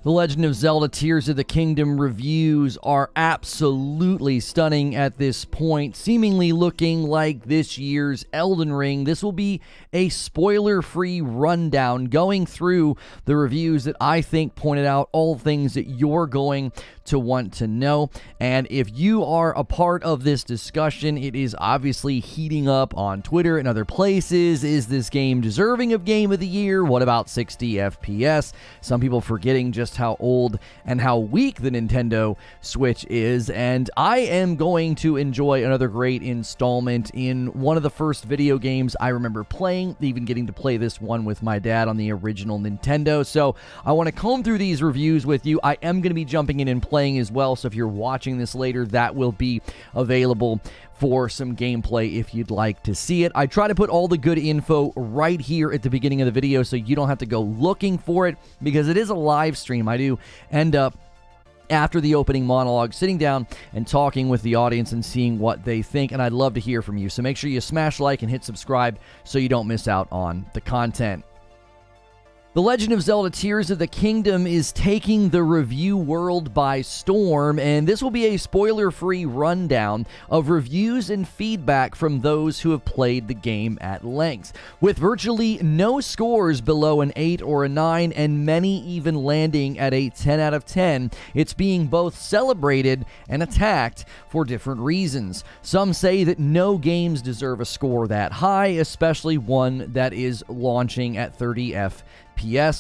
The Legend of Zelda Tears of the Kingdom reviews are absolutely stunning at this point, seemingly looking like this year's Elden Ring. This will be a spoiler-free rundown going through the reviews that I think pointed out all things that you're going to want to know. And if you are a part of this discussion, it is obviously heating up on Twitter and other places. Is this game deserving of Game of the Year? What about 60 FPS? Some people forgetting just how old and how weak the Nintendo Switch is. And I am going to enjoy another great installment in one of the first video games I remember playing, even getting to play this one with my dad on the original Nintendo. So I want to comb through these reviews with you. I am going to be jumping in and playing as well, so if you're watching this later, that will be available for some gameplay if you'd like to see it. I try to put all the good info right here at the beginning of the video so you don't have to go looking for it, because it is a live stream. I do end up, after the opening monologue, sitting down and talking with the audience and seeing what they think, and I'd love to hear from you. So make sure you smash like and hit subscribe so you don't miss out on the content. The Legend of Zelda Tears of the Kingdom is taking the review world by storm, and this will be a spoiler-free rundown of reviews and feedback from those who have played the game at length. With virtually no scores below an 8 or a 9, and many even landing at a 10 out of 10, it's being both celebrated and attacked for different reasons. Some say that no games deserve a score that high, especially one that is launching at 30 FPS.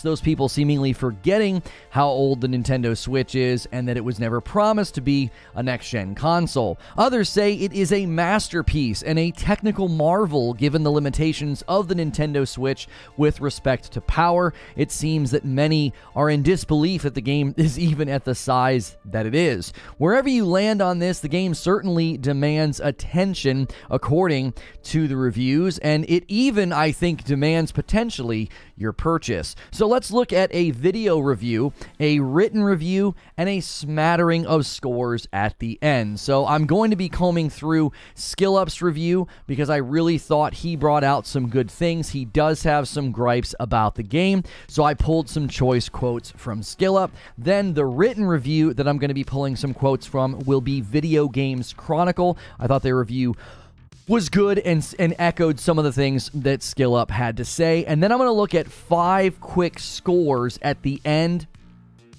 Those people seemingly forgetting how old the Nintendo Switch is and that it was never promised to be a next-gen console. Others say it is a masterpiece and a technical marvel given the limitations of the Nintendo Switch with respect to power. It seems that many are in disbelief that the game is even at the size that it is. Wherever you land on this, the game certainly demands attention according to the reviews, and it even, I think, demands potentially your purchase. So let's look at a video review, a written review, and a smattering of scores at the end. So I'm going to be combing through SkillUp's review because I really thought he brought out some good things. He does have some gripes about the game, so I pulled some choice quotes from SkillUp. Then the written review that I'm going to be pulling some quotes from will be Video Games Chronicle. I thought their review was good and echoed some of the things that SkillUp had to say. And then I'm going to look at 5 quick scores at the end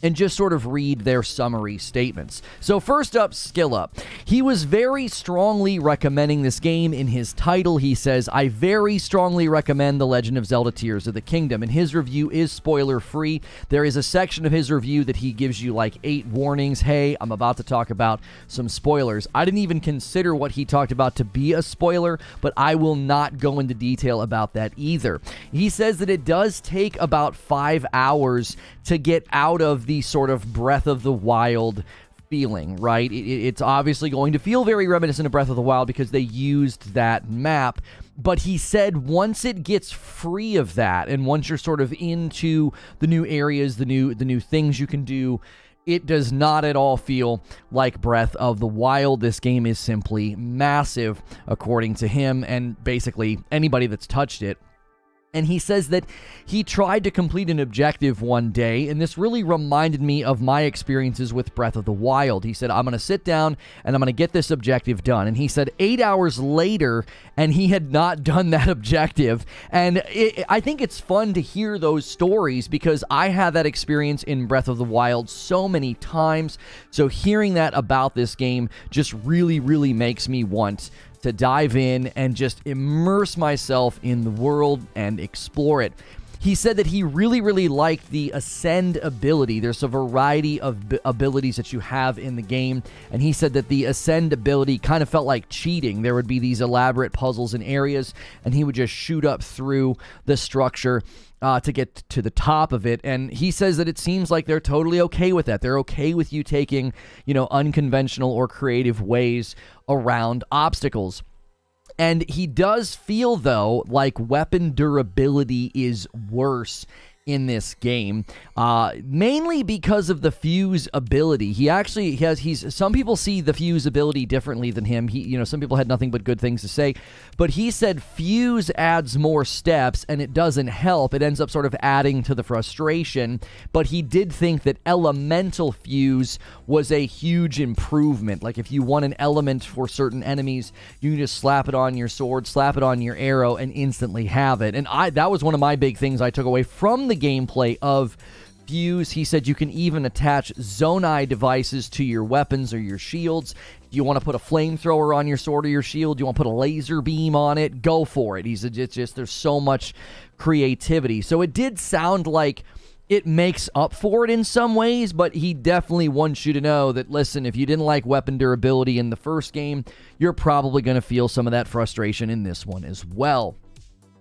and just sort of read their summary statements. So first up, SkillUp. He was very strongly recommending this game. In his title, he says, "I very strongly recommend The Legend of Zelda Tears of the Kingdom." And his review is spoiler-free. There is a section of his review that he gives you like 8 warnings. Hey, I'm about to talk about some spoilers. I didn't even consider what he talked about to be a spoiler, but I will not go into detail about that either. He says that it does take about 5 hours to get out of the sort of Breath of the Wild feeling, right? It's obviously going to feel very reminiscent of Breath of the Wild because they used that map. But he said once it gets free of that, and once you're sort of into the new areas, the new things you can do, it does not at all feel like Breath of the Wild. This game is simply massive, according to him, and basically anybody that's touched it. And he says that he tried to complete an objective one day, and this really reminded me of my experiences with Breath of the Wild. He said, I'm going to sit down and I'm going to get this objective done. And he said 8 hours later, and he had not done that objective. And I think it's fun to hear those stories because I had that experience in Breath of the Wild so many times. So hearing that about this game just really, really makes me want to dive in and just immerse myself in the world and explore it. He said that he really, really liked the Ascend ability. There's a variety of abilities that you have in the game, and he said that the Ascend ability kind of felt like cheating. There would be these elaborate puzzles and areas, and he would just shoot up through the structure to get to the top of it. And he says that it seems like they're totally okay with that. They're okay with you taking, unconventional or creative ways around obstacles. And he does feel, though, like weapon durability is worse in this game, mainly because of the Fuse ability. He actually has, some people see the Fuse ability differently than him. Some people had nothing but good things to say, but he said Fuse adds more steps and it doesn't help. It ends up sort of adding to the frustration, but he did think that Elemental Fuse was a huge improvement. Like if you want an element for certain enemies, you can just slap it on your sword, slap it on your arrow, and instantly have it. And that was one of my big things I took away from the gameplay of Fuse. He said you can even attach Zonai devices to your weapons or your shields. You want to put a flamethrower on your sword or your shield? You want to put a laser beam on it? Go for it. He said it's just, there's so much creativity. So it did sound like it makes up for it in some ways, but he definitely wants you to know that, listen, if you didn't like weapon durability in the first game, you're probably going to feel some of that frustration in this one as well.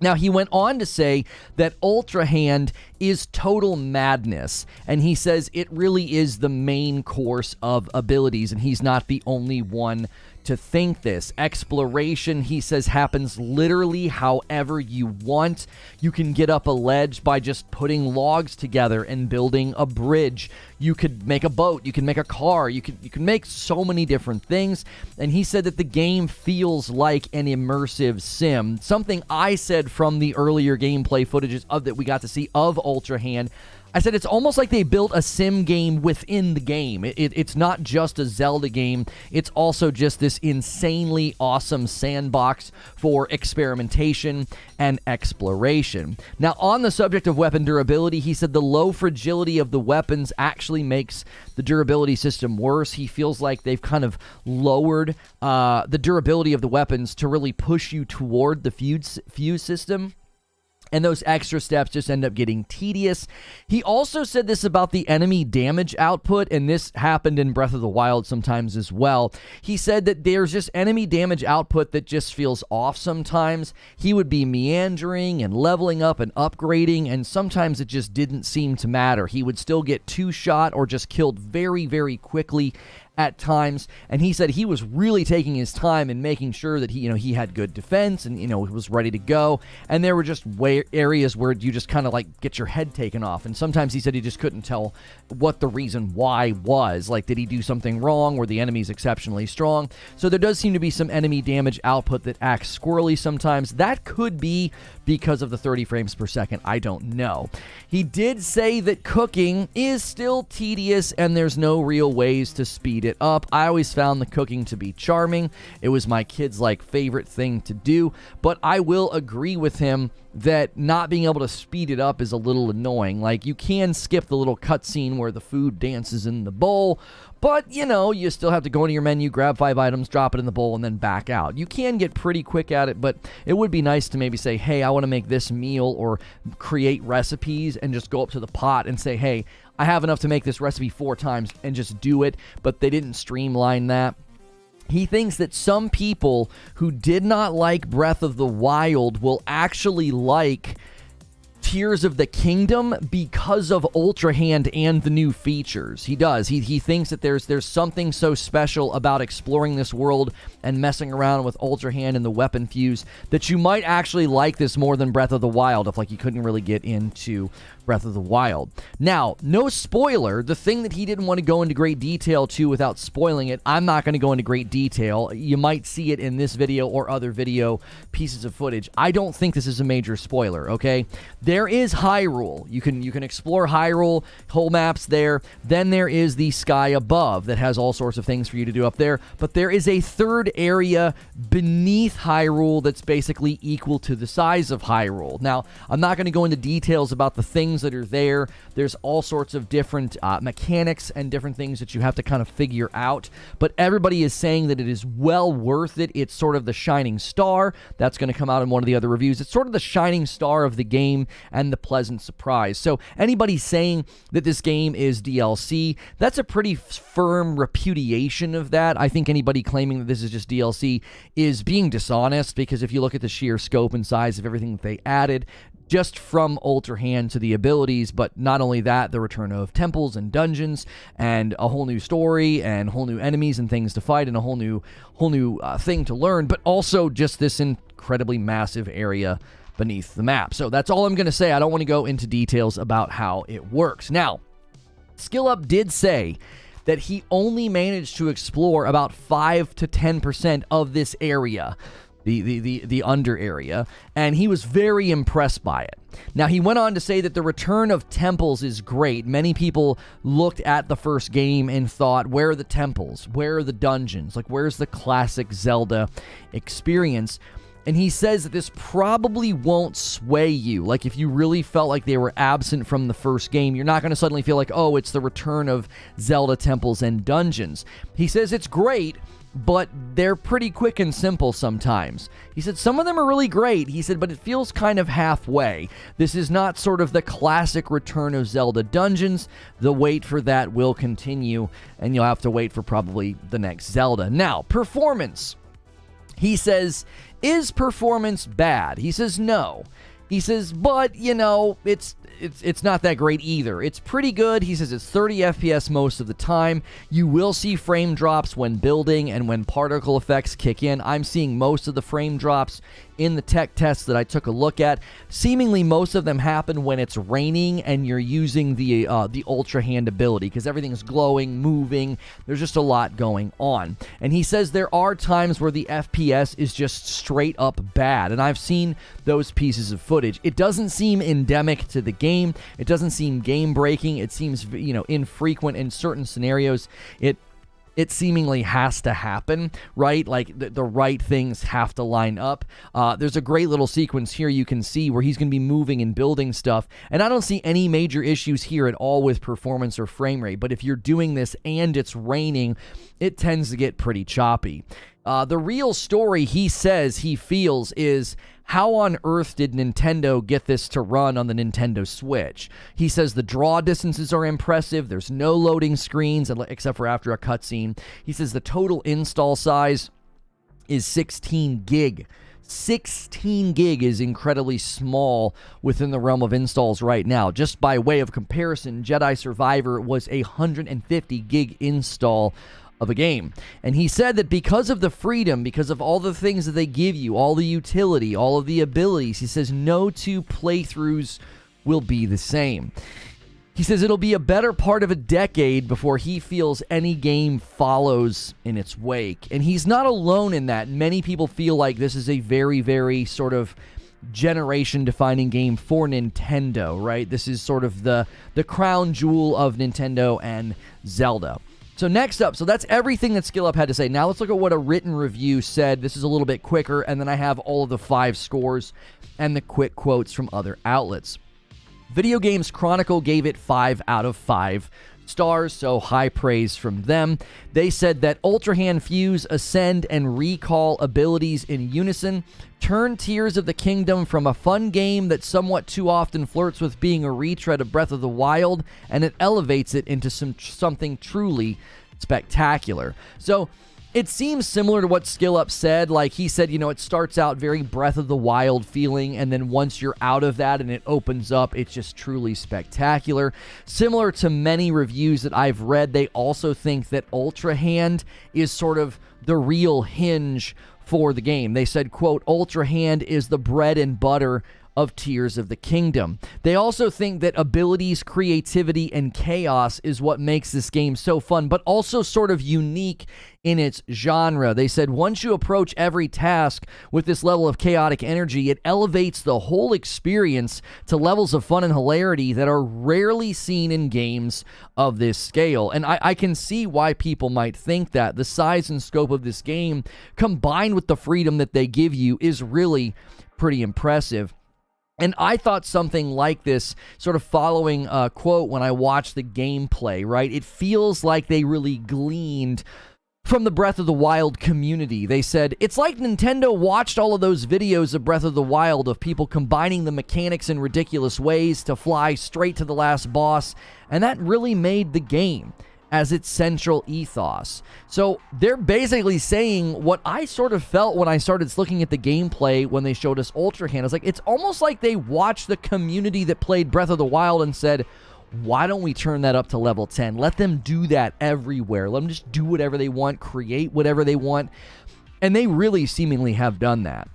Now, he went on to say that Ultrahand is total madness, and he says it really is the main course of abilities, and he's not the only one to think this. Exploration, he says, happens literally however you want. You can get up a ledge by just putting logs together and building a bridge. You could make a boat, you can make a car, you can make so many different things. And he said that the game feels like an immersive sim. Something I said from the earlier gameplay footages that we got to see of Ultrahand. I said it's almost like they built a sim game within the game. It's not just a Zelda game. It's also just this insanely awesome sandbox for experimentation and exploration. Now, on the subject of weapon durability, he said the low fragility of the weapons actually makes the durability system worse. He feels like they've kind of lowered the durability of the weapons to really push you toward the fuse system. And those extra steps just end up getting tedious. He also said this about the enemy damage output, and this happened in Breath of the Wild sometimes as well. He said that there's just enemy damage output that just feels off sometimes. He would be meandering and leveling up and upgrading, and sometimes it just didn't seem to matter. He would still get two-shot or just killed very, very quickly at times, and he said he was really taking his time and making sure that he had good defense and was ready to go. And there were just areas where you just kind of like get your head taken off, and sometimes he said he just couldn't tell what the reason why was. Like, did he do something wrong? Were the enemies exceptionally strong? So there does seem to be some enemy damage output that acts squirrely sometimes. That could be because of the 30 frames per second. I don't know. He did say that cooking is still tedious and there's no real ways to speed it up. I always found the cooking to be charming. It was my kids' favorite thing to do, but I will agree with him that not being able to speed it up is a little annoying. Like, you can skip the little cutscene where the food dances in the bowl, but, you still have to go into your menu, grab 5 items, drop it in the bowl, and then back out. You can get pretty quick at it, but it would be nice to maybe say, hey, I want to make this meal, or create recipes and just go up to the pot and say, hey, I have enough to make this recipe 4 times, and just do it. But they didn't streamline that. He thinks that some people who did not like Breath of the Wild will actually like Tears of the Kingdom because of Ultrahand and the new features. He does. He thinks that there's something so special about exploring this world and messing around with Ultrahand and the weapon fuse that you might actually like this more than Breath of the Wild if you couldn't really get into Breath of the Wild. Now, no spoiler, the thing that he didn't want to go into great detail to without spoiling it, I'm not going to go into great detail. You might see it in this video or other video pieces of footage. I don't think this is a major spoiler, okay? There is Hyrule. You can explore Hyrule, whole maps there. Then there is the sky above that has all sorts of things for you to do up there. But there is a third area beneath Hyrule that's basically equal to the size of Hyrule. Now, I'm not going to go into details about the things that are there. There's all sorts of different mechanics and different things that you have to kind of figure out. But everybody is saying that it is well worth it. It's sort of the shining star. That's going to come out in one of the other reviews. It's sort of the shining star of the game and the pleasant surprise. So anybody saying that this game is DLC, that's a pretty firm repudiation of that. I think anybody claiming that this is just DLC is being dishonest, because if you look at the sheer scope and size of everything that they added, just from Ultrahand to the abilities, but not only that, the return of temples and dungeons and a whole new story and whole new enemies and things to fight and a whole new thing to learn, but also just this incredibly massive area beneath the map. So that's all I'm going to say. I don't want to go into details about how it works. Now, SkillUp did say that he only managed to explore about 5 to 10% of this area, the under area, and he was very impressed by it. Now, he went on to say that the return of temples is great. Many people looked at the first game and thought, where are the temples? Where are the dungeons? Like, where's the classic Zelda experience? And he says that this probably won't sway you. Like, if you really felt like they were absent from the first game, you're not going to suddenly feel like, oh, it's the return of Zelda temples and dungeons. He says it's great, but they're pretty quick and simple sometimes. He said some of them are really great. He said, but it feels kind of halfway. This is not sort of the classic return of Zelda dungeons. The wait for that will continue, and you'll have to wait for probably the next Zelda. Now, performance. He says, is performance bad? He says, no. He says, but, you know, it's not that great either. It's pretty good. He says it's 30 FPS most of the time. You will see frame drops when building and when particle effects kick in. I'm seeing most of the frame drops in the tech tests that I took a look at. Seemingly most of them happen when it's raining and you're using the Ultrahand ability, because everything's glowing, moving. There's just a lot going on. And he says there are times where the FPS is just straight up bad, and I've seen those pieces of footage. It doesn't seem endemic to the game. It doesn't seem game breaking. It seems, you know, infrequent in certain scenarios. It seemingly has to happen, right? Like, the right things have to line up. There's a great little sequence here you can see where he's going to be moving and building stuff, and I don't see any major issues here at all with performance or frame rate, but if you're doing this and it's raining, it tends to get pretty choppy. The real story, he says, he feels, is how on earth did Nintendo get this to run on the Nintendo Switch? He says the draw distances are impressive. There's no loading screens except for after a cutscene. He says the total install size is 16 gig. 16 gig is incredibly small within the realm of installs right now. Just by way of comparison, Jedi Survivor was a 150 gig install of a game. And he said that because of the freedom, because of all the things that they give you, all the utility, all of the abilities, he says no two playthroughs will be the same. He says it'll be a better part of a decade before he feels any game follows in its wake. And he's not alone in that. Many people feel like this is a very, very sort of generation-defining game for Nintendo, right? This is sort of the crown jewel of Nintendo and Zelda. So next up, so that's everything that SkillUp had to say. Now let's look at what a written review said. This is a little bit quicker, and then I have all of the 5 scores and the quick quotes from other outlets. Video Games Chronicle gave it 5 out of 5 stars, so high praise from them. They said that Ultrahand Fuse, Ascend, and Recall abilities in unison turn Tears of the Kingdom from a fun game that somewhat too often flirts with being a retread of Breath of the Wild, and it elevates it into something truly spectacular. So it seems similar to what SkillUp said. Like, he said, you know, it starts out very Breath of the Wild feeling, and then once you're out of that and it opens up, it's just truly spectacular. Similar to many reviews that I've read, they also think that Ultrahand is sort of the real hinge for the game. They said, quote, Ultrahand is the bread and butter of Tears of the Kingdom. They also think that abilities, creativity, and chaos is what makes this game so fun, but also sort of unique in its genre. They said once you approach every task with this level of chaotic energy, it elevates the whole experience to levels of fun and hilarity that are rarely seen in games of this scale. And I can see why people might think that. The size and scope of this game, combined with the freedom that they give you, is really pretty impressive. And I thought something like this, sort of following a quote when I watched the gameplay, right? It feels like they really gleaned from the Breath of the Wild community. They said, it's like Nintendo watched all of those videos of Breath of the Wild of people combining the mechanics in ridiculous ways to fly straight to the last boss, and that really made the game as its central ethos. So they're basically saying what I sort of felt when I started looking at the gameplay when they showed us Ultrahand. It's like, it's almost like they watched the community that played Breath of the Wild and said, why don't we turn that up to level 10? Let them do that everywhere. Let them just do whatever they want, create whatever they want. And they really seemingly have done that.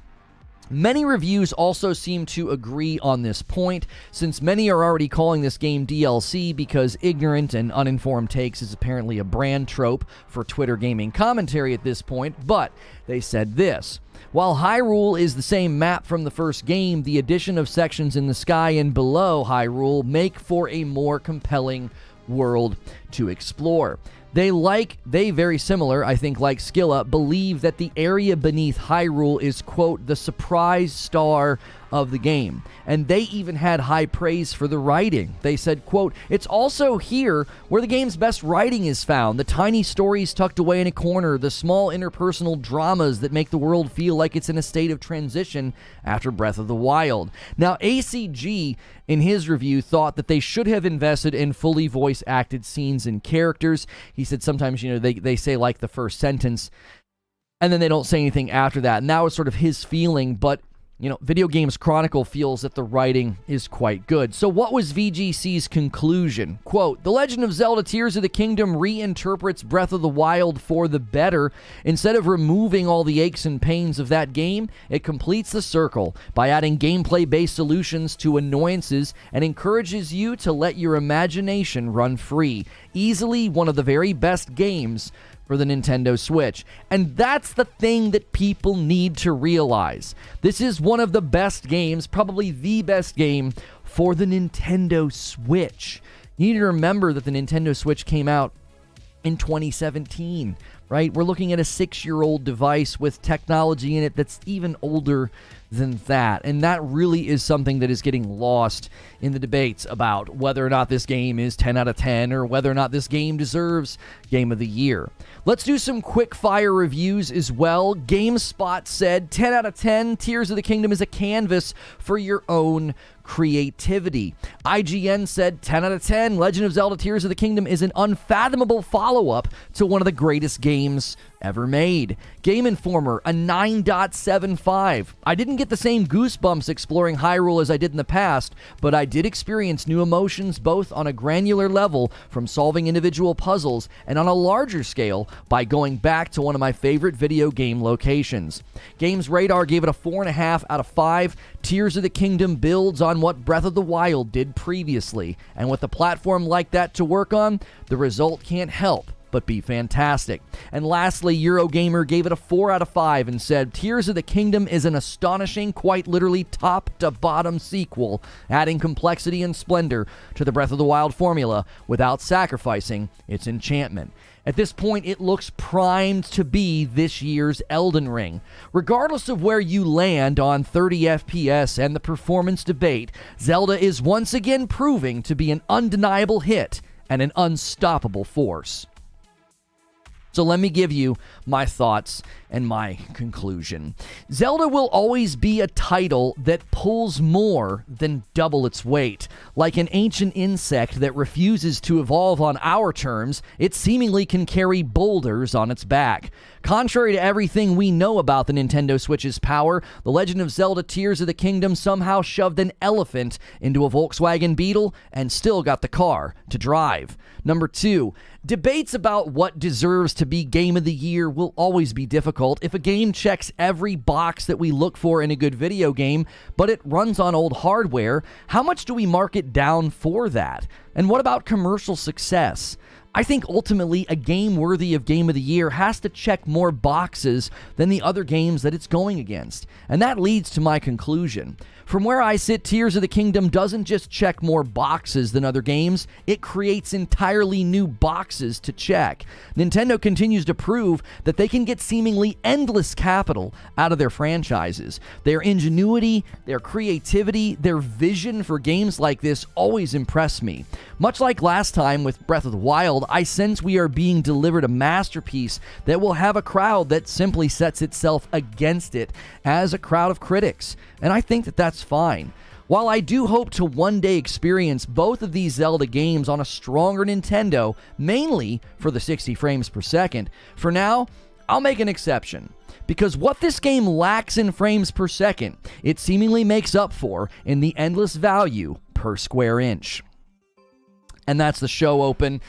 Many reviews also seem to agree on this point, since many are already calling this game DLC because ignorant and uninformed takes is apparently a brand trope for Twitter gaming commentary at this point, but they said this: while Hyrule is the same map from the first game, the addition of sections in the sky and below Hyrule make for a more compelling world to explore. They very similar, I think, like Skilla, believe that the area beneath Hyrule is, quote, the surprise star of the game. And they even had high praise for the writing. They said, quote, it's also here where the game's best writing is found. The tiny stories tucked away in a corner, the small interpersonal dramas that make the world feel like it's in a state of transition after Breath of the Wild. Now, ACG, in his review, thought that they should have invested in fully voice-acted scenes and characters. He said sometimes, they say like the first sentence, and then they don't say anything after that. And that was sort of his feeling, but Video Games Chronicle feels that the writing is quite good. So what was VGC's conclusion? Quote, The Legend of Zelda Tears of the Kingdom reinterprets Breath of the Wild for the better. Instead of removing all the aches and pains of that game, it completes the circle by adding gameplay-based solutions to annoyances and encourages you to let your imagination run free. Easily one of the very best games for the Nintendo Switch. And that's the thing that people need to realize. This is one of the best games, probably the best game for the Nintendo Switch. You need to remember that the Nintendo Switch came out in 2017, right? We're looking at a 6-year-old device with technology in it that's even older than that. And that really is something that is getting lost in the debates about whether or not this game is 10 out of 10 or whether or not this game deserves Game of the Year. Let's do some quick fire reviews as well. GameSpot said 10 out of 10, Tears of the Kingdom is a canvas for your own creativity. IGN said 10 out of 10, Legend of Zelda Tears of the Kingdom is an unfathomable follow-up to one of the greatest games ever made. Game Informer, a 9.75. I didn't get the same goosebumps exploring Hyrule as I did in the past, but I did experience new emotions both on a granular level from solving individual puzzles and on a larger scale by going back to one of my favorite video game locations. Games Radar gave it a 4.5 out of 5. Tears of the Kingdom builds on what Breath of the Wild did previously, and with a platform like that to work on, the result can't help but be fantastic. And lastly, Eurogamer gave it a 4 out of 5 and said, Tears of the Kingdom is an astonishing, quite literally top-to-bottom sequel, adding complexity and splendor to the Breath of the Wild formula without sacrificing its enchantment. At this point, it looks primed to be this year's Elden Ring. Regardless of where you land on 30 FPS and the performance debate, Zelda is once again proving to be an undeniable hit and an unstoppable force. So let me give you my thoughts and my conclusion. Zelda will always be a title that pulls more than double its weight. Like an ancient insect that refuses to evolve on our terms, it seemingly can carry boulders on its back. Contrary to everything we know about the Nintendo Switch's power, The Legend of Zelda Tears of the Kingdom somehow shoved an elephant into a Volkswagen Beetle and still got the car to drive. Number 2, debates about what deserves to be Game of the Year will always be difficult. If a game checks every box that we look for in a good video game, but it runs on old hardware, how much do we mark it down for that? And what about commercial success? I think ultimately a game worthy of Game of the Year has to check more boxes than the other games that it's going against. And that leads to my conclusion. From where I sit, Tears of the Kingdom doesn't just check more boxes than other games, it creates entirely new boxes to check. Nintendo continues to prove that they can get seemingly endless capital out of their franchises. Their ingenuity, their creativity, their vision for games like this always impress me. Much like last time with Breath of the Wild, I sense we are being delivered a masterpiece that will have a crowd that simply sets itself against it as a crowd of critics. And I think that that's fine. While I do hope to one day experience both of these Zelda games on a stronger Nintendo, mainly for the 60 frames per second, for now, I'll make an exception. Because what this game lacks in frames per second, it seemingly makes up for in the endless value per square inch. And that's the show open.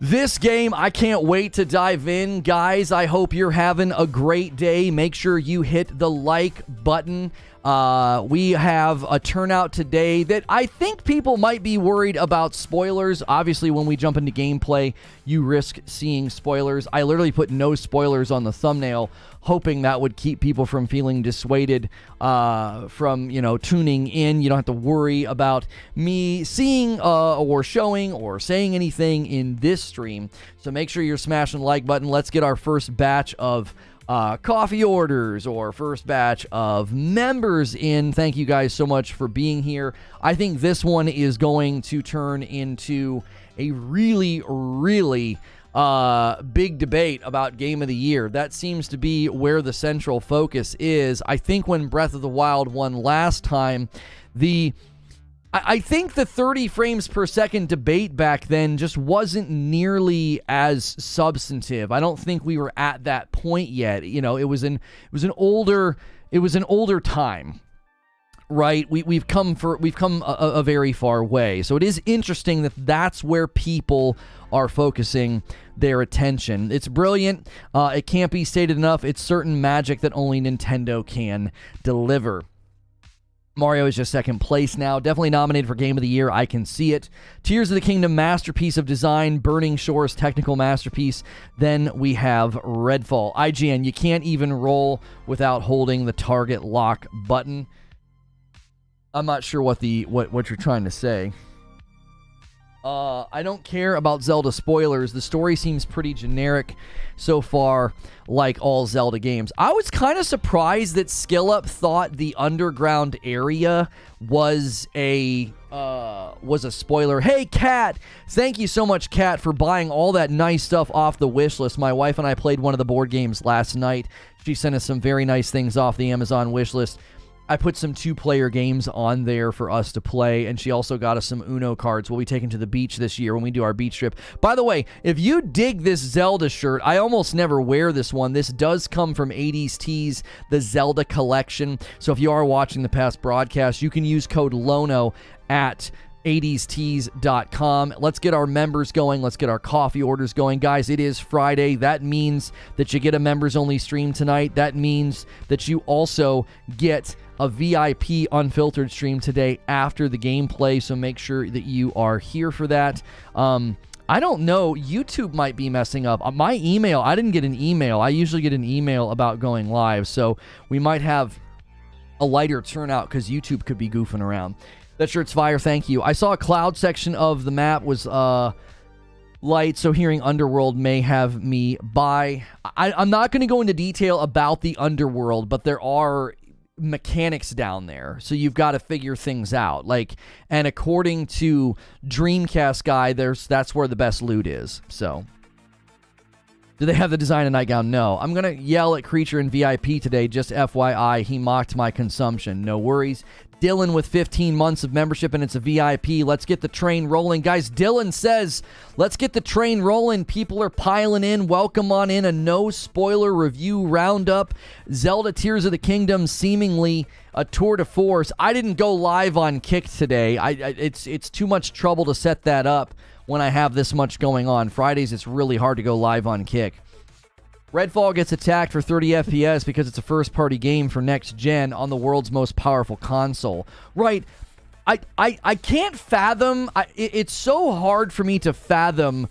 This game, I can't wait to dive in. Guys, I hope you're having a great day. Make sure you hit the like button. We have a turnout today that I think people might be worried about spoilers. Obviously, when we jump into gameplay, you risk seeing spoilers. I literally put no spoilers on the thumbnail, hoping that would keep people from feeling dissuaded from, tuning in. You don't have to worry about me seeing or showing or saying anything in this stream. So make sure you're smashing the like button. Let's get our first batch of coffee orders or first batch of members in. Thank you guys so much for being here. I think this one is going to turn into a really, really big debate about Game of the Year. That seems to be where the central focus is. I think when Breath of the Wild won last time, I think the 30 frames per second debate back then just wasn't nearly as substantive. I don't think we were at that point yet. It was an older time. Right, we've come a very far way. So it is interesting that that's where people are focusing their attention. It's brilliant. It can't be stated enough. It's certain magic that only Nintendo can deliver. Mario is just second place now. Definitely nominated for Game of the Year. I can see it. Tears of the Kingdom, masterpiece of design. Burning Shores, technical masterpiece. Then we have Redfall. IGN, you can't even roll without holding the target lock button. I'm not sure what you're trying to say. I don't care about Zelda spoilers. The story seems pretty generic so far, like all Zelda games. I was kind of surprised that SkillUp thought the underground area was a spoiler. Hey, Kat! Thank you so much, Kat, for buying all that nice stuff off the wish list. My wife and I played one of the board games last night. She sent us some very nice things off the Amazon wish list. I put some 2-player games on there for us to play, and she also got us some Uno cards we'll be taking to the beach this year when we do our beach trip. By the way, if you dig this Zelda shirt, I almost never wear this one. This does come from 80s Tees, the Zelda collection. So if you are watching the past broadcast, you can use code Lono at 80stees.com. Let's get our members going. Let's get our coffee orders going. Guys, it is Friday. That means that you get a members-only stream tonight. That means that you also get a VIP unfiltered stream today after the gameplay, so make sure that you are here for that. I don't know. YouTube might be messing up. My email, I didn't get an email. I usually get an email about going live, so we might have a lighter turnout because YouTube could be goofing around. That shirt's fire. Thank you. I saw a cloud section of the map was light, so hearing Underworld may have me buy. I'm not going to go into detail about the Underworld, but there are mechanics down there, so you've got to figure things out. And according to Dreamcast Guy, that's where the best loot is. So, do they have the design of nightgown? No. I'm gonna yell at Creature in VIP today. Just FYI, he mocked my consumption. No worries. Dylan with 15 months of membership, and it's a VIP. Let's get the train rolling. Guys, Dylan says, let's get the train rolling. People are piling in. Welcome on in. A no-spoiler review roundup. Zelda Tears of the Kingdom, seemingly a tour de force. I didn't go live on Kick today. It's too much trouble to set that up when I have this much going on. Fridays, it's really hard to go live on Kick. Redfall gets attacked for 30 FPS because it's a first-party game for next gen on the world's most powerful console. Right. I can't fathom... it's so hard for me to fathom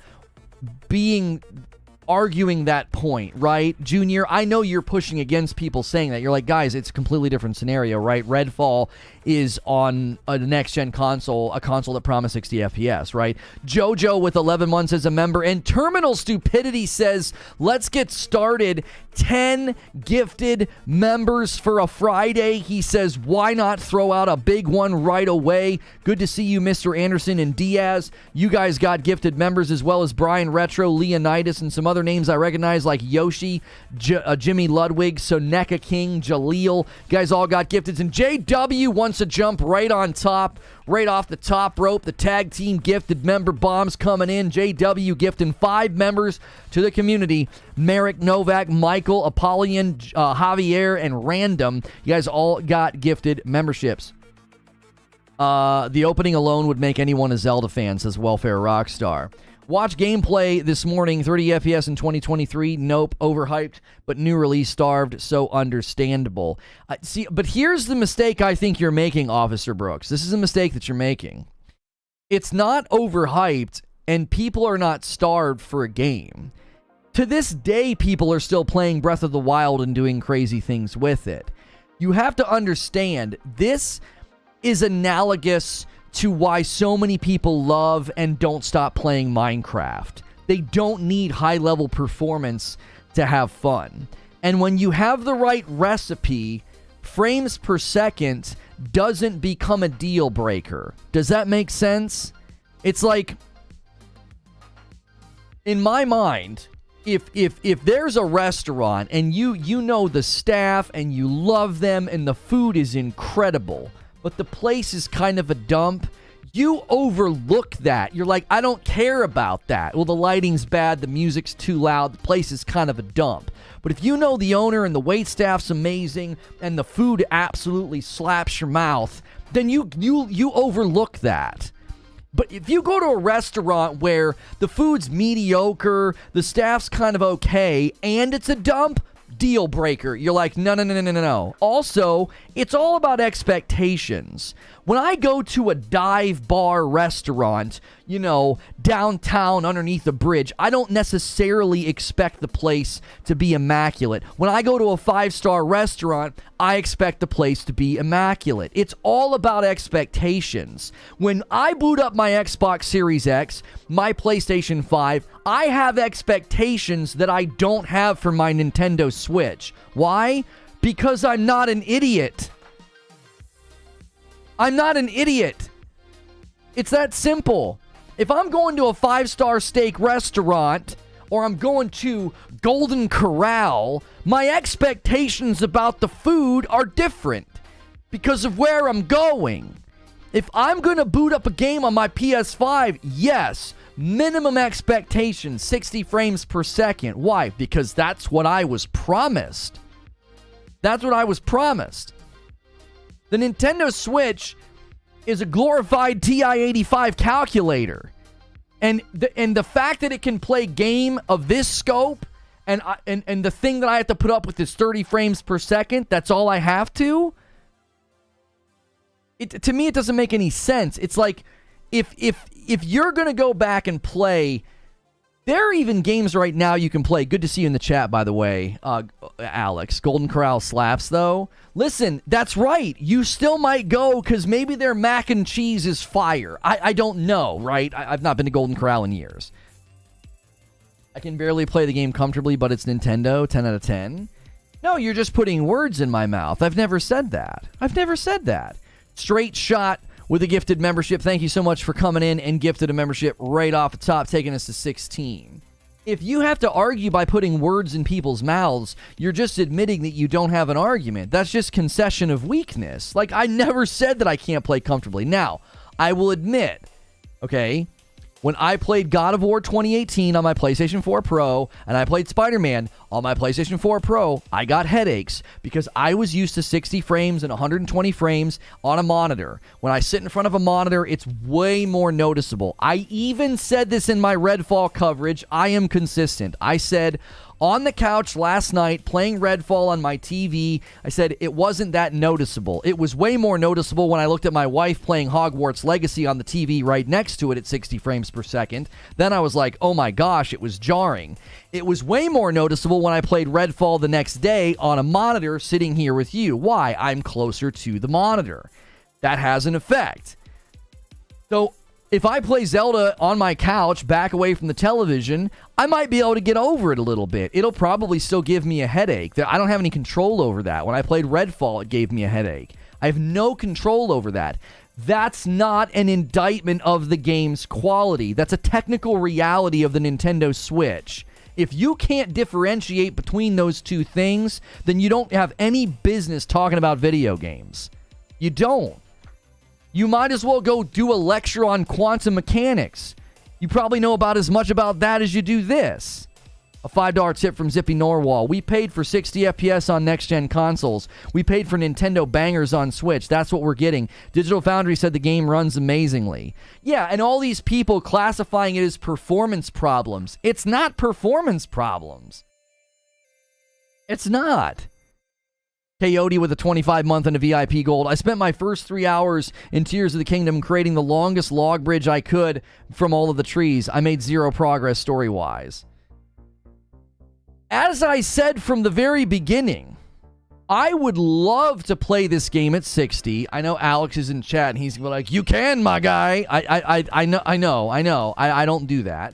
arguing that point, right? Junior, I know you're pushing against people saying that. You're like, guys, it's a completely different scenario, right? Redfall is on a next-gen console, a console that promised 60 FPS, right? Jojo with 11 months as a member, and Terminal Stupidity says, let's get started. 10 gifted members for a Friday. He says, why not throw out a big one right away? Good to see you, Mr. Anderson and Diaz. You guys got gifted members, as well as Brian Retro, Leonidas, and some other names I recognize like Yoshi, Jimmy Ludwig, Soneka King, Jaleel. You guys all got gifted. And JW wants to jump right on top, right off the top rope. The tag team gifted member bombs coming in. JW gifting 5 members to the community. Merrick, Novak, Michael, Apollyon, Javier, and Random. You guys all got gifted memberships. The opening alone would make anyone a Zelda fan, says Welfare Rockstar. Watch gameplay this morning, 30 FPS in 2023. Nope, overhyped, but new release starved, so understandable. See, but here's the mistake I think you're making, Officer Brooks. This is a mistake that you're making. It's not overhyped, and people are not starved for a game. To this day, people are still playing Breath of the Wild and doing crazy things with it. You have to understand, this is analogous to why so many people love and don't stop playing Minecraft. They don't need high-level performance to have fun. And when you have the right recipe, frames per second doesn't become a deal breaker. Does that make sense? It's like, in my mind, if there's a restaurant and you know the staff and you love them and the food is incredible, but the place is kind of a dump, you overlook that. You're like, I don't care about that. Well, the lighting's bad, the music's too loud, the place is kind of a dump. But if you know the owner and the waitstaff's amazing and the food absolutely slaps your mouth, then you overlook that. But if you go to a restaurant where the food's mediocre, the staff's kind of okay, and it's a dump, deal breaker. You're like, no. Also, it's all about expectations. When I go to a dive bar restaurant, you know, downtown underneath a bridge, I don't necessarily expect the place to be immaculate. When I go to a 5-star restaurant, I expect the place to be immaculate. It's all about expectations. When I boot up my Xbox Series X, my PlayStation 5, I have expectations that I don't have for my Nintendo Switch. Why? Because I'm not an idiot. I'm not an idiot. It's that simple. If I'm going to a 5-star steak restaurant or I'm going to Golden Corral, my expectations about the food are different because of where I'm going. If I'm going to boot up a game on my PS5, yes, minimum expectations, 60 frames per second. Why? Because that's what I was promised. That's what I was promised. The Nintendo Switch is a glorified TI-85 calculator. And the fact that it can play game of this scope and the thing that I have to put up with is 30 frames per second, that's all I have to? To me, it doesn't make any sense. It's like, if you're going to go back and play, there are even games right now you can play. Good to see you in the chat, by the way, Alex. Golden Corral slaps, though. Listen, that's right. You still might go because maybe their mac and cheese is fire. I don't know, right? I've not been to Golden Corral in years. I can barely play the game comfortably, but it's Nintendo, 10 out of 10. No, you're just putting words in my mouth. I've never said that. Straight Shot with a gifted membership. Thank you so much for coming in and gifted a membership right off the top, taking us to 16. If you have to argue by putting words in people's mouths, you're just admitting that you don't have an argument. That's just concession of weakness. Like, I never said that I can't play comfortably. Now, I will admit, okay, when I played God of War 2018 on my PlayStation 4 Pro, and I played Spider-Man on my PlayStation 4 Pro, I got headaches because I was used to 60 frames and 120 frames on a monitor. When I sit in front of a monitor, it's way more noticeable. I even said this in my Redfall coverage. I am consistent. I said, on the couch last night playing Redfall on my TV, I said it wasn't that noticeable. It was way more noticeable when I looked at my wife playing Hogwarts Legacy on the TV right next to it at 60 frames per second. Then I was like, oh my gosh, it was jarring. It was way more noticeable when I played Redfall the next day on a monitor sitting here with you. Why? I'm closer to the monitor. That has an effect. So if I play Zelda on my couch, back away from the television, I might be able to get over it a little bit. It'll probably still give me a headache. I don't have any control over that. When I played Redfall, it gave me a headache. I have no control over that. That's not an indictment of the game's quality. That's a technical reality of the Nintendo Switch. If you can't differentiate between those two things, then you don't have any business talking about video games. You don't. You might as well go do a lecture on quantum mechanics. You probably know about as much about that as you do this. A $5 tip from Zippy Norwal. We paid for 60 FPS on next-gen consoles. We paid for Nintendo bangers on Switch. That's what we're getting. Digital Foundry said the game runs amazingly. Yeah, and all these people classifying it as performance problems. It's not performance problems. It's not. Coyote with a 25-month and a VIP gold. I spent my first 3 hours in Tears of the Kingdom creating the longest log bridge I could from all of the trees. I made zero progress story-wise. As I said from the very beginning, I would love to play this game at 60. I know Alex is in chat and he's like, you can, my guy. I know. I don't do that.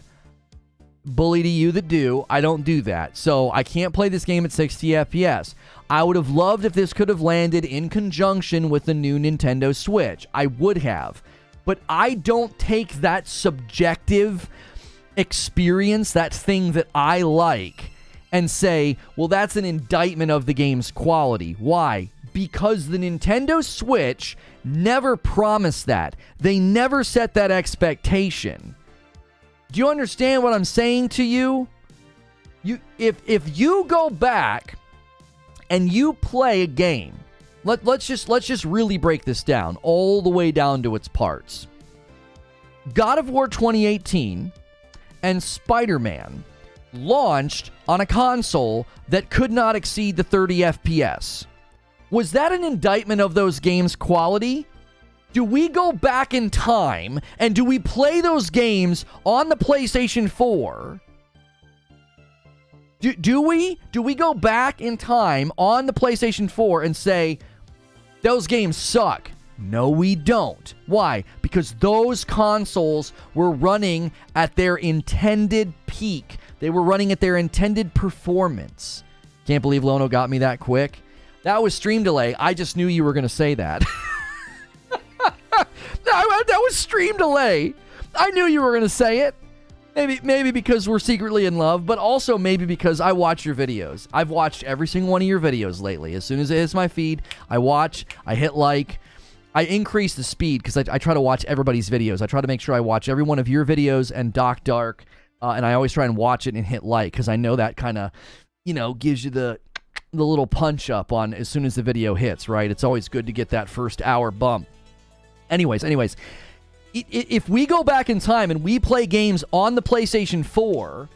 Bully to you that do. I don't do that. So I can't play this game at 60 FPS. I would have loved if this could have landed in conjunction with the new Nintendo Switch. I would have. But I don't take that subjective experience, that thing that I like, and say, well, that's an indictment of the game's quality. Why? Because the Nintendo Switch never promised that. They never set that expectation. Do you understand what I'm saying to you? If you go back and you play a game, let's just really break this down all the way down to its parts. God of War 2018 and Spider-Man launched on a console that could not exceed the 30 FPS. Was that an indictment of those games' quality? Do we go back in time and do we play those games on the PlayStation 4? Do we go back in time on the PlayStation 4 and say, those games suck? No, we don't. Why? Because those consoles were running at their intended peak. They were running at their intended performance. Can't believe Lono got me that quick. That was stream delay. I just knew you were going to say that. That was stream delay. I knew you were going to say it. Maybe because we're secretly in love, but also maybe because I watch your videos. I've watched every single one of your videos lately. As soon as it hits my feed, I watch, I hit like. I increase the speed because I try to watch everybody's videos. I try to make sure I watch every one of your videos and Doc Dark, and I always try and watch it and hit like because I know that kind of, gives you the little punch up on as soon as the video hits, right? It's always good to get that first hour bump. Anyways, if we go back in time and we play games on the PlayStation 4,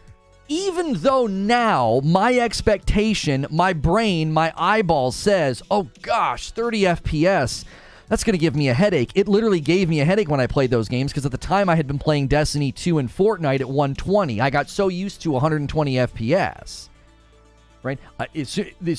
even though now my expectation, my brain, my eyeball says, oh gosh, 30 FPS, that's going to give me a headache. It literally gave me a headache when I played those games because at the time I had been playing Destiny 2 and Fortnite at 120. I got so used to 120 FPS, right? As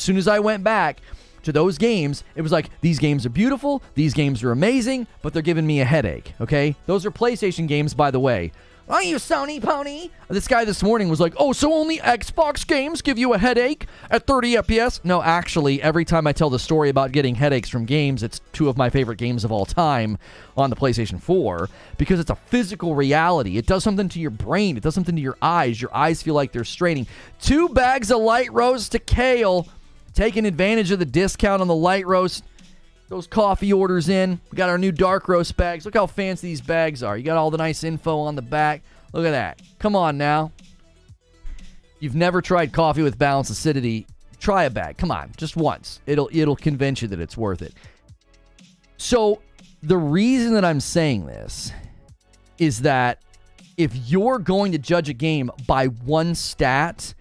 soon as I went back to those games, it was like, these games are beautiful, these games are amazing, but they're giving me a headache, okay? Those are PlayStation games, by the way. Are you Sony pony? This guy this morning was like, oh, so only Xbox games give you a headache at 30 FPS? No, actually, every time I tell the story about getting headaches from games, it's two of my favorite games of all time on the PlayStation 4 because it's a physical reality. It does something to your brain. It does something to your eyes. Your eyes feel like they're straining. 2 bags of light roast to kale. Taking advantage of the discount on the light roast. Those coffee orders in. We got our new dark roast bags. Look how fancy these bags are. You got all the nice info on the back. Look at that. Come on now. You've never tried coffee with balanced acidity. Try a bag. Come on. Just once. It'll convince you that it's worth it. So the reason that I'm saying this is that if you're going to judge a game by one stat,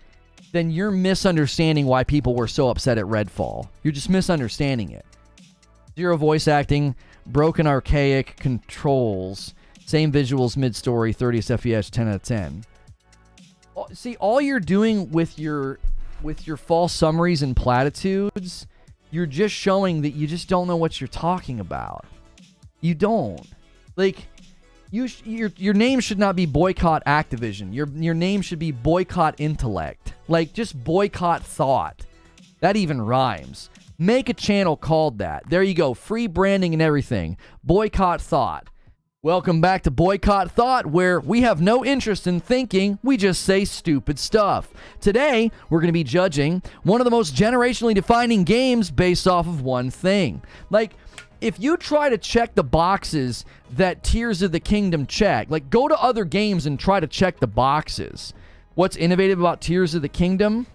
then you're misunderstanding why people were so upset at Redfall. You're just misunderstanding it. 0 voice acting, broken archaic controls, same visuals mid-story, 30 FPS, 10 out of 10. See, all you're doing with your false summaries and platitudes, you're just showing that you just don't know what you're talking about. You don't. Like, your name should not be Boycott Activision. Your name should be Boycott Intellect. Like, just boycott thought. That even rhymes. Make a channel called that. There you go. Free branding and everything. Boycott Thought. Welcome back to Boycott Thought, where we have no interest in thinking. We just say stupid stuff. Today, we're going to be judging one of the most generationally defining games based off of one thing. Like, if you try to check the boxes that Tears of the Kingdom check, like, go to other games and try to check the boxes. What's innovative about Tears of the Kingdom?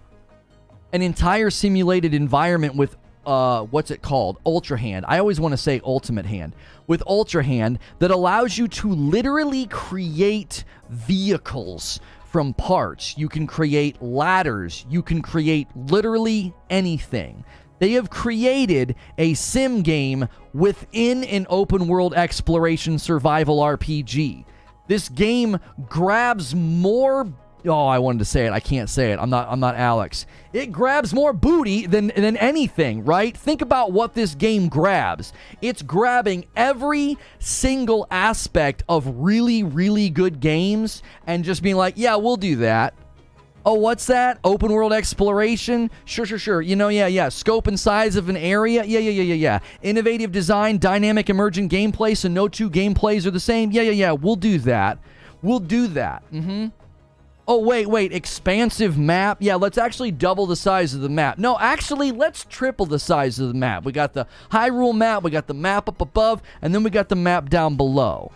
An entire simulated environment with, what's it called? Ultrahand. I always want to say Ultimate Hand. With Ultrahand that allows you to literally create vehicles from parts. You can create ladders. You can create literally anything. They have created a sim game within an open world exploration survival RPG. This game grabs more... Oh, I wanted to say it. I can't say it. I'm not Alex. It grabs more booty than anything, right? Think about what this game grabs. It's grabbing every single aspect of really, really good games and just being like, yeah, we'll do that. Oh, what's that? Open world exploration? Sure. You know, yeah. Scope and size of an area? Yeah. Innovative design, dynamic emergent gameplay, so no two gameplays are the same? Yeah. We'll do that. Oh, wait. Expansive map? Yeah, let's actually double the size of the map. No, actually, let's triple the size of the map. We got the Hyrule map, we got the map up above, and then we got the map down below.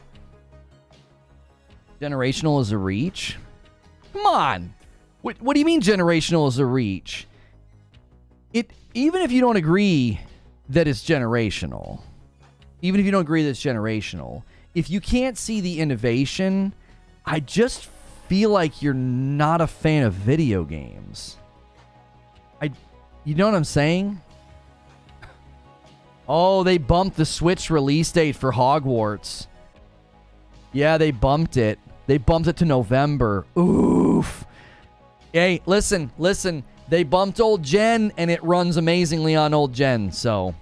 Generational is a reach? Come on. What do you mean generational is a reach? Even if you don't agree that it's generational, if you can't see the innovation, I just feel like you're not a fan of video games. You know what I'm saying? Oh, they bumped the Switch release date for Hogwarts. Yeah, they bumped it. They bumped it to November. Oof. Hey, listen. They bumped old gen, and it runs amazingly on old gen, so...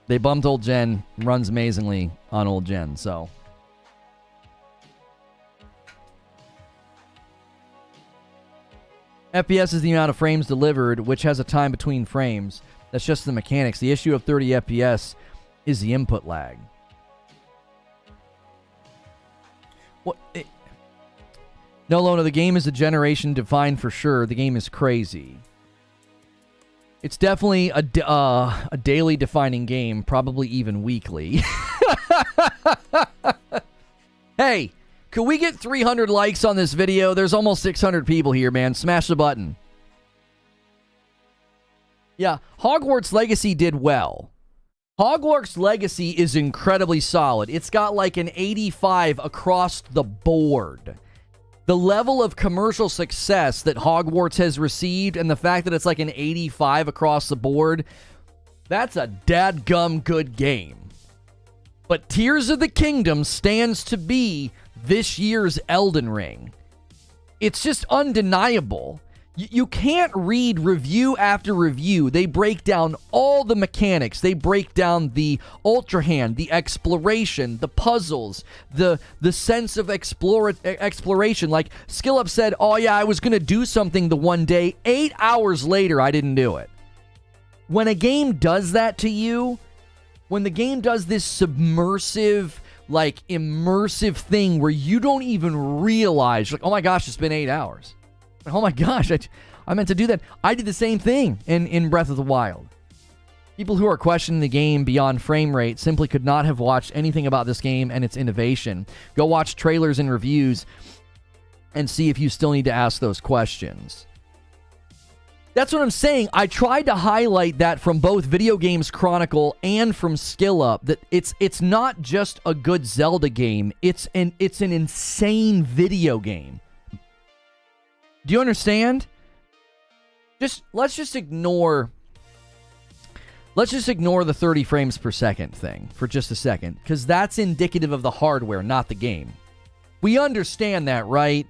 They bumped old gen, runs amazingly on old gen, so... FPS is the amount of frames delivered, which has a time between frames. That's just the mechanics. The issue of 30 FPS is the input lag. No, Lono, the game is a generation defined for sure. The game is crazy. It's definitely a daily defining game, probably even weekly. Hey! Could we get 300 likes on this video? There's almost 600 people here, man. Smash the button. Yeah, Hogwarts Legacy did well. Hogwarts Legacy is incredibly solid. It's got like an 85 across the board. The level of commercial success that Hogwarts has received and the fact that it's like an 85 across the board, that's a dadgum good game. But Tears of the Kingdom stands to be this year's Elden Ring. It's just undeniable. You can't read review after review. They break down all the mechanics. They break down the Ultrahand, the exploration, the puzzles, the sense of exploration. Like, SkillUp said, oh yeah, I was going to do something the one day. 8 hours later, I didn't do it. When a game does that to you, when the game does this submersive, like immersive thing where you don't even realize, like, oh my gosh, it's been 8 hours. Oh my gosh, I meant to do that. I did the same thing in Breath of the Wild. People who are questioning the game beyond frame rate simply could not have watched anything about this game and its innovation. Go watch trailers and reviews and see if you still need to ask those questions. That's what I'm saying. I tried to highlight that from both Video Games Chronicle and from SkillUp, that it's not just a good Zelda game. It's an insane video game. Do you understand? Let's just ignore the 30 frames per second thing for just a second, because that's indicative of the hardware, not the game. We understand that, right?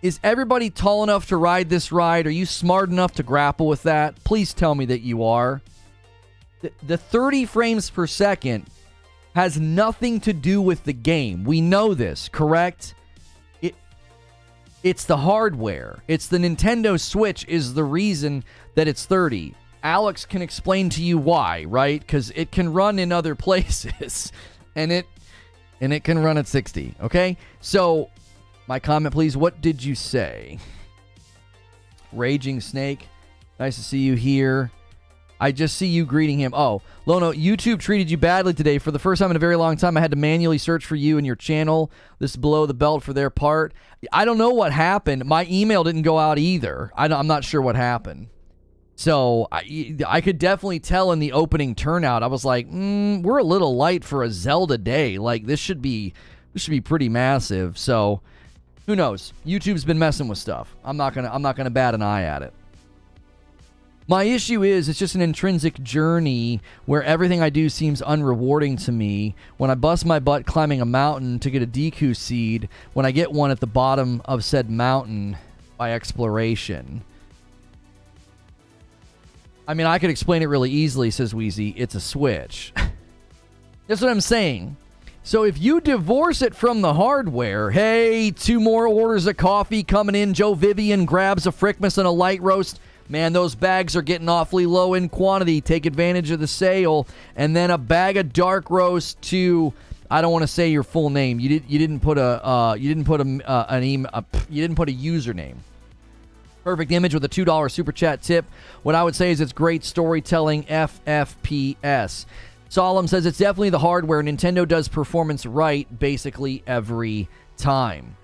Is everybody tall enough to ride this ride? Are you smart enough to grapple with that? Please tell me that you are. The 30 frames per second has nothing to do with the game. We know this, correct? It's the hardware. It's the Nintendo Switch is the reason that it's 30. Alex can explain to you why, right? Because it can run in other places, and it can run at 60, okay? So... my comment, please. What did you say? Raging Snake. Nice to see you here. I just see you greeting him. Oh, Lono, YouTube treated you badly today. For the first time in a very long time, I had to manually search for you and your channel. This is below the belt for their part. I don't know what happened. My email didn't go out either. I'm not sure what happened. So I could definitely tell in the opening turnout. I was like, we're a little light for a Zelda day. Like, this should be pretty massive. So who knows? YouTube's been messing with stuff. I'm not gonna bat an eye at it. My issue is it's just an intrinsic journey where everything I do seems unrewarding to me. When I bust my butt climbing a mountain to get a Deku seed, when I get one at the bottom of said mountain by exploration. I mean, I could explain it really easily, says Wheezy. It's a Switch. That's what I'm saying. So if you divorce it from the hardware, hey, 2 more orders of coffee coming in. Joe Vivian grabs a Frickmas and a light roast. Man, those bags are getting awfully low in quantity. Take advantage of the sale. And then a bag of dark roast to, I don't want to say your full name. You didn't put a username. Perfect Image with a $2 super chat tip. What I would say is it's great storytelling. FFPS. Solemn says it's definitely the hardware. Nintendo does performance right basically every time.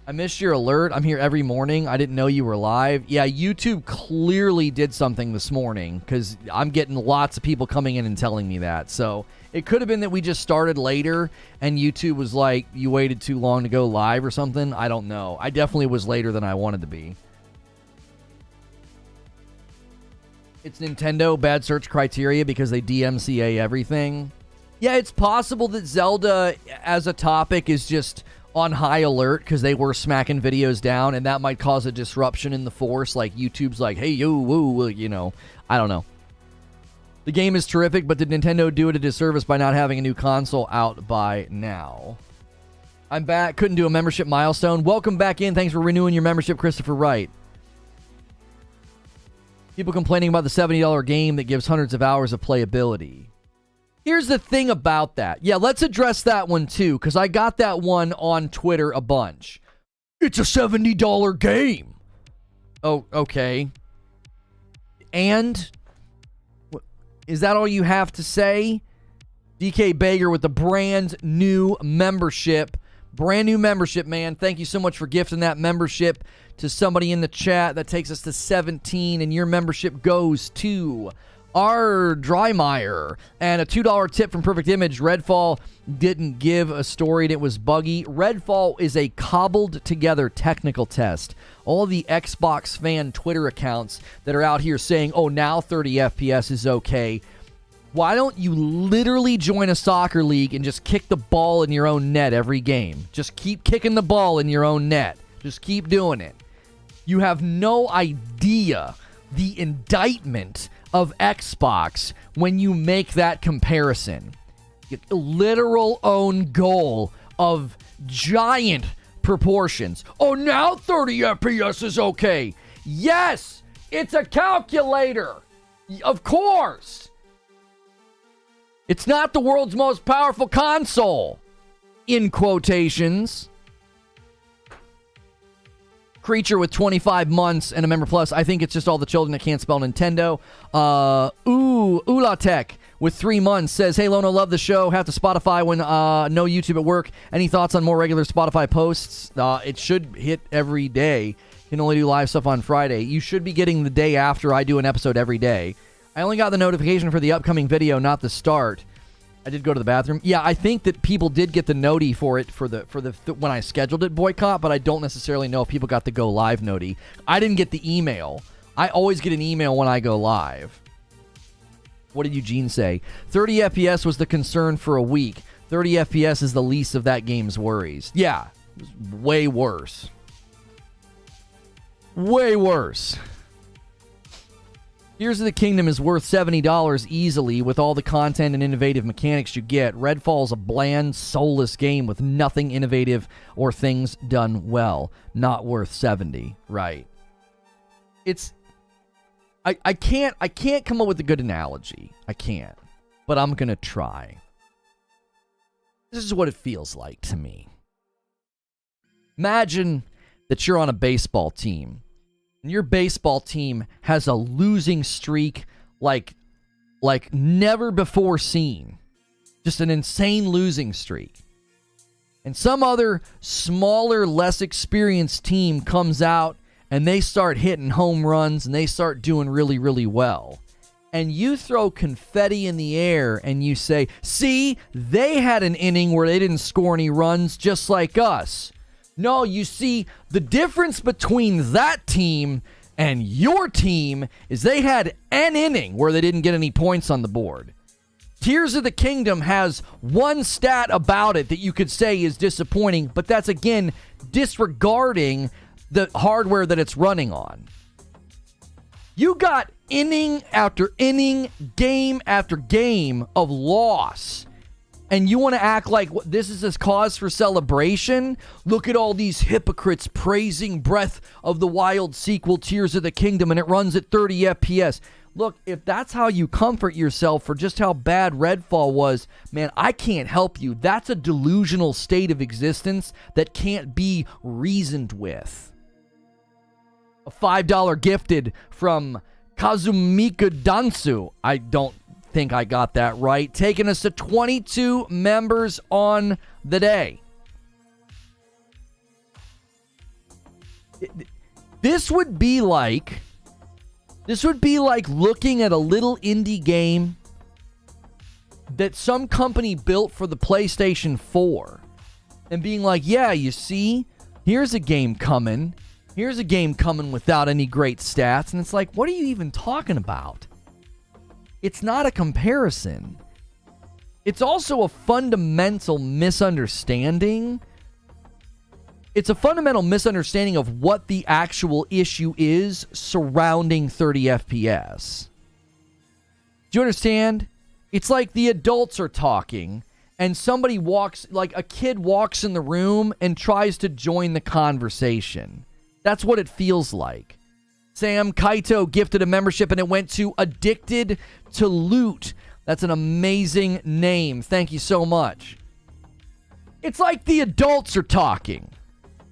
I missed your alert. I'm here every morning. I didn't know you were live. Yeah, YouTube clearly did something this morning because I'm getting lots of people coming in and telling me that. So it could have been that we just started later and YouTube was like, you waited too long to go live or something. I don't know. I definitely was later than I wanted to be. It's Nintendo, bad search criteria because they DMCA everything. Yeah, it's possible that Zelda as a topic is just on high alert because they were smacking videos down, and that might cause a disruption in the force. Like YouTube's like, hey, yo, woo, you know, I don't know. The game is terrific, but did Nintendo do it a disservice by not having a new console out by now? I'm back. Couldn't do a membership milestone. Welcome back in. Thanks for renewing your membership, Christopher Wright. People complaining about the $70 game that gives hundreds of hours of playability. Here's the thing about that. Yeah, let's address that one too, because I got that one on Twitter a bunch. It's a $70 game. Oh, okay. And? Is that all you have to say? DK Bager with the brand new membership. Brand new membership, man. Thank you so much for gifting that membership to somebody in the chat. That takes us to 17, and your membership goes to R. Drymeyer. And a $2 tip from Perfect Image. Redfall didn't give a story and it was buggy. Redfall is a cobbled together technical test. All the Xbox fan Twitter accounts that are out here saying, oh, now 30 FPS is okay. Why don't you literally join a soccer league and just kick the ball in your own net every game? Just keep kicking the ball in your own net. Just keep doing it. You have no idea the indictment of Xbox when you make that comparison. Literal own goal of giant proportions. Oh, now 30 FPS is okay. Yes, it's a calculator. Of course. It's not the world's most powerful console. In quotations. Creature with 25 months and a member plus. I think it's just all the children that can't spell Nintendo. Ulatek with 3 months says, hey, Lono, love the show. Have to Spotify when no YouTube at work. Any thoughts on more regular Spotify posts? It should hit every day. Can only do live stuff on Friday. You should be getting the day after I do an episode every day. I only got the notification for the upcoming video, not the start. I did go to the bathroom. Yeah, I think that people did get the noti for it for the when I scheduled it, Boycott, but I don't necessarily know if people got the go live noti. I didn't get the email. I always get an email when I go live. What did Eugene say? 30 FPS was the concern for a week. 30 FPS is the least of that game's worries. Yeah, it was way worse. Way worse. Tears of the Kingdom is worth $70 easily with all the content and innovative mechanics you get. Redfall's a bland, soulless game with nothing innovative or things done well. Not worth $70, right? It's I can't come up with a good analogy. I can't. But I'm going to try. This is what it feels like to me. Imagine that you're on a baseball team. And your baseball team has a losing streak like never before seen. Just an insane losing streak. And some other smaller, less experienced team comes out and they start hitting home runs and they start doing really, really well. And you throw confetti in the air and you say, see, they had an inning where they didn't score any runs just like us. No, you see, the difference between that team and your team is they had an inning where they didn't get any points on the board. Tears of the Kingdom has one stat about it that you could say is disappointing, but that's, again, disregarding the hardware that it's running on. You got inning after inning, game after game of loss, and you want to act like this is a cause for celebration? Look at all these hypocrites praising Breath of the Wild sequel, Tears of the Kingdom, and it runs at 30 FPS. Look, if that's how you comfort yourself for just how bad Redfall was, man, I can't help you. That's a delusional state of existence that can't be reasoned with. A $5 gifted from Kazumika Dansu. I don't think I got that right. Taking us to 22 members on the day. This would be like looking at a little indie game that some company built for the PlayStation 4 and being like, yeah, you see, here's a game coming. Here's a game coming without any great stats. And it's like, what are you even talking about? It's not a comparison. It's also a fundamental misunderstanding. It's a fundamental misunderstanding of what the actual issue is surrounding 30 FPS. Do you understand? It's like the adults are talking and somebody walks, like a kid walks in the room and tries to join the conversation. That's what it feels like. Sam Kaito gifted a membership and it went to Addicted to Loot. That's an amazing name. Thank you so much. It's like the adults are talking.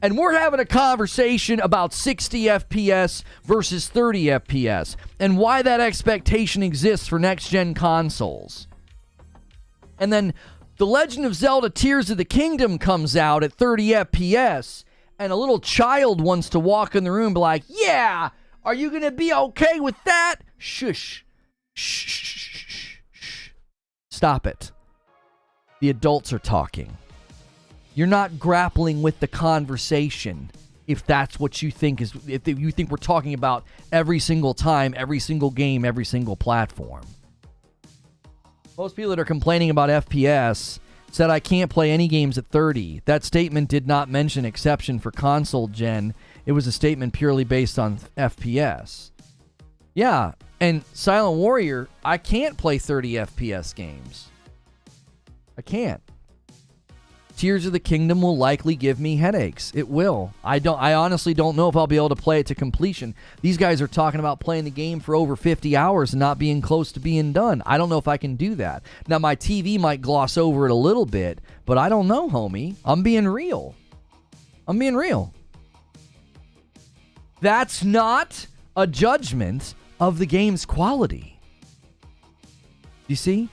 And we're having a conversation about 60 FPS versus 30 FPS and why that expectation exists for next-gen consoles. And then The Legend of Zelda Tears of the Kingdom comes out at 30 FPS and a little child wants to walk in the room and be like, yeah, are you going to be okay with that? Shush. Shh. Shh. Shh. Stop it. The adults are talking. You're not grappling with the conversation if that's what you think is, if you think we're talking about every single time, every single game, every single platform. Most people that are complaining about FPS said I can't play any games at 30. That statement did not mention exception for console gen. It was a statement purely based on FPS. Yeah, and Silent Warrior, I can't play 30 FPS games. I can't. Tears of the Kingdom will likely give me headaches. It will. I honestly don't know if I'll be able to play it to completion. These guys are talking about playing the game for over 50 hours and not being close to being done. I don't know if I can do that. Now, my TV might gloss over it a little bit, but I don't know, homie. I'm being real. That's not a judgment of the game's quality. You see?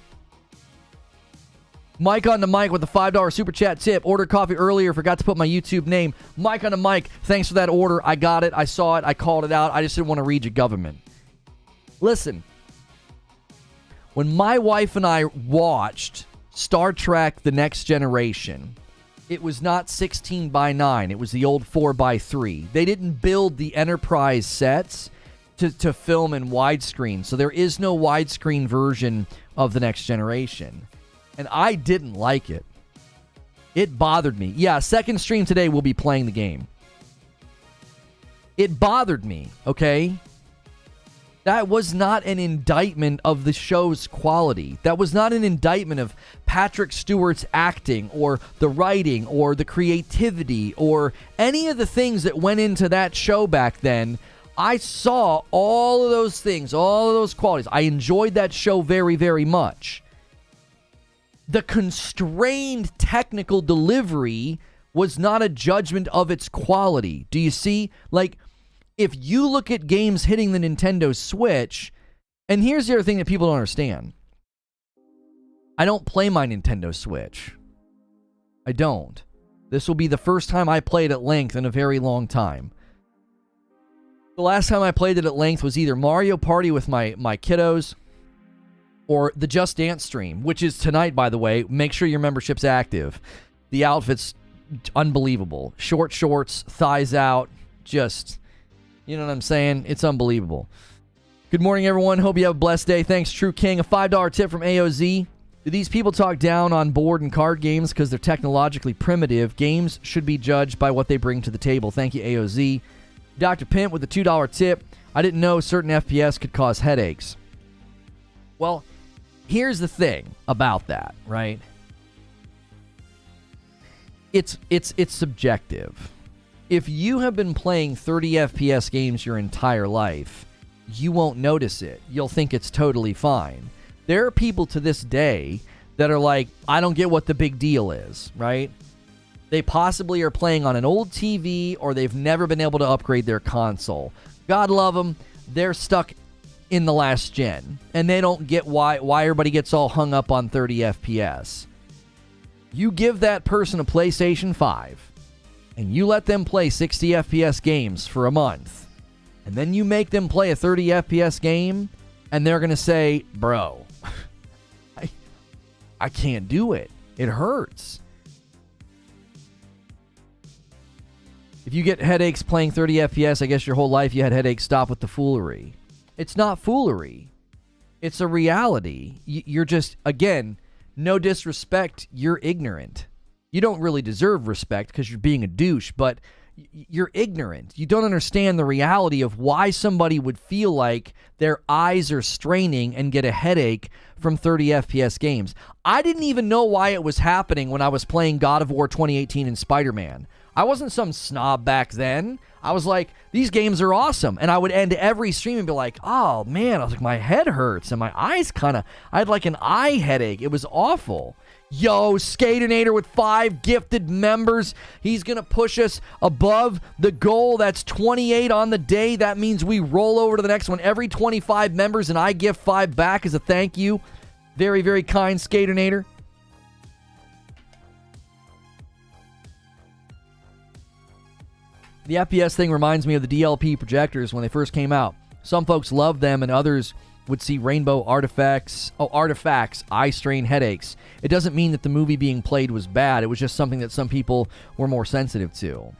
Mike on the mic with a $5 super chat tip. Ordered coffee earlier, forgot to put my YouTube name. Mike on the mic, thanks for that order. I got it, I saw it, I called it out. I just didn't want to read your government. Listen, when my wife and I watched Star Trek The Next Generation, it was not 16:9. It was the old 4:3. They didn't build the Enterprise sets to film in widescreen, so there is no widescreen version of The Next Generation. And I didn't like it. It bothered me. Yeah, second stream today we'll be playing the game. It bothered me, okay? That was not an indictment of the show's quality. That was not an indictment of Patrick Stewart's acting or the writing or the creativity or any of the things that went into that show back then. I saw all of those things, all of those qualities. I enjoyed that show very, very much. The constrained technical delivery was not a judgment of its quality. Do you see? Like, if you look at games hitting the Nintendo Switch, And here's the other thing that people don't understand. I don't play my Nintendo Switch. I don't. This will be the first time I played at length in a very long time. The last time I played it at length was either Mario Party with my kiddos or the Just Dance stream, which is tonight, by the way. Make sure your membership's active. The outfit's unbelievable. Short shorts, thighs out, just, you know what I'm saying? It's unbelievable. Good morning, everyone. Hope you have a blessed day. Thanks, True King. A $5 tip from AOZ. Do these people talk down on board and card games because they're technologically primitive? Games should be judged by what they bring to the table. Thank you, AOZ. Dr. Pimp with the $2 tip. I didn't know certain FPS could cause headaches. Well, here's the thing about that, right? It's subjective. If you have been playing 30 FPS games your entire life, you won't notice it. You'll think it's totally fine. There are people to this day that are like, I don't get what the big deal is, right? They possibly are playing on an old TV or they've never been able to upgrade their console. God love them. They're stuck in the last gen. And they don't get why everybody gets all hung up on 30 FPS. You give that person a PlayStation 5 and you let them play 60 FPS games for a month. And then you make them play a 30 FPS game and they're going to say, bro, I can't do it. It hurts. If you get headaches playing 30 FPS, I guess your whole life you had headaches. Stop with the foolery. It's not foolery. It's a reality. You're just, again, no disrespect, you're ignorant. You don't really deserve respect because you're being a douche, but you're ignorant. You don't understand the reality of why somebody would feel like their eyes are straining and get a headache from 30 FPS games. I didn't even know why it was happening when I was playing God of War 2018 and Spider-Man. I wasn't some snob back then. I was like, these games are awesome. And I would end every stream and be like, oh man, I was like, my head hurts and my eyes I had like an eye headache. It was awful. Yo, Skatinator with 5 gifted members. He's going to push us above the goal. That's 28 on the day. That means we roll over to the next one. Every 25 members, and I give 5 back as a thank you. Very, very kind, Skatinator. The FPS thing reminds me of the DLP projectors when they first came out. Some folks loved them and others would see rainbow artifacts, eye strain, headaches. It doesn't mean that the movie being played was bad. It was just something that some people were more sensitive to.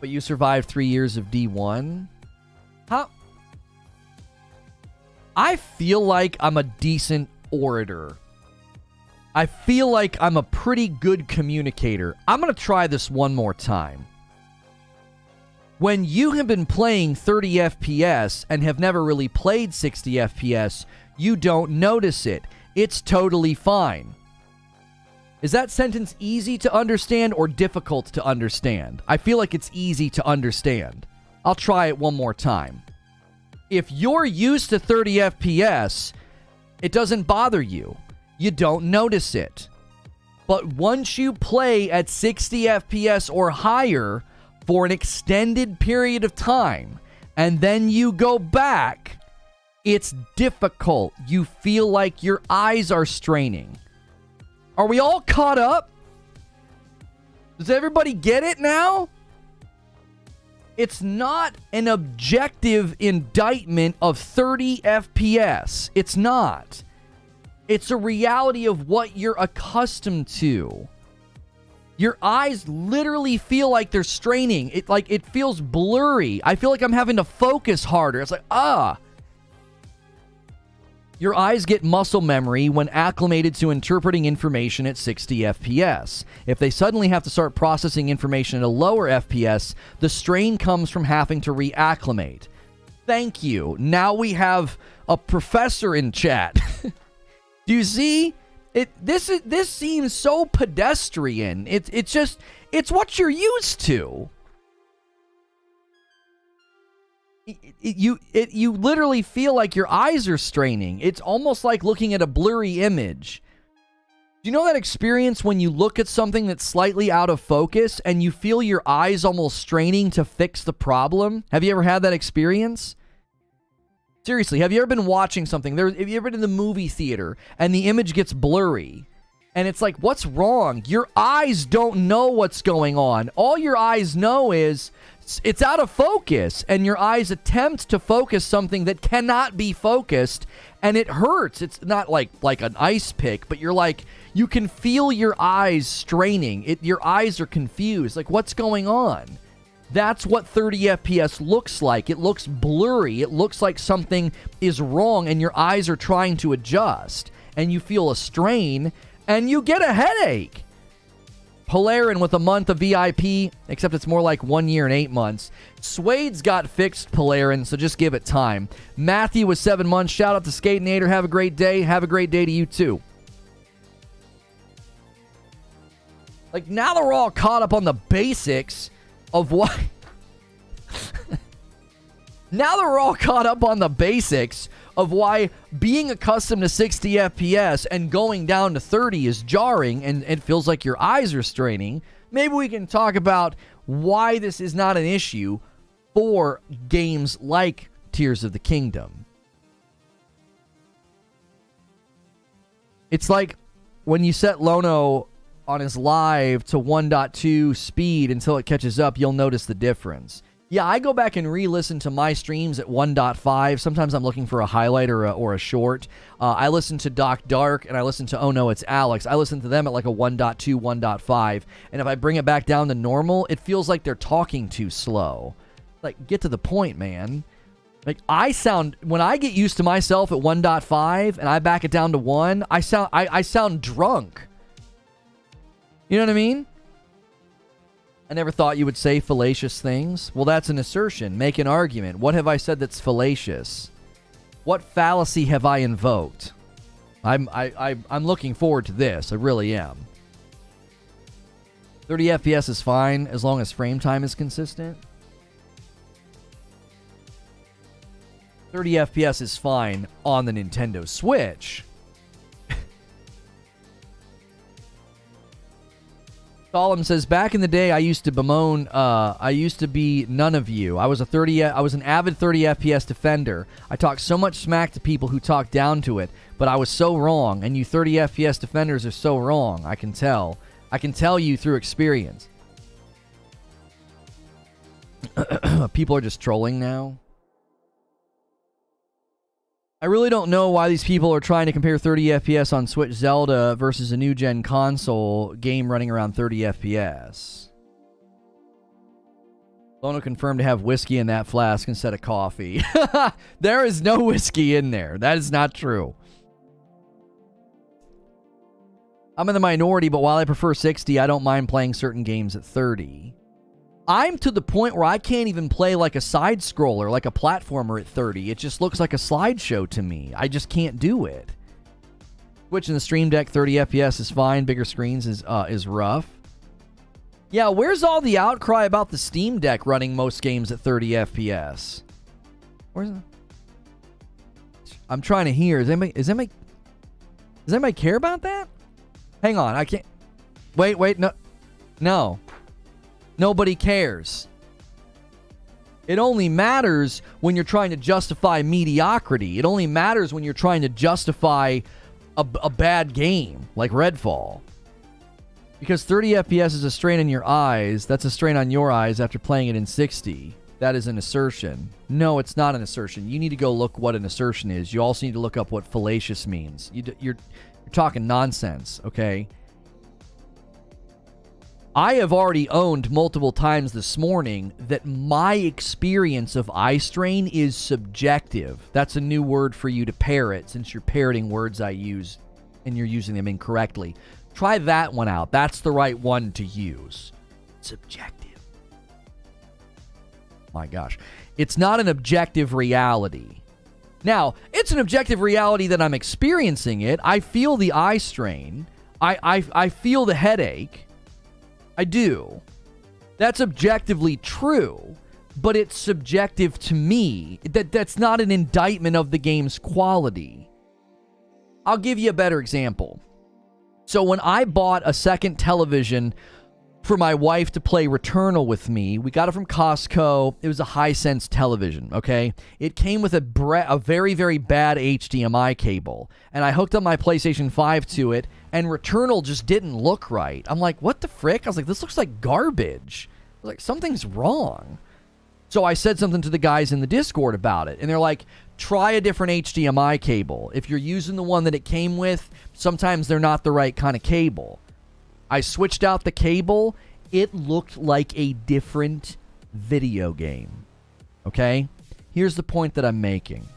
But you survived 3 years of D1? Huh? I feel like I'm a decent orator. I feel like I'm a pretty good communicator. I'm going to try this one more time. When you have been playing 30 FPS and have never really played 60 FPS, you don't notice it. It's totally fine. Is that sentence easy to understand or difficult to understand? I feel like it's easy to understand. I'll try it one more time. If you're used to 30 FPS, it doesn't bother you. You don't notice it. But once you play at 60 FPS or higher for an extended period of time, and then you go back, it's difficult. You feel like your eyes are straining. Are we all caught up? Does everybody get it now? It's not an objective indictment of 30 FPS. It's not. It's a reality of what you're accustomed to. Your eyes literally feel like they're straining. It feels blurry. I feel like I'm having to focus harder. It's like, Your eyes get muscle memory when acclimated to interpreting information at 60 FPS. If they suddenly have to start processing information at a lower FPS, the strain comes from having to reacclimate. Thank you. Now we have a professor in chat. Do you see? This seems so pedestrian. It's what you're used to. You literally feel like your eyes are straining. It's almost like looking at a blurry image. Do you know that experience when you look at something that's slightly out of focus and you feel your eyes almost straining to fix the problem? Have you ever had that experience? Seriously, have you ever been watching something? Have you ever been in the movie theater and the image gets blurry? And it's like, what's wrong? Your eyes don't know what's going on. All your eyes know is it's out of focus. And your eyes attempt to focus something that cannot be focused. And it hurts. It's not like an ice pick, but you're like, you can feel your eyes straining. Your eyes are confused. Like, what's going on? That's what 30 FPS looks like. It looks blurry. It looks like something is wrong and your eyes are trying to adjust. And you feel a strain and you get a headache. Polarin with a month of VIP, except it's more like 1 year and 8 months. Suede's got fixed, Polarin, so just give it time. Matthew with 7 months. Shout out to Skatinator. Have a great day. Have a great day to you too. Like, now that we're all caught up on the basics of why... now that we're all caught up on the basics of why being accustomed to 60 FPS and going down to 30 is jarring and it feels like your eyes are straining, maybe we can talk about why this is not an issue for games like Tears of the Kingdom. It's like when you set Lono on his live to 1.2 speed until it catches up, you'll notice the difference. Yeah, I go back and re-listen to my streams at 1.5. Sometimes I'm looking for a highlight or a short. I listen to Doc Dark and I listen to Oh No, It's Alex. I listen to them at like a 1.2, 1.5. And if I bring it back down to normal, it feels like they're talking too slow. Like, get to the point, man. Like, when I get used to myself at 1.5 and I back it down to 1, I sound drunk. You know what I mean? I never thought you would say fallacious things. Well, that's an assertion. Make an argument. What have I said that's fallacious? What fallacy have I invoked? I'm looking forward to this. I really am. 30 FPS is fine as long as frame time is consistent. 30 FPS is fine on the Nintendo Switch. Solemn says, back in the day, I used to bemoan, I used to be none of you. I was an avid 30 FPS defender. I talked so much smack to people who talked down to it, but I was so wrong, and you 30 FPS defenders are so wrong. I can tell. I can tell you through experience. People are just trolling now. I really don't know why these people are trying to compare 30 FPS on Switch Zelda versus a new-gen console game running around 30 FPS. Lono confirmed to have whiskey in that flask instead of coffee. There is no whiskey in there. That is not true. I'm in the minority, but while I prefer 60, I don't mind playing certain games at 30. I'm to the point where I can't even play like a side-scroller, like a platformer at 30. It just looks like a slideshow to me. I just can't do it. Switch in the Stream Deck, 30 FPS is fine. Bigger screens is rough. Yeah, where's all the outcry about the Steam Deck running most games at 30 FPS? Where's it? I'm trying to hear. Does anybody care about that? Hang on, I can't. Wait, no. Nobody cares. It only matters when you're trying to justify mediocrity. It only matters when you're trying to justify a bad game like Redfall. Because 30 FPS is a strain on your eyes. That's a strain on your eyes after playing it in 60. That is an assertion. No, it's not an assertion. You need to go look what an assertion is. You also need to look up what fallacious means. You're talking nonsense, okay? I have already owned multiple times this morning that my experience of eye strain is subjective. That's a new word for you to parrot, since you're parroting words I use and you're using them incorrectly. Try that one out. That's the right one to use. Subjective. My gosh. It's not an objective reality. Now, it's an objective reality that I'm experiencing it. I feel the eye strain. I feel the headache. I do. That's objectively true, but it's subjective to me. That's not an indictment of the game's quality. I'll give you a better example. So when I bought a second television for my wife to play Returnal with me. We got it from Costco. It was a Hisense television, okay? It came with a very, very bad HDMI cable, and I hooked up my PlayStation 5 to it, and Returnal just didn't look right. I'm like, what the frick? I was like, this looks like garbage. I was like, something's wrong. So I said something to the guys in the Discord about it, and they're like, try a different HDMI cable. If you're using the one that it came with, sometimes they're not the right kind of cable. I switched out the cable. It looked like a different video game. Okay? Here's the point that I'm making.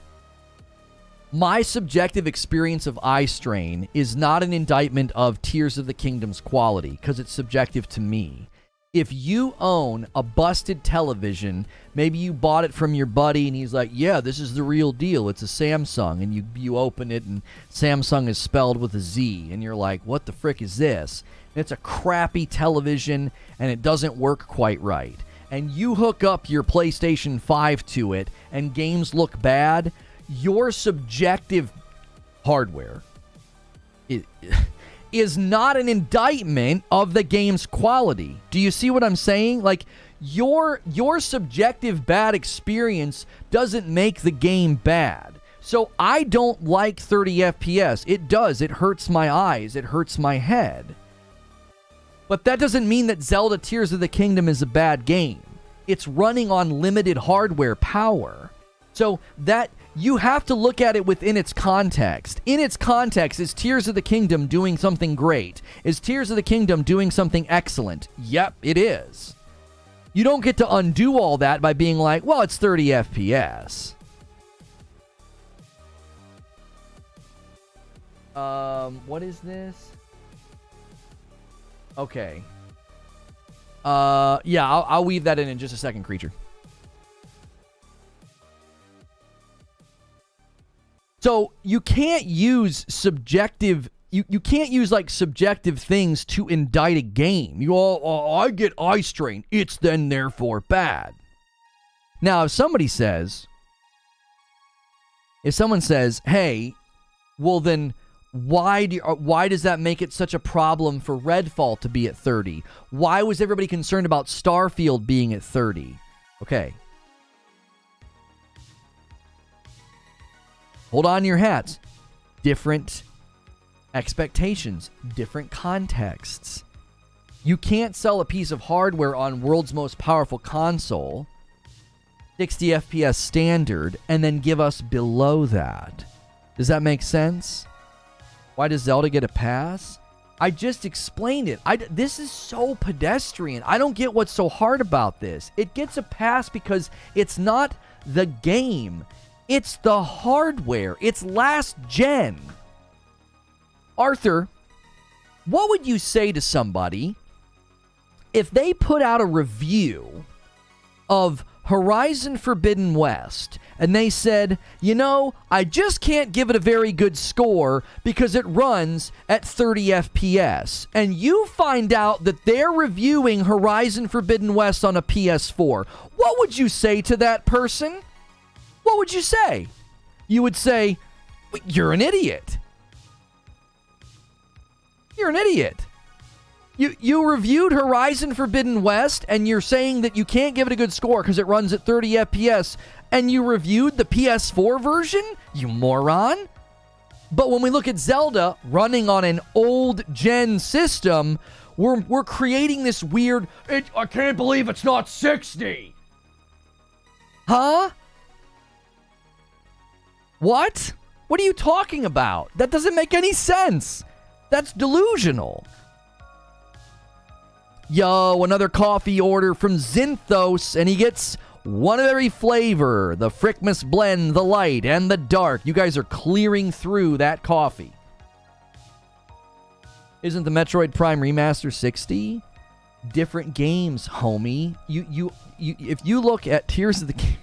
My subjective experience of eye strain is not an indictment of Tears of the Kingdom's quality, because it's subjective to me. If you own a busted television, maybe you bought it from your buddy and he's like, yeah, this is the real deal. It's a Samsung. And you open it and Samsung is spelled with a Z. And you're like, what the frick is this? And it's a crappy television and it doesn't work quite right. And you hook up your PlayStation 5 to it and games look bad. Your subjective hardware is not an indictment of the game's quality. Do you see what I'm saying? Like, your subjective bad experience doesn't make the game bad. So I don't like 30 FPS. It does. It hurts my eyes. It hurts my head. But that doesn't mean that Zelda Tears of the Kingdom is a bad game. It's running on limited hardware power. So that you have to look at it within its context. In its context, is Tears of the Kingdom doing something great? Is Tears of the Kingdom doing something excellent? Yep, it is. You don't get to undo all that by being like, well, it's 30 FPS. What is this? Okay. Yeah, I'll weave that in just a second, creature. So you can't use subjective, you can't use like subjective things to indict a game. You all, oh, I get eye strain. It's then therefore bad. Now, if someone says, hey, well then why does that make it such a problem for Redfall to be at 30? Why was everybody concerned about Starfield being at 30? Okay. Hold on to your hats. Different expectations, different contexts. You can't sell a piece of hardware on world's most powerful console, 60 FPS standard, and then give us below that. Does that make sense? Why does Zelda get a pass? I just explained it. This is so pedestrian. I don't get what's so hard about this. It gets a pass because it's not the game. It's the hardware. It's last gen. Arthur, what would you say to somebody if they put out a review of Horizon Forbidden West and they said, you know, I just can't give it a very good score because it runs at 30 FPS, and you find out that they're reviewing Horizon Forbidden West on a PS4? What would you say to that person? What would you say? You would say, you're an idiot. You're an idiot. You reviewed Horizon Forbidden West, and you're saying that you can't give it a good score because it runs at 30 FPS, and you reviewed the PS4 version? You moron. But when we look at Zelda running on an old-gen system, we're creating this weird, I can't believe it's not 60. Huh? What? What are you talking about? That doesn't make any sense. That's delusional. Yo, another coffee order from Zinthos, and he gets one of every flavor. The Frickmas blend, the light, and the dark. You guys are clearing through that coffee. Isn't the Metroid Prime Remaster 60? Different games, homie. If you look at Tears of the Kingdom,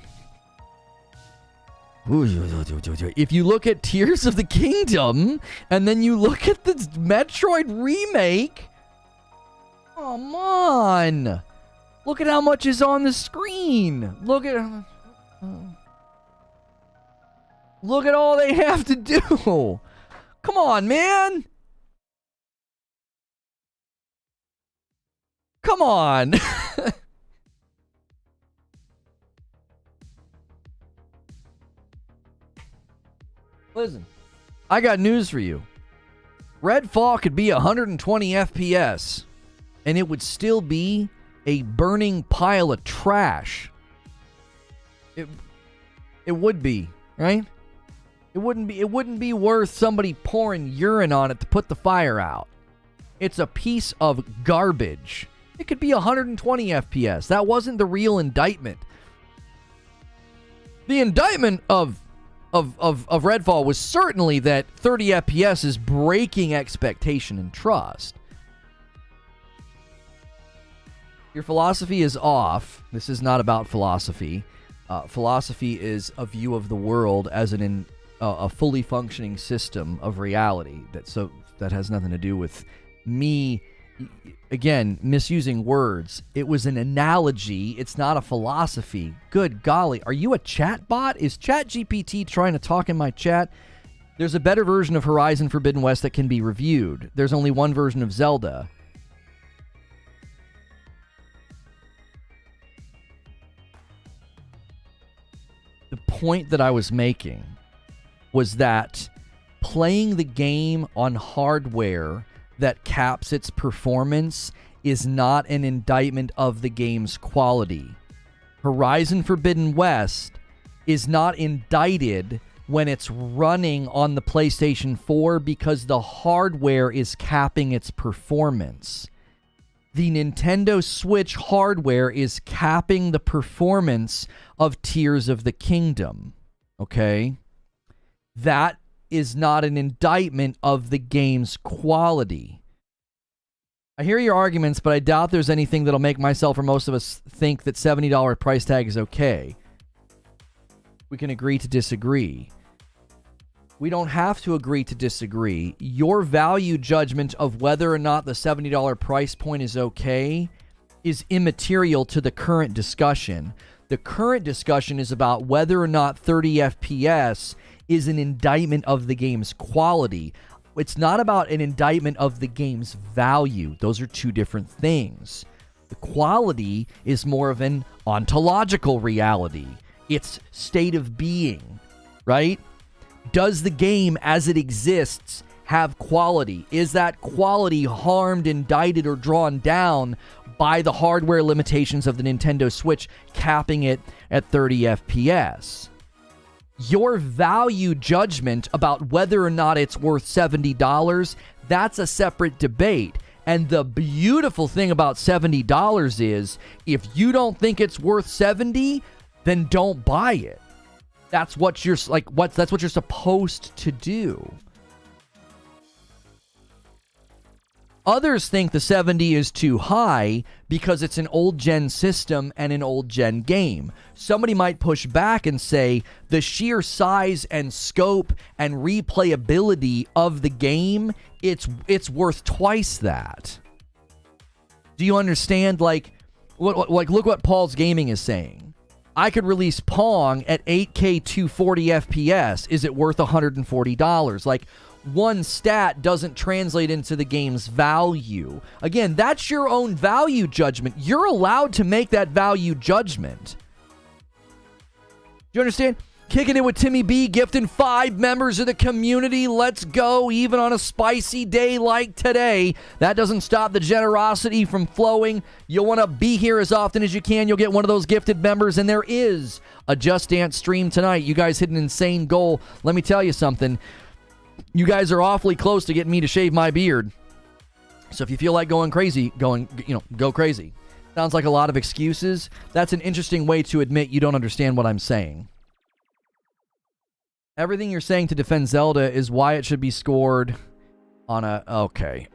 if you look at Tears of the Kingdom, and then you look at the Metroid remake, come on. Look at how much is on the screen. Look at all they have to do. Come on, man. Come on. Listen, I got news for you. Redfall could be 120 FPS, and it would still be a burning pile of trash. It would be, right? It wouldn't be worth somebody pouring urine on it to put the fire out. It's a piece of garbage. It could be 120 FPS. That wasn't the real indictment. The indictment of Redfall was certainly that 30 FPS is breaking expectation and trust. Your philosophy is off. This is not about philosophy. Philosophy is a view of the world as a fully functioning system of reality. That has nothing to do with me. Again, misusing words. It was an analogy. It's not a philosophy. Good golly. Are you a chat bot? Is ChatGPT trying to talk in my chat? There's a better version of Horizon Forbidden West that can be reviewed. There's only one version of Zelda. The point that I was making was that playing the game on hardware that caps its performance is not an indictment of the game's quality. Horizon Forbidden West is not indicted when it's running on the PlayStation 4 because the hardware is capping its performance. The Nintendo Switch hardware is capping the performance of Tears of the Kingdom. Okay? That is not an indictment of the game's quality. I hear your arguments, but I doubt there's anything that'll make myself or most of us think that $70 price tag is okay. We can agree to disagree. We don't have to agree to disagree. Your value judgment of whether or not the $70 price point is okay is immaterial to the current discussion. The current discussion is about whether or not 30 FPS is an indictment of the game's quality. It's not about an indictment of the game's value. Those are two different things. The quality is more of an ontological reality. It's state of being, right? Does the game as it exists have quality? Is that quality harmed, indicted, or drawn down by the hardware limitations of the Nintendo Switch, capping it at 30 FPS? Your value judgment about whether or not it's worth $70, that's a separate debate. And the beautiful thing about $70 is if you don't think it's worth $70, then don't buy it. That's what you're that's what you're supposed to do. Others think the 70 is too high because it's an old-gen system and an old-gen game. Somebody might push back and say the sheer size and scope and replayability of the game, it's worth twice that. Do you understand? Look what Paul's Gaming is saying. I could release Pong at 8K 240 FPS. Is it worth $140? One stat doesn't translate into the game's value. Again, that's your own value judgment. You're allowed to make that value judgment. Do you understand? Kicking it with Timmy B, gifting 5 members of the community. Let's go, even on a spicy day like today. That doesn't stop the generosity from flowing. You'll want to be here as often as you can. You'll get one of those gifted members, and there is a Just Dance stream tonight. You guys hit an insane goal. Let me tell you something. You guys are awfully close to getting me to shave my beard. So if you feel like going crazy, go crazy. Sounds like a lot of excuses. That's an interesting way to admit you don't understand what I'm saying. Everything you're saying to defend Zelda is why it should be scored on a... Okay.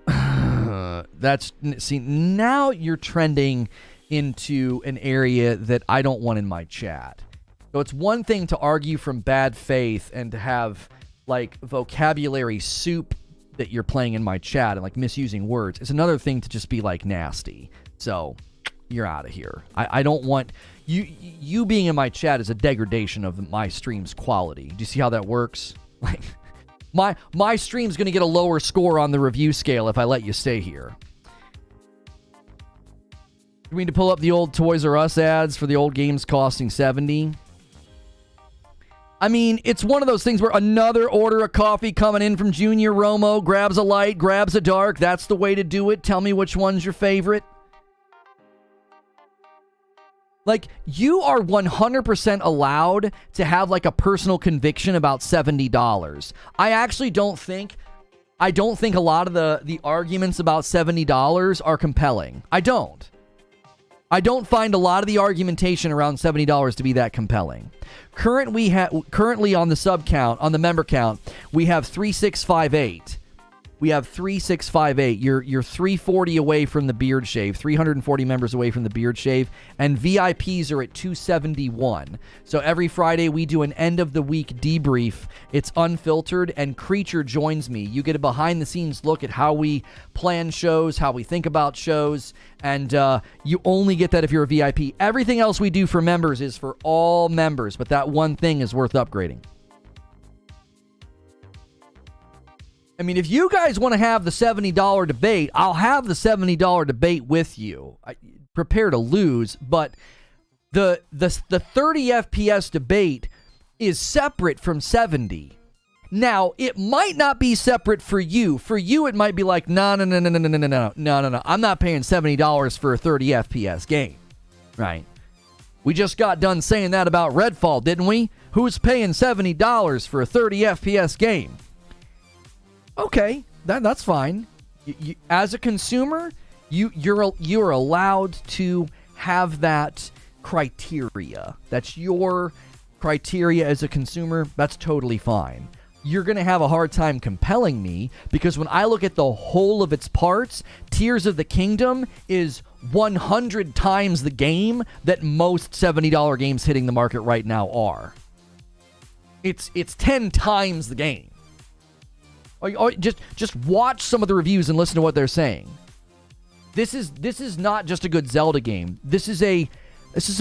See, now you're trending into an area that I don't want in my chat. So it's one thing to argue from bad faith and to have... vocabulary soup that you're playing in my chat and misusing words. It's another thing to just be nasty. So you're out of here. I don't want you being in my chat is a degradation of my stream's quality. Do you see how that works? My stream's gonna get a lower score on the review scale if I let you stay here. You mean to pull up the old Toys R Us ads for the old games costing $70? I mean, it's one of those things where another order of coffee coming in from Junior Romo, grabs a light, grabs a dark. That's the way to do it. Tell me which one's your favorite. Like, you are 100% allowed to have, like, a personal conviction about $70. I actually don't think a lot of the arguments about $70 are compelling. I don't find a lot of the argumentation around $70 to be that compelling. Currently on the sub count, on the member count, we have 3658. We have 3658. You're 340 away from the beard shave, 340 members away from the beard shave, and VIPs are at 271. So every Friday we do an end of the week debrief. It's unfiltered, and Creature joins me. You get a behind the scenes look at how we plan shows, how we think about shows, and you only get that if you're a VIP. Everything else we do for members is for all members, but that one thing is worth upgrading. I mean, if you guys want to have the $70 debate, I'll have the $70 debate with you. Prepare to lose, but the 30 FPS debate is separate from 70. Now, it might not be separate for you. For you, it might be like, no. I'm not paying $70 for a 30 FPS game, right? We just got done saying that about Redfall, didn't we? Who's paying $70 for a 30 FPS game? Okay, that's fine. You, as a consumer, you're allowed to have that criteria. That's your criteria as a consumer. That's totally fine. You're going to have a hard time compelling me because when I look at the whole of its parts, Tears of the Kingdom is 100 times the game that most $70 games hitting the market right now are. It's 10 times the game. Just watch some of the reviews and listen to what they're saying. This is not just a good Zelda game. This is a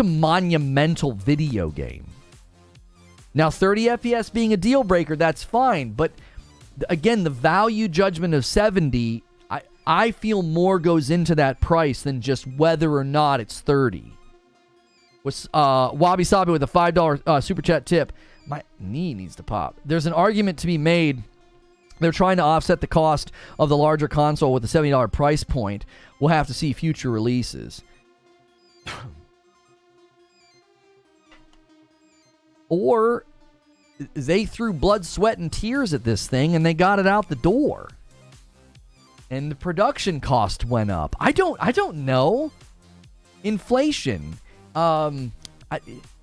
monumental video game. Now, 30 FPS being a deal breaker, that's fine. But again, the value judgment of 70, I feel more goes into that price than just whether or not it's 30. With Wabi Sabi with a $5 super chat tip. My knee needs to pop. There's an argument to be made. They're trying to offset the cost of the larger console with a $70 price point. We'll have to see future releases. Or they threw blood, sweat, and tears at this thing and they got it out the door. And the production cost went up. I don't know. Inflation.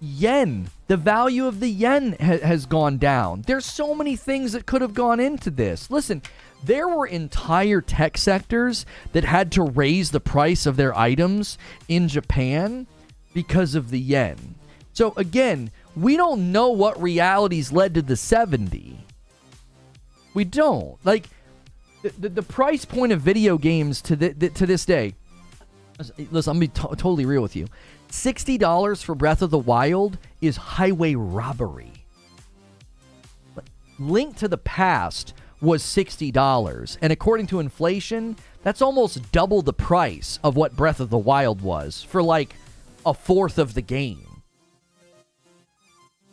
Yen. The value of the yen has gone down. There's so many things that could have gone into this. Listen, there were entire tech sectors that had to raise the price of their items in Japan because of the yen. So again, we don't know what realities led to the 70. We don't. Like, the price point of video games to this day. Listen, I'm going to be totally real with you. $60 for Breath of the Wild is highway robbery. Link to the Past was $60. And according to inflation, that's almost double the price of what Breath of the Wild was for like a fourth of the game.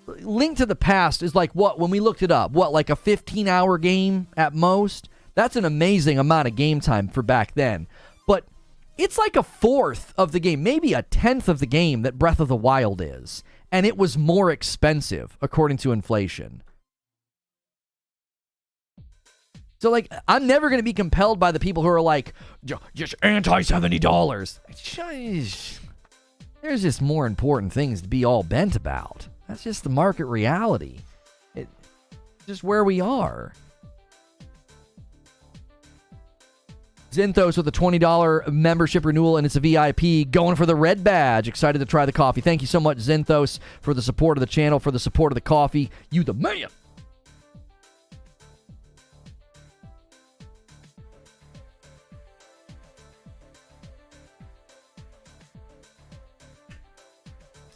Link to the Past is like what, when we looked it up, what, like a 15-hour game at most? That's an amazing amount of game time for back then. But it's like a fourth of the game, maybe a tenth of the game that Breath of the Wild is. And it was more expensive, according to inflation. So, like, I'm never going to be compelled by the people who are like, just anti-$70. There's just more important things to be all bent about. That's just the market reality. It's just where we are. Zinthos with a $20 membership renewal, and it's a VIP going for the red badge. Excited to try the coffee. Thank you so much, Zinthos, for the support of the channel, for the support of the coffee. You the man.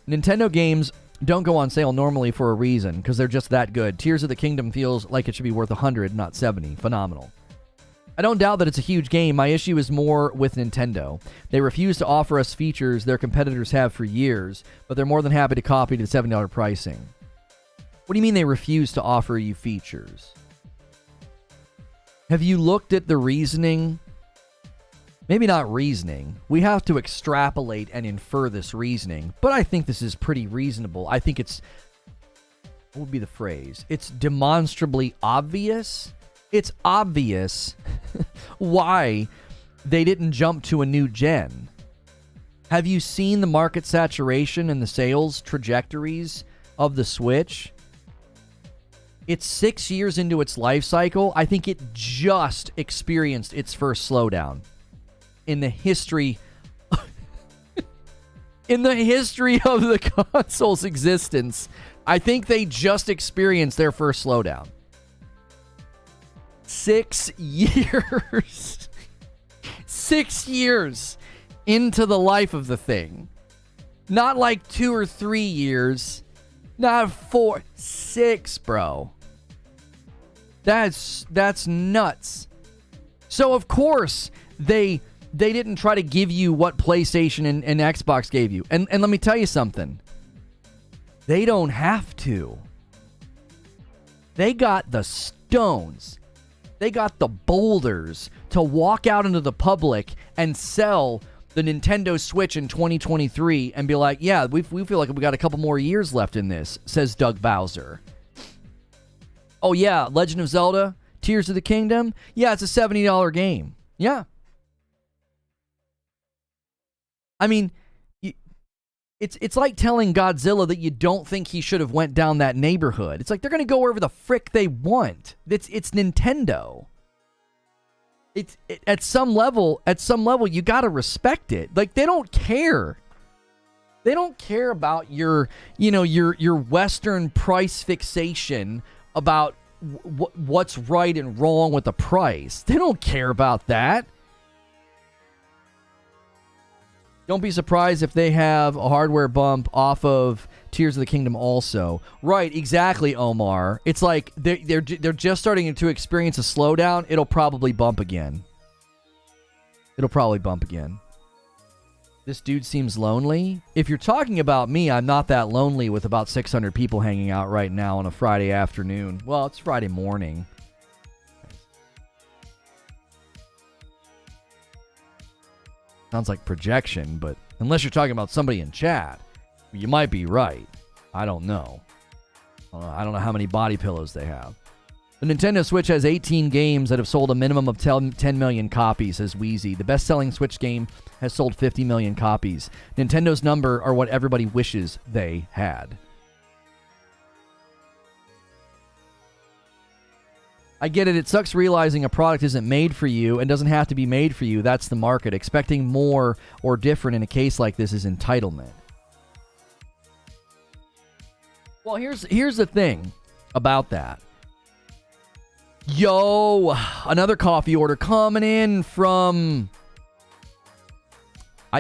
Nintendo games don't go on sale normally for a reason, because they're just that good. Tears of the Kingdom feels like it should be worth 100, not 70. Phenomenal. I don't doubt that it's a huge game. My issue is more with Nintendo. They refuse to offer us features their competitors have for years, but they're more than happy to copy the $70 pricing. What do you mean they refuse to offer you features? Have you looked at the reasoning? Maybe not reasoning. We have to extrapolate and infer this reasoning, but I think this is pretty reasonable. I think it's, what would be the phrase? It's demonstrably obvious. It's obvious why they didn't jump to a new gen. Have you seen the market saturation and the sales trajectories of the Switch? It's 6 years into its life cycle. I think it just experienced its first slowdown in the history of the console's existence. I think they just experienced their first slowdown. 6 years. 6 years into the life of the thing. Not like 2 or 3 years. Not 4. 6, bro. That's nuts. So, of course, they didn't try to give you what PlayStation and Xbox gave you. And let me tell you something. They don't have to. They got the stones. They got the boulders to walk out into the public and sell the Nintendo Switch in 2023 and be like, yeah, we feel like we got a couple more years left in this, says Doug Bowser. Oh, yeah, Legend of Zelda, Tears of the Kingdom. Yeah, it's a $70 game. Yeah. I mean, it's like telling Godzilla that you don't think he should have went down that neighborhood. It's like they're going to go wherever the frick they want. It's Nintendo. At some level, you got to respect it. Like, they don't care. They don't care about your Western price fixation about what's right and wrong with the price. They don't care about that. Don't be surprised if they have a hardware bump off of Tears of the Kingdom also. Right, exactly, Omar. It's like they're just starting to experience a slowdown. It'll probably bump again. This dude seems lonely. If you're talking about me, I'm not that lonely with about 600 people hanging out right now on a Friday afternoon. Well, it's Friday morning. Sounds like projection, but unless you're talking about somebody in chat, you might be right. I don't know. I don't know how many body pillows they have. The Nintendo Switch has 18 games that have sold a minimum of 10 million copies, says Wheezy. The best-selling Switch game has sold 50 million copies. Nintendo's number are what everybody wishes they had. I get it. It sucks realizing a product isn't made for you and doesn't have to be made for you. That's the market. Expecting more or different in a case like this is entitlement. Well, here's the thing about that. Yo, another coffee order coming in from...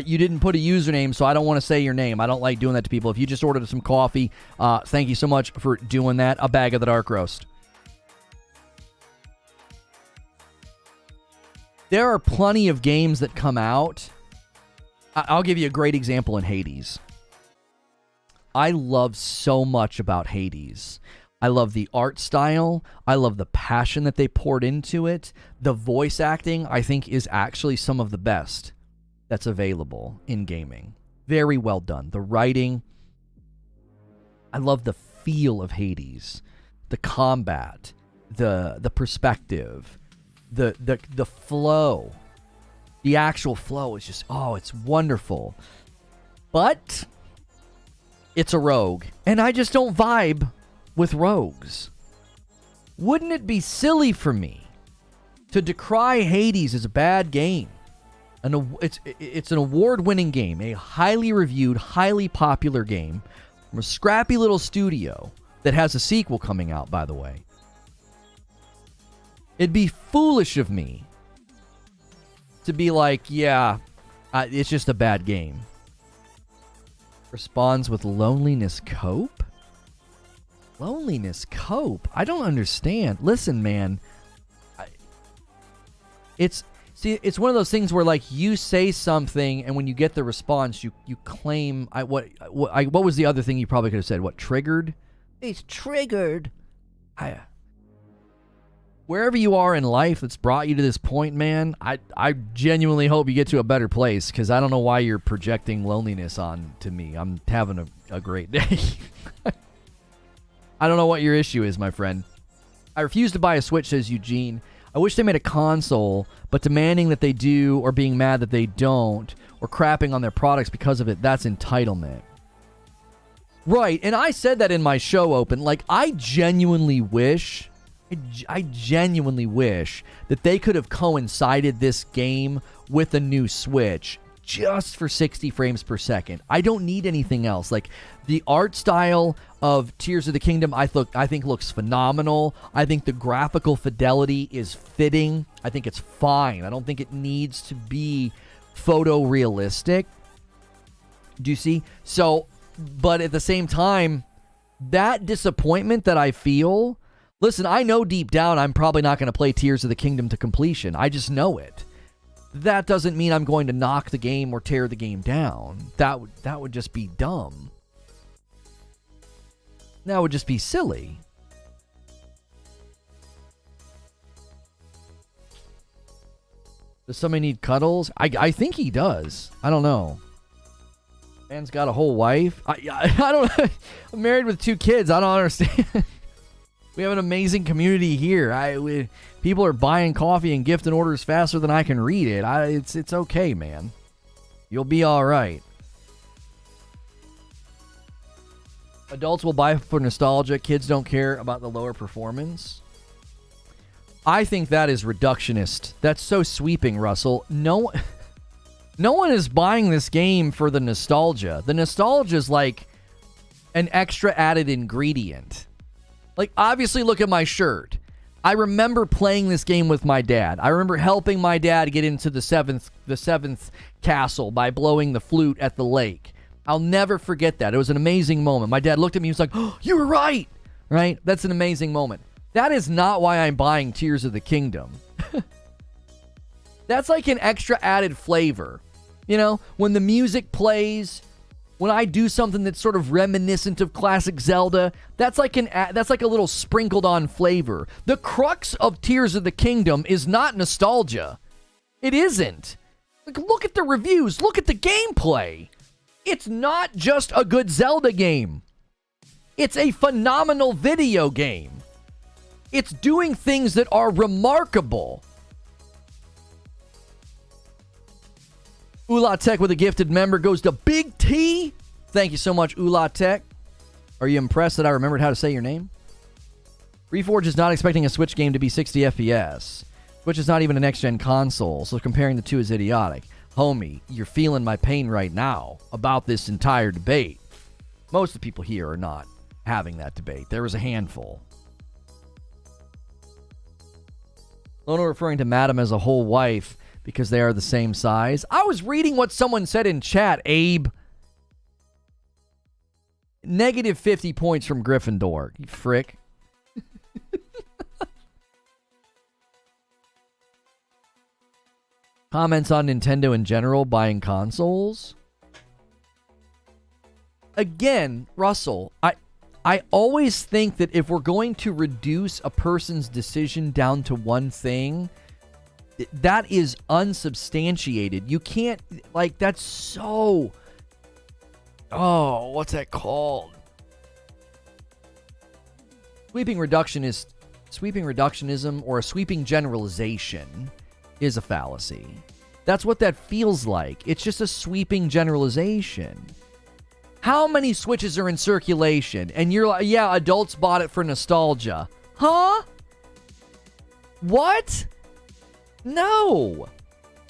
you didn't put a username, so I don't want to say your name. I don't like doing that to people. If you just ordered some coffee, thank you so much for doing that. A bag of the dark roast. There are plenty of games that come out. I'll give you a great example in Hades. I love so much about Hades. I love the art style. I love the passion that they poured into it. The voice acting, I think, is actually some of the best that's available in gaming. Very well done. The writing. I love the feel of Hades. The combat. The perspective. The flow. The actual flow is just, it's wonderful. But it's a rogue. And I just don't vibe with rogues. Wouldn't it be silly for me to decry Hades as a bad game? It's an award-winning game, a highly reviewed, highly popular game from a scrappy little studio that has a sequel coming out, by the way. It'd be foolish of me to be like, it's just a bad game. Responds with loneliness cope? Loneliness cope? I don't understand. Listen, man. It's one of those things where, like, you say something, and when you get the response, you claim what was the other thing you probably could have said? What, triggered? It's triggered. Wherever you are in life that's brought you to this point, man, I genuinely hope you get to a better place, because I don't know why you're projecting loneliness on to me. I'm having a great day. I don't know what your issue is, my friend. I refuse to buy a Switch, says Eugene. I wish they made a console, but demanding that they do or being mad that they don't or crapping on their products because of it, that's entitlement. Right, and I said that in my show open. Like, I genuinely wish that they could have coincided this game with a new Switch just for 60 frames per second. I don't need anything else. Like, the art style of Tears of the Kingdom, I think looks phenomenal. I think the graphical fidelity is fitting. I think it's fine. I don't think it needs to be photorealistic. Do you see? So, but at the same time, that disappointment that I feel, listen, I know deep down I'm probably not going to play Tears of the Kingdom to completion. I just know it. That doesn't mean I'm going to knock the game or tear the game down. That would just be dumb. That would just be silly. Does somebody need cuddles? I think he does. I don't know. Man's got a whole wife. I don't know. I'm married with 2 kids. I don't understand. We have an amazing community here. People are buying coffee and gifting orders faster than I can read it. It's okay, man. You'll be all right. Adults will buy for nostalgia. Kids don't care about the lower performance. I think that is reductionist. That's so sweeping, Russell. No one is buying this game for the nostalgia. The nostalgia is like an extra added ingredient. Like, obviously, look at my shirt. I remember playing this game with my dad. I remember helping my dad get into the seventh castle by blowing the flute at the lake. I'll never forget that. It was an amazing moment. My dad looked at me. He was like, "Oh, you were right." Right? That's an amazing moment. That is not why I'm buying Tears of the Kingdom. That's like an extra added flavor. You know, when the music plays, when I do something that's sort of reminiscent of classic Zelda, that's like a little sprinkled on flavor. The crux of Tears of the Kingdom is not nostalgia. It isn't. Like, look at the reviews. Look at the gameplay. It's not just a good Zelda game. It's a phenomenal video game. It's doing things that are remarkable. Ula Tech with a gifted member goes to Big T. Thank you so much, Ula Tech. Are you impressed that I remembered how to say your name? Reforge is not expecting a Switch game to be 60 FPS. Switch is not even a next-gen console, so comparing the two is idiotic. Homie, you're feeling my pain right now about this entire debate. Most of the people here are not having that debate. There was a handful. Lono referring to Madam as a whole wife because they are the same size. I was reading what someone said in chat, Abe. Negative 50 points from Gryffindor. You frick. Comments on Nintendo in general buying consoles. Again, Russell, I always think that if we're going to reduce a person's decision down to one thing, that is unsubstantiated. You can't, like, that's so... Oh, what's that called? Sweeping reductionism or a sweeping generalization is a fallacy. That's what that feels like. It's just a sweeping generalization. How many Switches are in circulation? And you're like, yeah, adults bought it for nostalgia. Huh? What? No.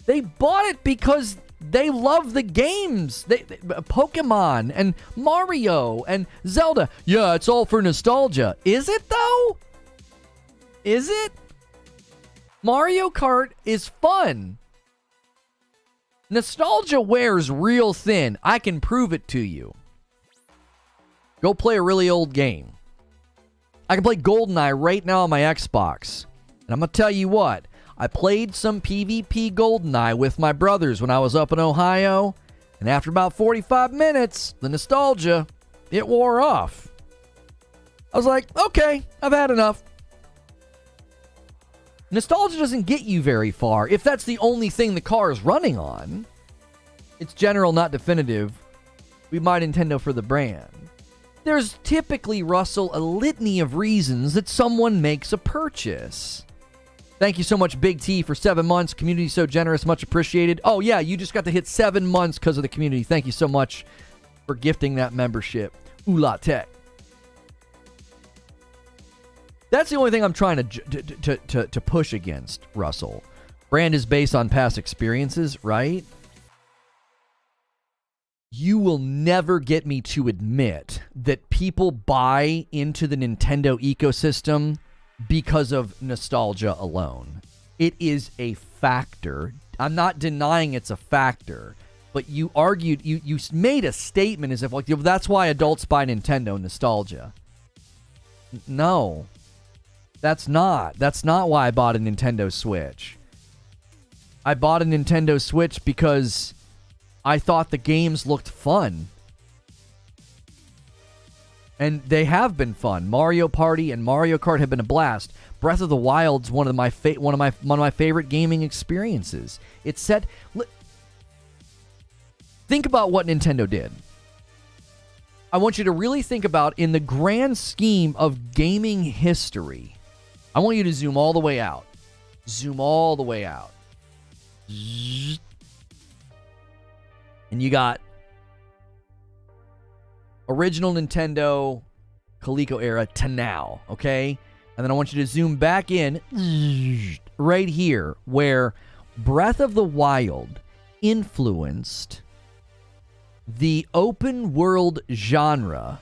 They bought it because they love the games. Pokemon and Mario and Zelda. Yeah, it's all for nostalgia. Is it, though? Is it? Mario Kart is fun. Nostalgia wears real thin. I can prove it to you. Go play a really old game. I can play GoldenEye right now on my Xbox. And I'm going to tell you what. I played some PvP GoldenEye with my brothers when I was up in Ohio, and after about 45 minutes, the nostalgia, it wore off. I was like, okay, I've had enough. Nostalgia doesn't get you very far if that's the only thing the car is running on. It's general, not definitive. We buy Nintendo for the brand. There's typically, Russell, a litany of reasons that someone makes a purchase. Thank you so much, Big T, for 7 months. Community so generous, much appreciated. Oh, yeah, you just got to hit 7 months because of the community. Thank you so much for gifting that membership. Ula Tech. That's the only thing I'm trying to push against, Russell. Brand is based on past experiences, right? You will never get me to admit that people buy into the Nintendo ecosystem because of nostalgia alone. It is a factor. I'm not denying it's a factor, but you argued, you made a statement as if like that's why adults buy Nintendo, nostalgia. No. That's not why I bought a Nintendo Switch. I bought a Nintendo Switch because I thought the games looked fun. And they have been fun. Mario Party and Mario Kart have been a blast. Breath of the Wild's one of my favorite gaming experiences. It set think about what Nintendo did. I want you to really think about in the grand scheme of gaming history. I want you to zoom all the way out. Zoom all the way out. And you got original Nintendo, Coleco era to now, okay? And then I want you to zoom back in right here where Breath of the Wild influenced the open world genre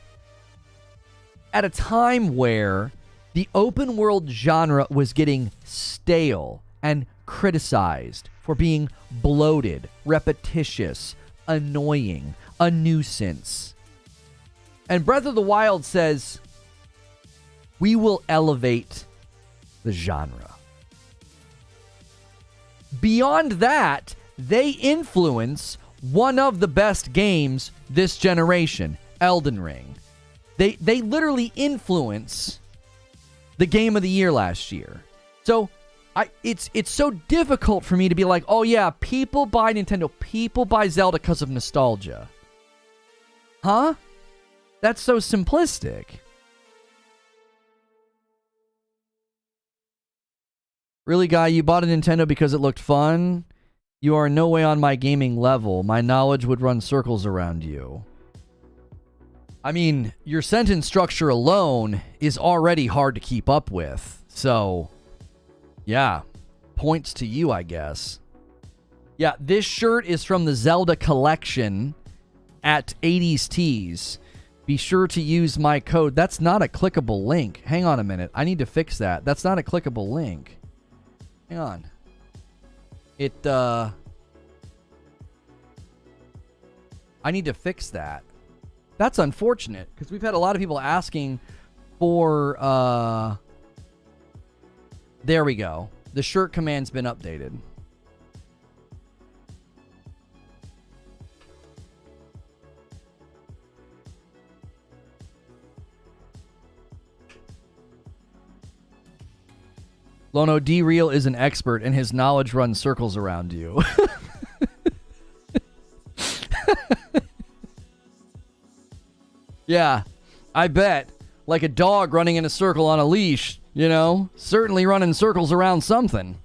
at a time where the open world genre was getting stale and criticized for being bloated, repetitious, annoying, a nuisance. And Breath of the Wild says, we will elevate the genre. Beyond that, they influence one of the best games this generation, Elden Ring. They literally influence the game of the year last year. So it's so difficult for me to be like, oh yeah, people buy Nintendo, people buy Zelda because of nostalgia. Huh? That's so simplistic. Really, guy, you bought a Nintendo because it looked fun? You are in no way on my gaming level. My knowledge would run circles around you. I mean, your sentence structure alone is already hard to keep up with. So, yeah, points to you, I guess. Yeah, this shirt is from the Zelda collection at 80s Tees. Be sure to use my code. That's not a clickable link. Hang on a minute. I need to fix that. That's not a clickable link. Hang on. I need to fix that. That's unfortunate, because we've had a lot of people asking for, there we go. The shirt command's been updated. Lono, D-Real is an expert, and his knowledge runs circles around you. Yeah, I bet. Like a dog running in a circle on a leash, you know? Certainly running circles around something.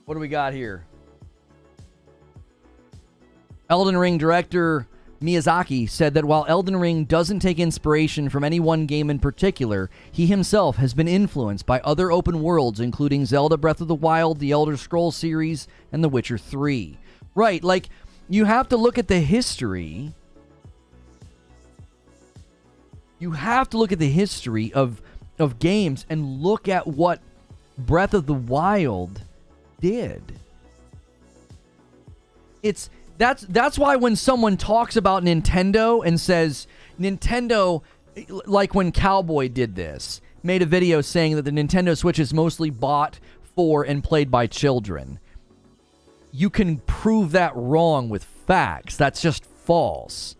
What do we got here? Elden Ring director Miyazaki said that while Elden Ring doesn't take inspiration from any one game in particular, he himself has been influenced by other open worlds, including Zelda Breath of the Wild, the Elder Scrolls series, and The Witcher 3. Right, like, you have to look at the history. You have to look at the history of games and look at what Breath of the Wild did. That's why when someone talks about Nintendo and says Nintendo, like when Cowboy did this, made a video saying that the Nintendo Switch is mostly bought for and played by children. You can prove that wrong with facts. That's just false.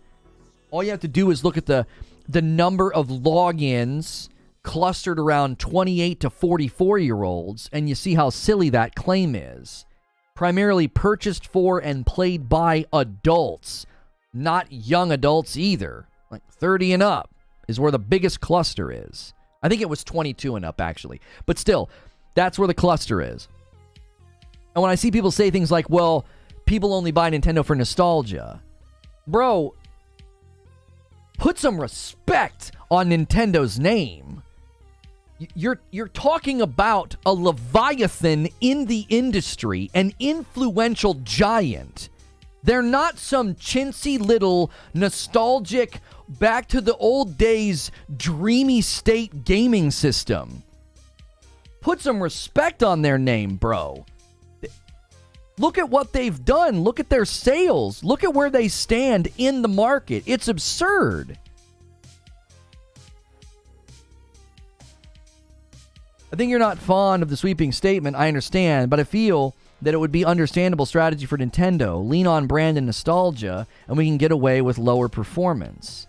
All you have to do is look at the number of logins clustered around 28 to 44-year-olds, and you see how silly that claim is. Primarily purchased for and played by adults, not young adults either. Like 30 and up is where the biggest cluster is. I think it was 22 and up, actually. But still, that's where the cluster is. And when I see people say things like, well, people only buy Nintendo for nostalgia. Bro, put some respect on Nintendo's name. You're talking about a leviathan in the industry, an influential giant. They're not some chintzy little nostalgic, back to the old days, dreamy state gaming system. Put some respect on their name, bro. Look at what they've done. Look at their sales. Look at where they stand in the market. It's absurd. I think you're not fond of the sweeping statement, I understand, but I feel that it would be understandable strategy for Nintendo. Lean on brand and nostalgia, and we can get away with lower performance.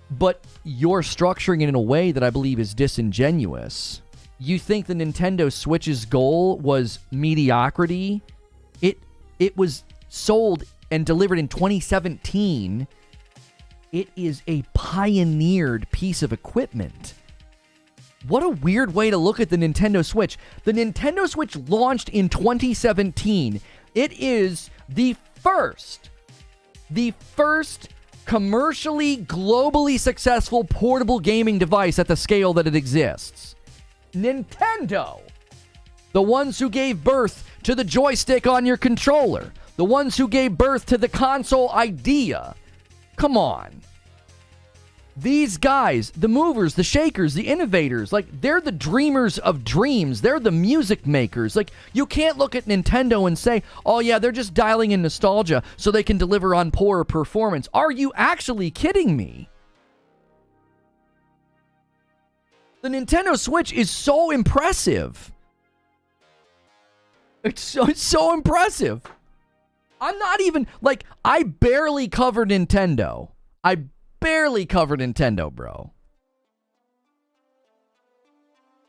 But you're structuring it in a way that I believe is disingenuous. You think the Nintendo Switch's goal was mediocrity? It was sold and delivered in 2017. It is a pioneered piece of equipment. What a weird way to look at the Nintendo Switch. The Nintendo Switch launched in 2017. It is the first commercially, globally successful portable gaming device at the scale that it exists. Nintendo, the ones who gave birth to the joystick on your controller, the ones who gave birth to the console idea. Come on. These guys, the movers, the shakers, the innovators, like, they're the dreamers of dreams. They're the music makers. Like, you can't look at Nintendo and say, oh yeah, they're just dialing in nostalgia so they can deliver on poorer performance. Are you actually kidding me? The Nintendo Switch is so impressive. It's so impressive. I'm not even, like, I barely covered Nintendo. I barely covered Nintendo, bro.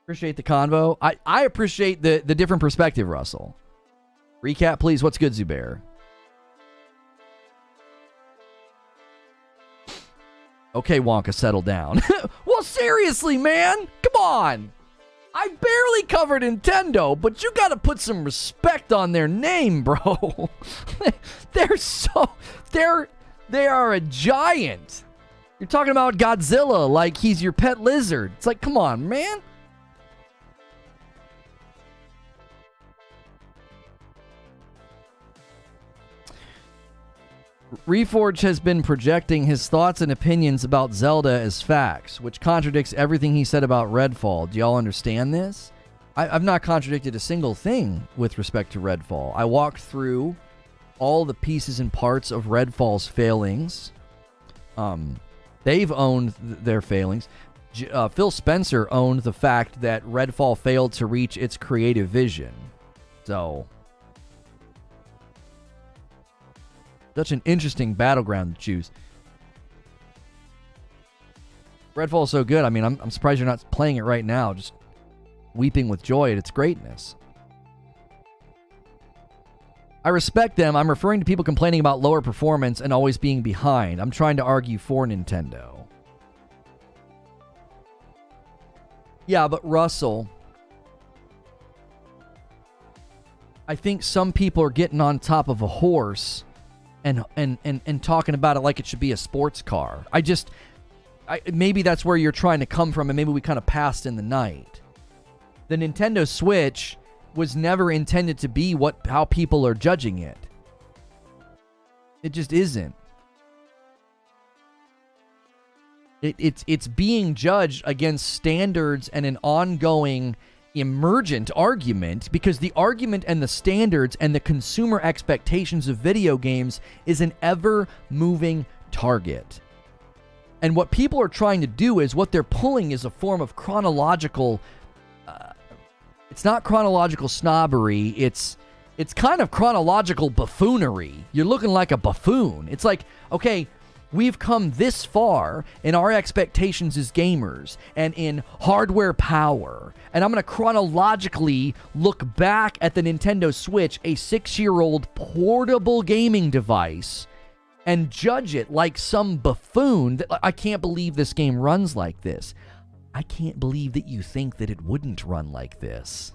Appreciate the convo. I appreciate the different perspective, Russell. Recap, please. What's good, Zubair? Okay, Wonka, settle down. Well, seriously, man. Come on. I barely covered Nintendo, but you gotta put some respect on their name, bro. They are a giant. You're talking about Godzilla like he's your pet lizard. It's like, come on, man. Reforge has been projecting his thoughts and opinions about Zelda as facts, which contradicts everything he said about Redfall. Do y'all understand this? I've not contradicted a single thing with respect to Redfall. I walked through all the pieces and parts of Redfall's failings. They've owned their failings. Phil Spencer owned the fact that Redfall failed to reach its creative vision. So, such an interesting battleground to choose. Redfall's so good. I mean, I'm surprised you're not playing it right now, just weeping with joy at its greatness. I respect them. I'm referring to people complaining about lower performance and always being behind. I'm trying to argue for Nintendo. Yeah, but Russell, I think some people are getting on top of a horse and talking about it like it should be a sports car. Maybe that's where you're trying to come from, and maybe we kind of passed in the night. The Nintendo Switch was never intended to be how people are judging it. It just isn't. It's being judged against standards and an ongoing emergent argument, because the argument and the standards and the consumer expectations of video games is an ever-moving target. And what people are trying to do is, what they're pulling is a form of chronological It's not chronological snobbery. It's kind of chronological buffoonery. You're looking like a buffoon. It's like, okay, we've come this far in our expectations as gamers and in hardware power. And I'm going to chronologically look back at the Nintendo Switch, a 6-year-old portable gaming device, and judge it like some buffoon. That I can't believe this game runs like this. I can't believe that you think that it wouldn't run like this.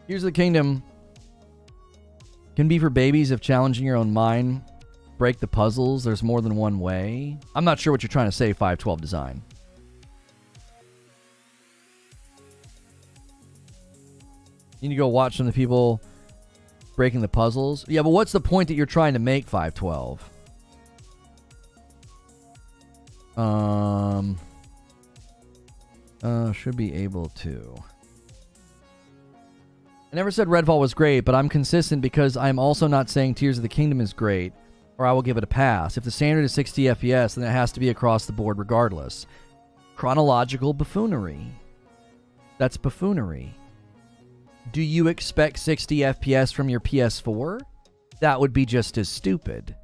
Tears of the Kingdom can be for babies if challenging your own mind. Break the puzzles. There's more than one way. I'm not sure what you're trying to say, 512 Design. You need to go watch some of the people breaking the puzzles. Yeah, but what's the point that you're trying to make, 512? Should be able to. I never said Redfall was great, but I'm consistent because I'm also not saying Tears of the Kingdom is great, or I will give it a pass. If the standard is 60 FPS, then it has to be across the board regardless. Chronological buffoonery. That's buffoonery. Do you expect 60 FPS from your PS4? That would be just as stupid.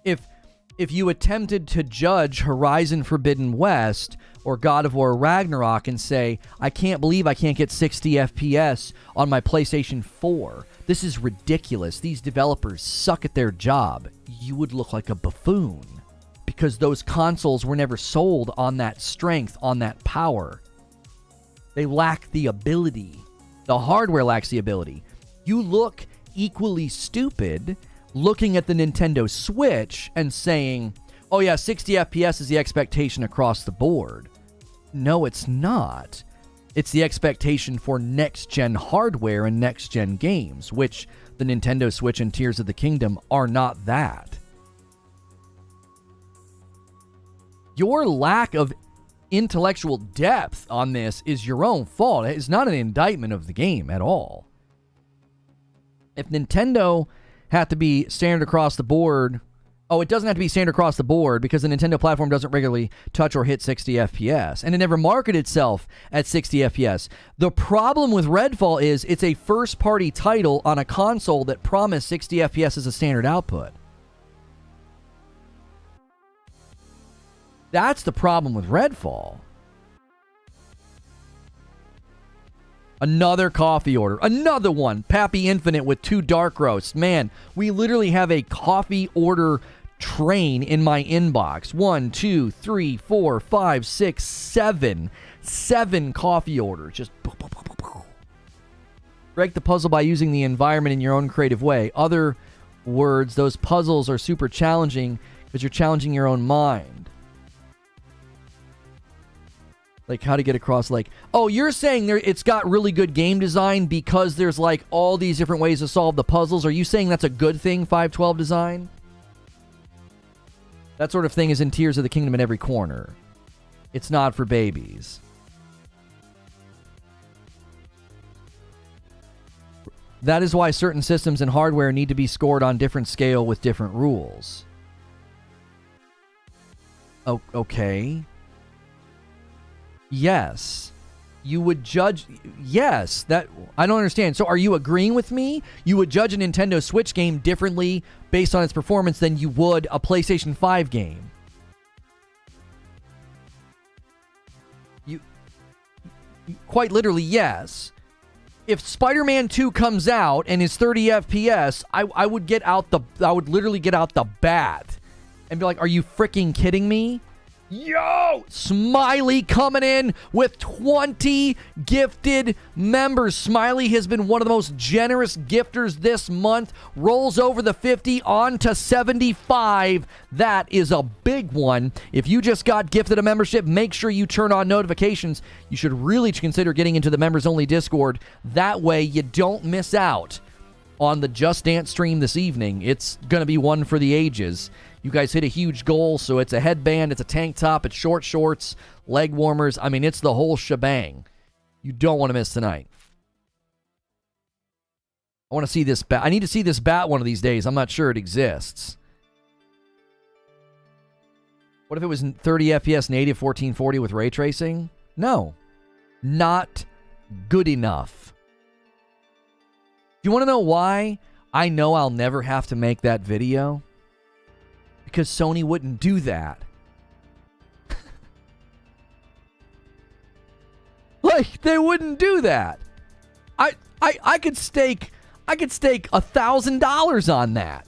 If you attempted to judge Horizon Forbidden West or God of War Ragnarok and say, I can't believe I can't get 60 FPS on my PlayStation 4. This is ridiculous. These developers suck at their job. You would look like a buffoon because those consoles were never sold on that strength, on that power. They lack the ability. The hardware lacks the ability. You look equally stupid looking at the Nintendo Switch and saying, oh yeah, 60 FPS is the expectation across the board. No, it's not. It's the expectation for next-gen hardware and next-gen games, which the Nintendo Switch and Tears of the Kingdom are not that. Your lack of intellectual depth on this is your own fault. It's not an indictment of the game at all. If Nintendo had to be standard across the board, it doesn't have to be standard across the board because the Nintendo platform doesn't regularly touch or hit 60 FPS, and it never marketed itself at 60 FPS. The problem with Redfall is it's a first-party title on a console that promised 60 FPS as a standard output. That's the problem with Redfall. Another coffee order. Another one. Pappy Infinite with 2 dark roasts. Man, we literally have a coffee order train in my inbox. 1, 2, 3, 4, 5, 6, 7. 7 coffee orders. Just boom, boom, boom, boom, boom. Break the puzzle by using the environment in your own creative way. Other words, those puzzles are super challenging because you're challenging your own mind. Like how to get across, like, oh, you're saying it's got really good game design because there's like all these different ways to solve the puzzles. Are you saying that's a good thing, 512 Design? That sort of thing is in Tears of the Kingdom in every corner. It's not for babies. That is why certain systems and hardware need to be scored on different scale with different rules. Oh, okay. Yes. You would judge... Yes. That I don't understand. So are you agreeing with me? You would judge a Nintendo Switch game differently based on its performance than you would a PlayStation 5 game. You quite literally, yes. If Spider-Man 2 comes out and is 30 FPS, I would literally get out the bat and be like, are you freaking kidding me? Yo! Smiley coming in with 20 gifted members. Smiley has been one of the most generous gifters this month. Rolls over the 50 on to 75. That is a big one. If you just got gifted a membership, make sure you turn on notifications. You should really consider getting into the members-only Discord. That way you don't miss out on the Just Dance stream this evening. It's going to be one for the ages. You guys hit a huge goal, so it's a headband, it's a tank top, it's short shorts, leg warmers. I mean, it's the whole shebang. You don't want to miss tonight. I want to see this bat. I need to see this bat one of these days. I'm not sure it exists. What if it was 30 FPS native 1440 with ray tracing? No. Not good enough. Do you want to know why I know I'll never have to make that video? Because Sony wouldn't do that. Like, they wouldn't do that. I could stake $1,000 on that.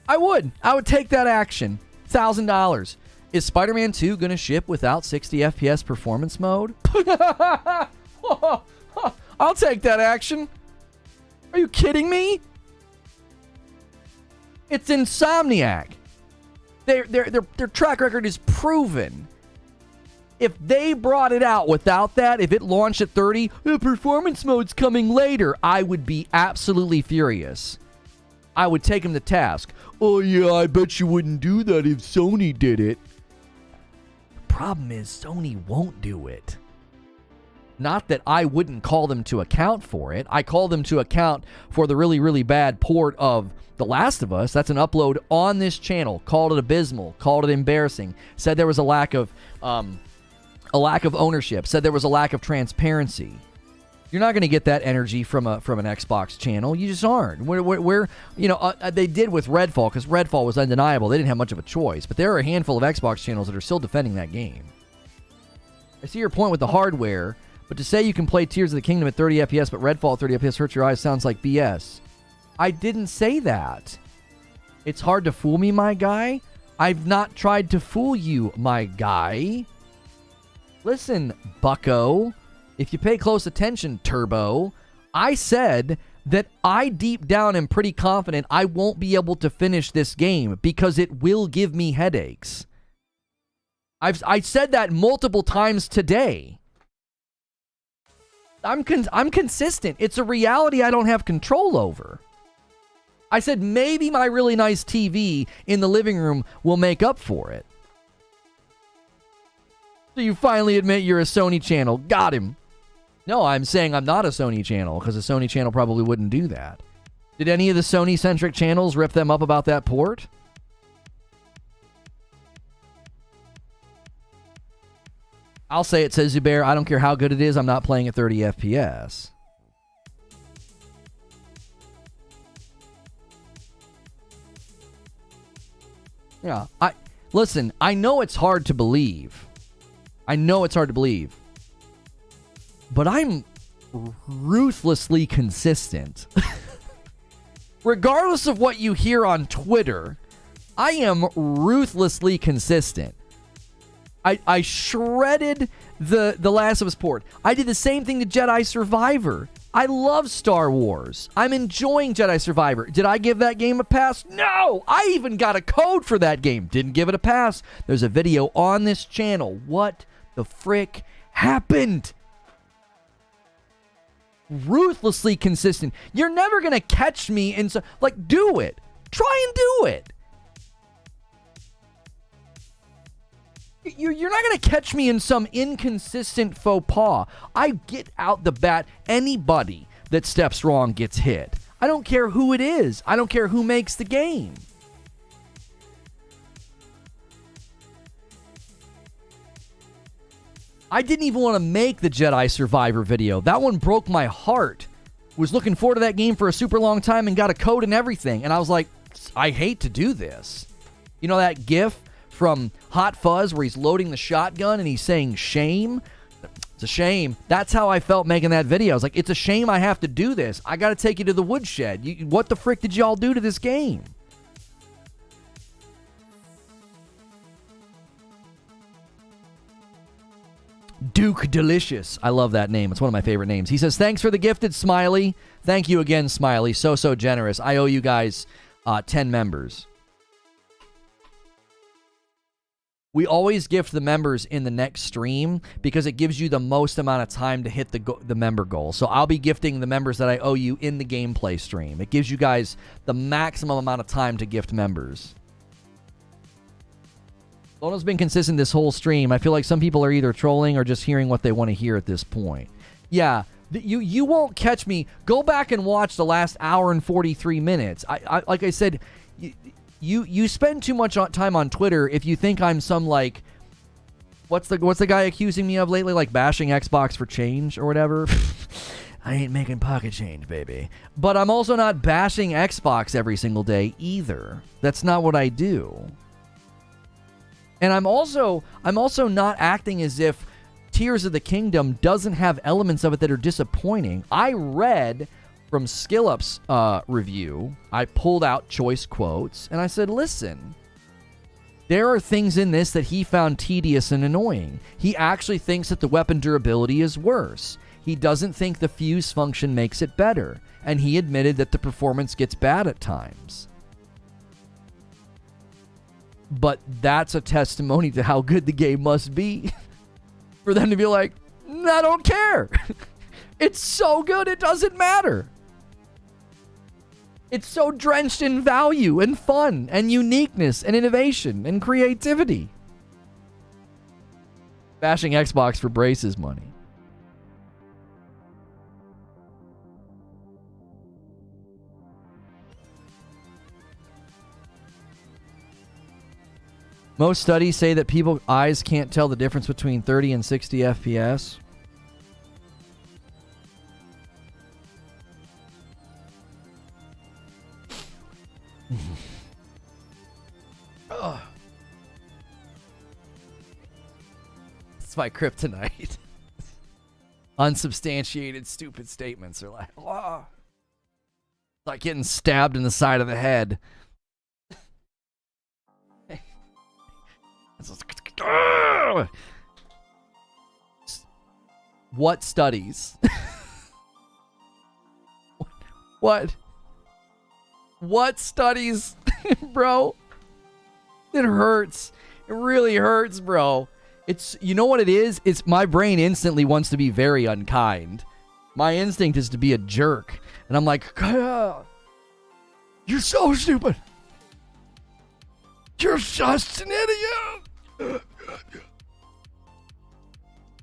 I would take that action. $1,000. Is Spider-Man 2 going to ship without 60 FPS performance mode? I'll take that action. Are you kidding me? It's Insomniac. Their track record is proven. If they brought it out without that, if it launched at 30, the performance mode's coming later, I would be absolutely furious. I would take him to task. Oh yeah, I bet you wouldn't do that if Sony did it. The problem is Sony won't do it. Not that I wouldn't call them to account for it. I call them to account for the really, really bad port of The Last of Us. That's an upload on this channel. Called it abysmal. Called it embarrassing. Said there was a lack of ownership. Said there was a lack of transparency. You're not going to get that energy from an Xbox channel. You just aren't. Where they did with Redfall, because Redfall was undeniable. They didn't have much of a choice. But there are a handful of Xbox channels that are still defending that game. I see your point with the hardware, but to say you can play Tears of the Kingdom at 30 FPS, but Redfall at 30 FPS hurts your eyes sounds like BS. I didn't say that. It's hard to fool me, my guy. I've not tried to fool you, my guy. Listen, bucko. If you pay close attention, Turbo, I said that I deep down am pretty confident I won't be able to finish this game because it will give me headaches. I said that multiple times today. I'm consistent. It's a reality I don't have control over. I said maybe my really nice TV in the living room will make up for it. So you finally admit you're a Sony channel. Got him. No, I'm saying I'm not a Sony channel because a Sony channel probably wouldn't do that. Did any of the Sony-centric channels rip them up about that port? I'll say it, says Zubair. I don't care how good it is. I'm not playing at 30 FPS. Yeah, listen, I know it's hard to believe. But I'm ruthlessly consistent. Regardless of what you hear on Twitter, I am ruthlessly consistent. I shredded the Last of Us port. I did the same thing to Jedi Survivor. I love Star Wars. I'm enjoying Jedi Survivor. Did I give that game a pass? No! I even got a code for that game. Didn't give it a pass. There's a video on this channel. What the frick happened? Ruthlessly consistent. You're never going to catch me in so... Like, do it. Try and do it. You're not going to catch me in some inconsistent faux pas. I get out the bat. Anybody that steps wrong gets hit. I don't care who it is. I don't care who makes the game. I didn't even want to make the Jedi Survivor video. That one broke my heart. Was looking forward to that game for a super long time and got a code and everything. And I was like, I hate to do this. You know that GIF from Hot Fuzz where he's loading the shotgun and he's saying shame? It's a shame. That's how I felt making that video. I was like, it's a shame I have to do this. I got to take you to the woodshed. What the frick did y'all do to this game? Duke Delicious. I love that name. It's one of my favorite names. He says, thanks for the gifted, Smiley. Thank you again, Smiley. So generous. I owe you guys 10 members. We always gift the members in the next stream because it gives you the most amount of time to hit the member goal. So I'll be gifting the members that I owe you in the gameplay stream. It gives you guys the maximum amount of time to gift members. Lono's been consistent this whole stream. I feel like some people are either trolling or just hearing what they want to hear at this point. Yeah, You won't catch me. Go back and watch the last hour and 43 minutes. I like I said, you spend too much time on Twitter if you think I'm some like what's the guy accusing me of lately, like bashing Xbox for change or whatever. I ain't making pocket change, baby. But I'm also not bashing Xbox every single day either. That's not what I do. And I'm also not acting as if Tears of the Kingdom doesn't have elements of it that are disappointing. I read from SkillUp's review, I pulled out choice quotes, and I said, listen, there are things in this that he found tedious and annoying. He actually thinks that the weapon durability is worse. He doesn't think the fuse function makes it better, and he admitted that the performance gets bad at times. But that's a testimony to how good the game must be for them to be like, I don't care. It's so good, it doesn't matter. It's so drenched in value and fun and uniqueness and innovation and creativity. Bashing Xbox for braces money. Most studies say that people's eyes can't tell the difference between 30 and 60 FPS. It's my kryptonite. Unsubstantiated, stupid statements are like, oh. It's like getting stabbed in the side of the head. What studies? What studies, bro? It hurts. It really hurts, bro. It's, you know what it is? It's my brain instantly wants to be very unkind. My instinct is to be a jerk. And I'm like, you're so stupid. You're just an idiot.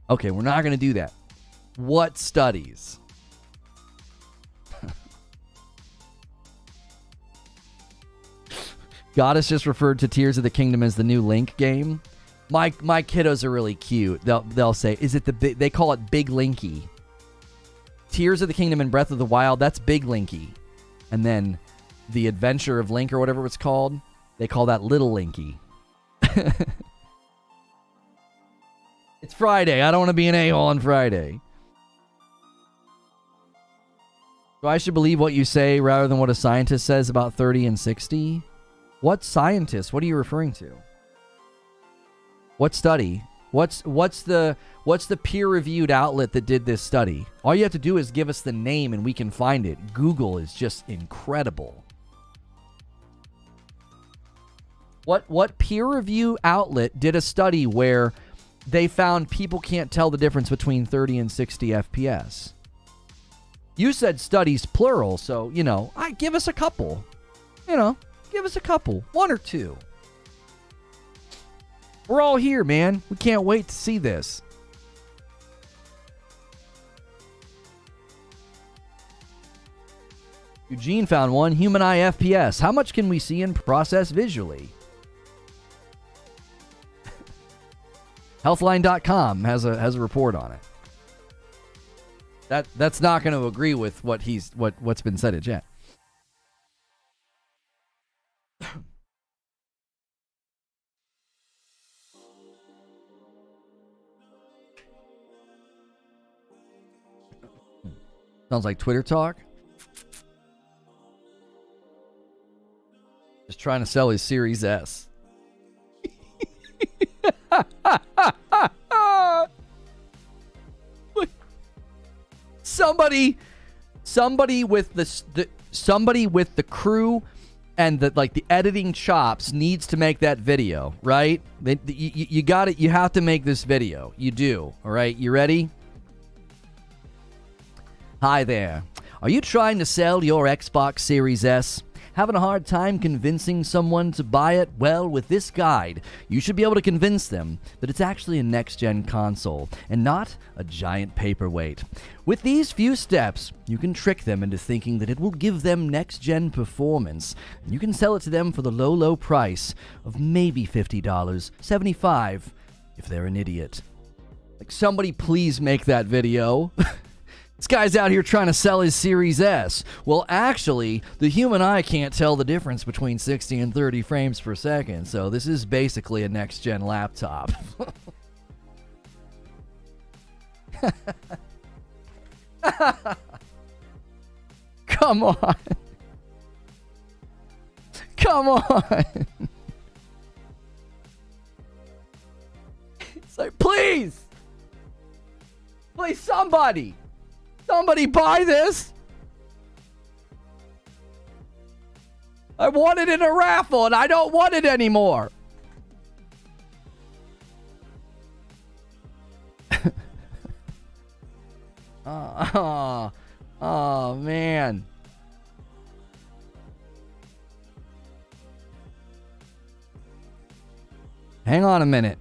Okay, we're not going to do that. What studies? Goddess just referred to Tears of the Kingdom as the new Link game. My kiddos are really cute. They'll say, is it they call it Big Linky. Tears of the Kingdom and Breath of the Wild, that's Big Linky. And then the Adventure of Link or whatever it's called, they call that Little Linky. It's Friday. I don't want to be an a-hole on Friday. So I should believe what you say rather than what a scientist says about 30 and 60? What scientist? What are you referring to? What study? What's the peer-reviewed outlet that did this study? All you have to do is give us the name and we can find it. Google is just incredible. What peer-review outlet did a study where they found people can't tell the difference between 30 and 60 FPS? You said studies plural, so, give us a couple. Give us a couple. One or two. We're all here, man. We can't wait to see this. Eugene found one. Human eye FPS. How much can we see and process visually? Healthline.com has a report on it. That's not going to agree with what's been said at chat. Sounds like Twitter talk. Just trying to sell his Series S. Somebody with the crew and the editing chops needs to make that video, right? You got it. You have to make this video. You do. All right. You ready? Hi there. Are you trying to sell your Xbox Series S? Having a hard time convincing someone to buy it? Well, with this guide, you should be able to convince them that it's actually a next-gen console and not a giant paperweight. With these few steps, you can trick them into thinking that it will give them next-gen performance. You can sell it to them for the low, low price of maybe $50, $75 if they're an idiot. Like, somebody please make that video. This guy's out here trying to sell his Series S. Well, actually, the human eye can't tell the difference between 60 and 30 frames per second, so this is basically a next-gen laptop. Come on. Come on. It's like, please. Please, somebody. Somebody buy this. I won it in a raffle and I don't want it anymore. Oh, man. Hang on a minute.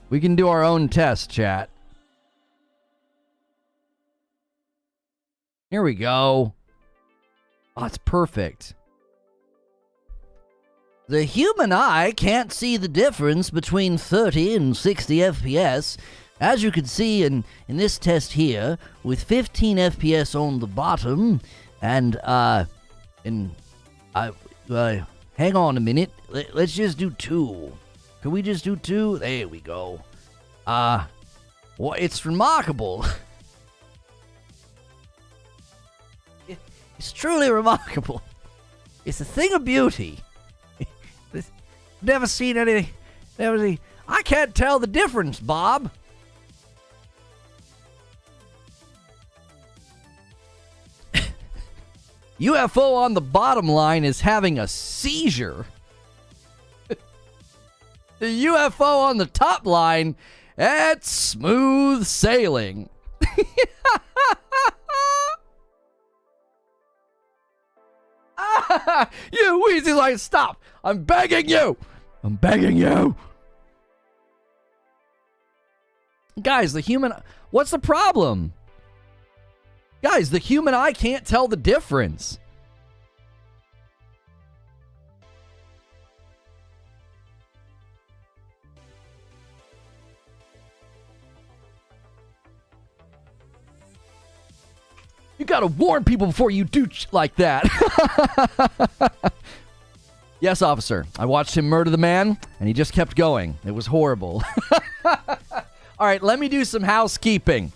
We can do our own test, chat. Here we go. Oh, it's perfect. The human eye can't see the difference between 30 and 60 FPS. As you can see in this test here, with 15 FPS on the bottom, and hang on a minute. Let's just do 2. Can we just do 2? There we go. Well, it's remarkable. It's truly remarkable. It's a thing of beauty. Never seen any. I can't tell the difference, Bob. UFO on the bottom line is having a seizure. The UFO on the top line, it's smooth sailing. You Weezy like, stop. I'm begging you. I'm begging you. Guys, what's the problem? Guys, the human eye can't tell the difference. You gotta warn people before you do like that. Yes, officer. I watched him murder the man, and he just kept going. It was horrible. All right, let me do some housekeeping.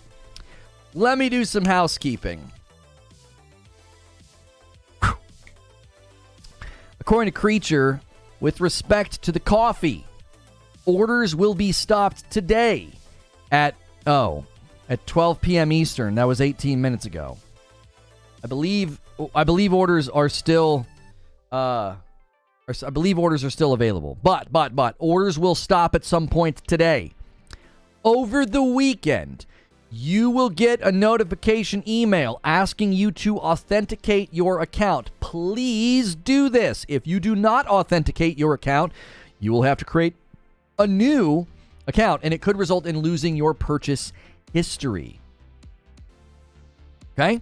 According to Creature, with respect to the coffee, orders will be stopped today at 12 p.m. Eastern. That was 18 minutes ago. I believe orders are still available. But orders will stop at some point today. Over the weekend, you will get a notification email asking you to authenticate your account. Please do this. If you do not authenticate your account, you will have to create a new account, and it could result in losing your purchase history. Okay?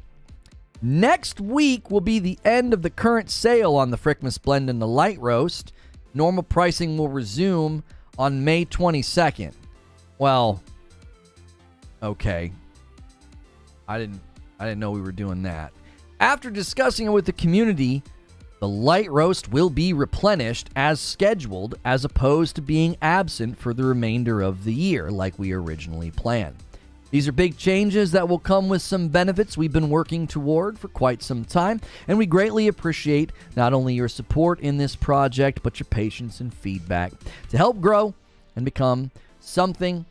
Next week will be the end of the current sale on the Frickmas Blend and the Light Roast. Normal pricing will resume on May 22nd. Well, okay. I didn't know we were doing that. After discussing it with the community, the Light Roast will be replenished as scheduled, as opposed to being absent for the remainder of the year like we originally planned. These are big changes that will come with some benefits we've been working toward for quite some time, and we greatly appreciate not only your support in this project, but your patience and feedback to help grow and become something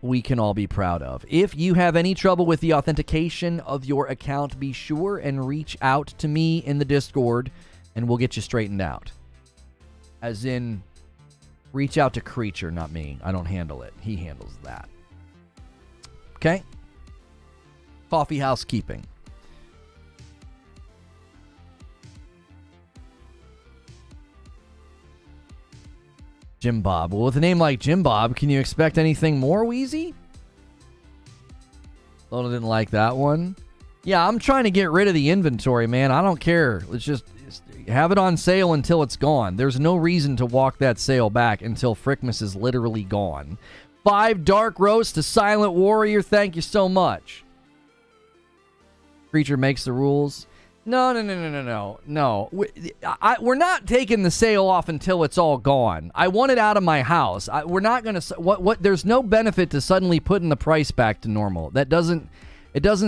we can all be proud of. If you have any trouble with the authentication of your account, be sure and reach out to me in the Discord, and we'll get you straightened out. As in, reach out to Creature, not me. I don't handle it. He handles that. Okay? Coffee housekeeping. Jim Bob. Well, with a name like Jim Bob, can you expect anything more, Wheezy? Lono didn't like that one. Yeah, I'm trying to get rid of the inventory, man. I don't care. Let's just have it on sale until it's gone. There's no reason to walk that sale back until Frickmas is literally gone. 5 Dark Roast to Silent Warrior. Thank you so much. Creature makes the rules. No. We're not taking the sale off until it's all gone. I want it out of my house. We're not going to... There's no benefit to suddenly putting the price back to normal. It doesn't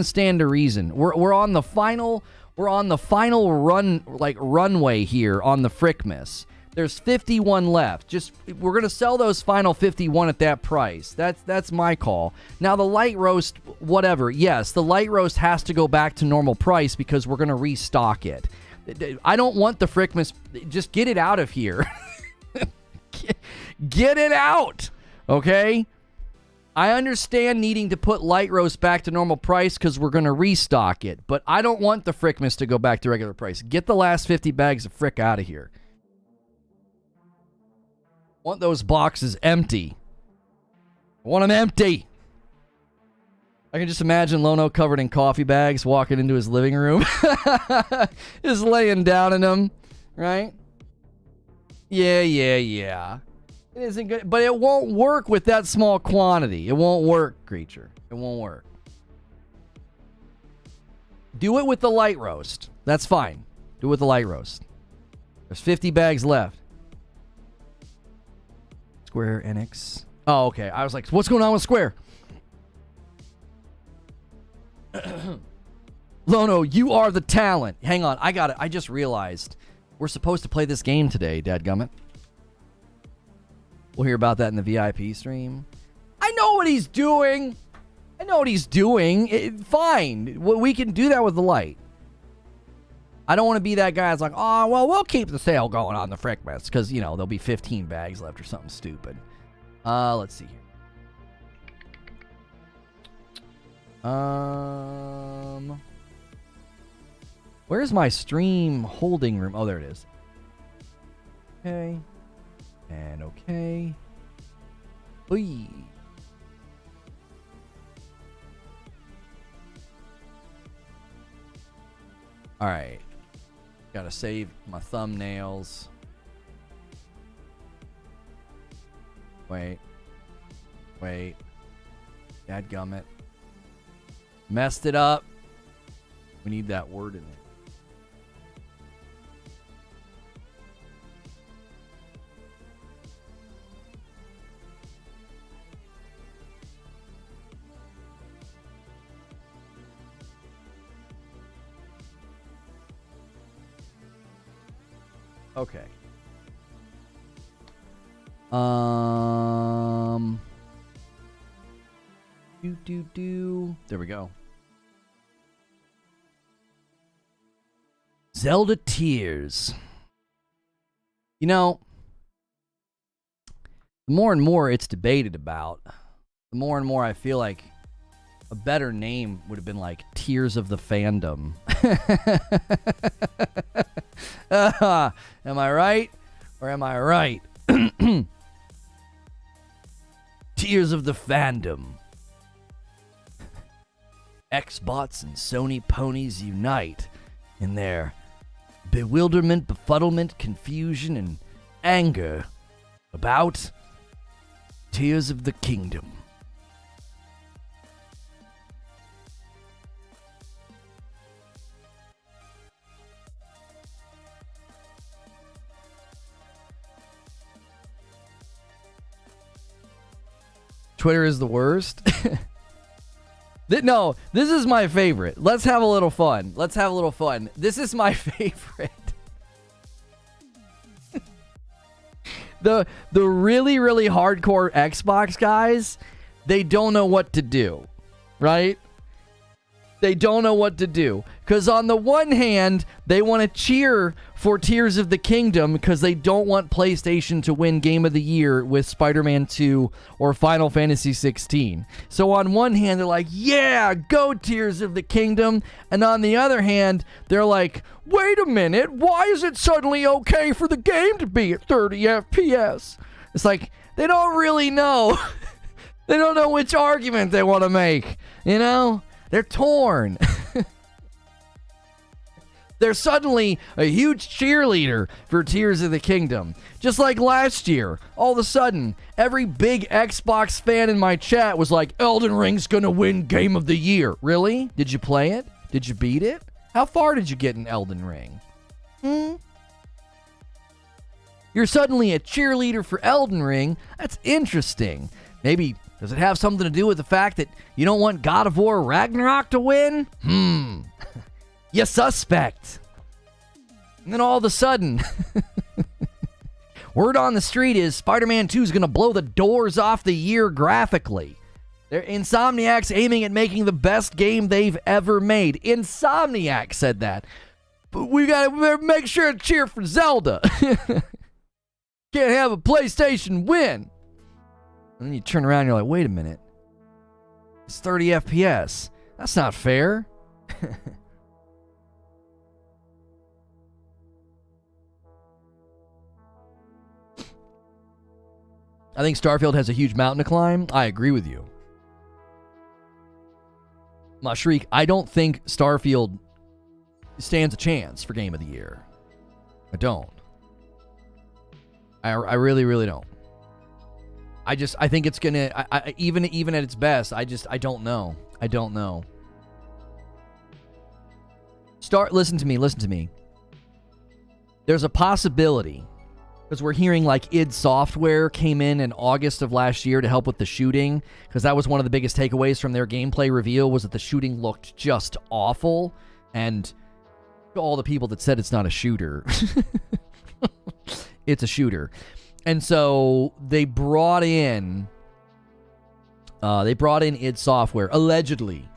stand to reason. We're on the final runway here on the Frickmas. There's 51 left. We're going to sell those final 51 at that price. That's my call. Now the light roast, whatever. Yes, the light roast has to go back to normal price because we're going to restock it. I don't want the Frickmas. Just get it out of here. Get it out. Okay? I understand needing to put light roast back to normal price because we're going to restock it. But I don't want the Frickmas to go back to regular price. Get the last 50 bags of Frick out of here. I want those boxes empty. I want them empty. I can just imagine Lono covered in coffee bags walking into his living room. Just laying down in them. Right? Yeah. It isn't good. But it won't work with that small quantity. It won't work, creature. It won't work. Do it with the light roast. That's fine. Do it with the light roast. There's 50 bags left. Square Enix. Oh, okay. I was like, what's going on with Square? Lono, you are the talent. Hang on. I got it. I just realized we're supposed to play this game today, dadgummit. We'll hear about that in the VIP stream. I know what he's doing. Fine. We can do that with the light. I don't want to be that guy that's like, oh, well, we'll keep the sale going on the Frickmas because, there'll be 15 bags left or something stupid. Let's see here. Where's my stream holding room? Oh, there it is. Okay. And okay. Oy. All right. Gotta save my thumbnails. Wait. Dadgummit. Messed it up. We need that word in there. Okay. There we go. Zelda Tears. The more and more it's debated about, the more and more I feel like a better name would have been like Tears of the Fandom. Am I right? Or am I right? Tears of the Fandom. Xbots and Sony ponies unite in their bewilderment, befuddlement, confusion, and anger about Tears of the Kingdom. Twitter is the worst. No, this is my favorite. Let's have a little fun. This is my favorite. The really, really hardcore Xbox guys, they don't know what to do, right? They don't know what to do. Because on the one hand, they want to cheer for Tears of the Kingdom because they don't want PlayStation to win Game of the Year with Spider-Man 2 or Final Fantasy 16. So on one hand, they're like, yeah, go Tears of the Kingdom. And on the other hand, they're like, wait a minute, why is it suddenly okay for the game to be at 30 FPS? It's like, they don't really know. They don't know which argument they want to make. You know? They're torn. They're suddenly a huge cheerleader for Tears of the Kingdom. Just like last year, all of a sudden, every big Xbox fan in my chat was like, Elden Ring's gonna win Game of the Year. Really? Did you play it? Did you beat it? How far did you get in Elden Ring? You're suddenly a cheerleader for Elden Ring? That's interesting. Maybe, does it have something to do with the fact that you don't want God of War Ragnarok to win? You suspect. And then all of a sudden, word on the street is Spider-Man 2 is going to blow the doors off the year graphically. Insomniac's aiming at making the best game they've ever made. Insomniac said that. But we got to make sure to cheer for Zelda. Can't have a PlayStation win. And then you turn around and you're like, wait a minute. It's 30 FPS. That's not fair. I think Starfield has a huge mountain to climb. I agree with you. Mashreek, I don't think Starfield stands a chance for Game of the Year. I don't. I really, really don't. I think it's gonna, even at its best, I don't know. I don't know. Listen to me. There's a possibility, because we're hearing like id Software came in August of last year to help with the shooting, because that was one of the biggest takeaways from their gameplay reveal, was that the shooting looked just awful, and all the people that said it's not a shooter, it's a shooter. And so they brought in id Software, allegedly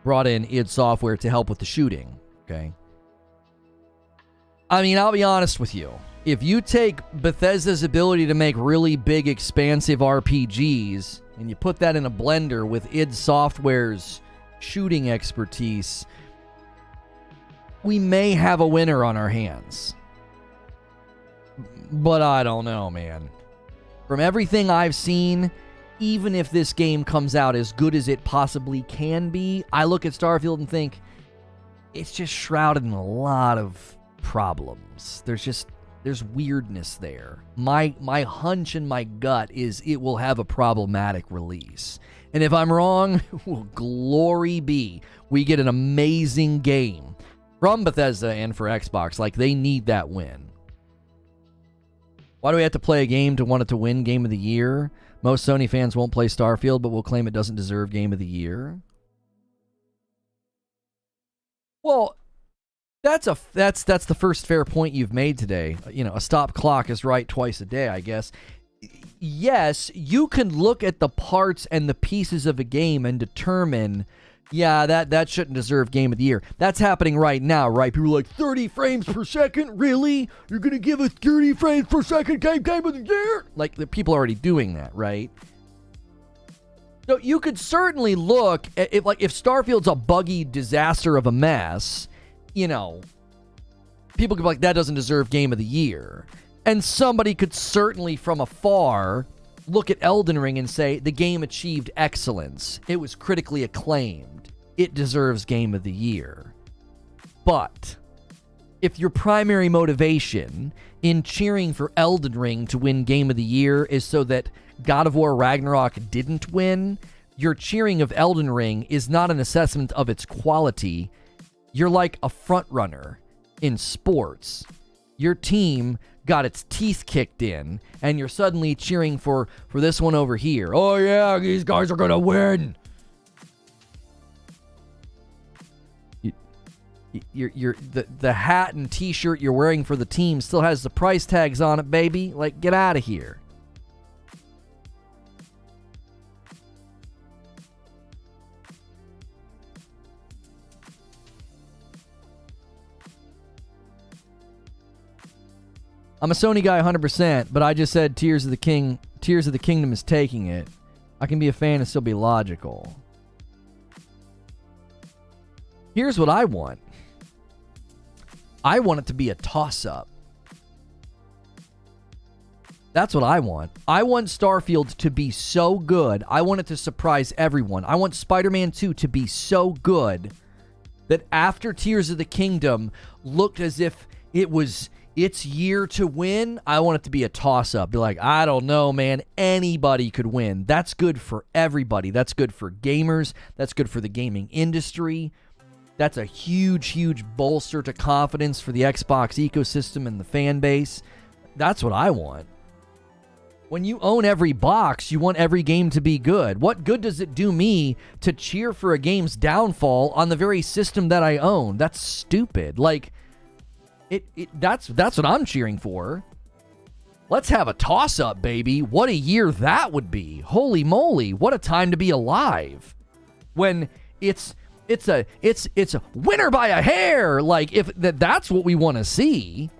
brought in id Software to help with the shooting, okay? I mean, I'll be honest with you. If you take Bethesda's ability to make really big, expansive RPGs, and you put that in a blender with id Software's shooting expertise, we may have a winner on our hands. But I don't know, man. From everything I've seen, even if this game comes out as good as it possibly can be, I look at Starfield and think, it's just shrouded in a lot of problems. There's weirdness there. My hunch and my gut is it will have a problematic release. And if I'm wrong, well, glory be. We get an amazing game from Bethesda and for Xbox. Like, they need that win. Why do we have to play a game to want it to win Game of the Year? Most Sony fans won't play Starfield, but will claim it doesn't deserve Game of the Year. Well, that's the first fair point you've made today. You know, a stop clock is right twice a day, I guess. Yes, you can look at the parts and the pieces of a game and determine, yeah, that shouldn't deserve Game of the Year. That's happening right now, right? People are like, 30 frames per second? Really? You're going to give us 30 frames per second Game of the Year? Like, the people are already doing that, right? So you could certainly look at, if Starfield's a buggy disaster of a mess, you know, people could be like, that doesn't deserve Game of the Year. And somebody could certainly, from afar, look at Elden Ring and say, the game achieved excellence. It was critically acclaimed. It deserves Game of the Year. But if your primary motivation in cheering for Elden Ring to win Game of the Year is so that God of War Ragnarok didn't win, your cheering of Elden Ring is not an assessment of its quality. You're like a front runner in sports. Your team got its teeth kicked in, and you're suddenly cheering for this one over here. Oh yeah, these guys are gonna win. The hat and t-shirt you're wearing for the team still has the price tags on it, baby. Like, get out of here. I'm a Sony guy 100%, but I just said Tears of the Kingdom is taking it. I can be a fan and still be logical. Here's what I want. I want it to be a toss-up. That's what I want. I want Starfield to be so good. I want it to surprise everyone. I want Spider-Man 2 to be so good that after Tears of the Kingdom looked as if it was its year to win, I want it to be a toss-up. Be like, I don't know, man. Anybody could win. That's good for everybody. That's good for gamers. That's good for the gaming industry. That's a huge, huge bolster to confidence for the Xbox ecosystem and the fan base. That's what I want. When you own every box, you want every game to be good. What good does it do me to cheer for a game's downfall on the very system that I own? That's stupid. Like, that's what I'm cheering for. Let's have a toss-up, baby. What a year that would be. Holy moly, what a time to be alive. When it's a winner by a hair. Like, if that's what we want to see.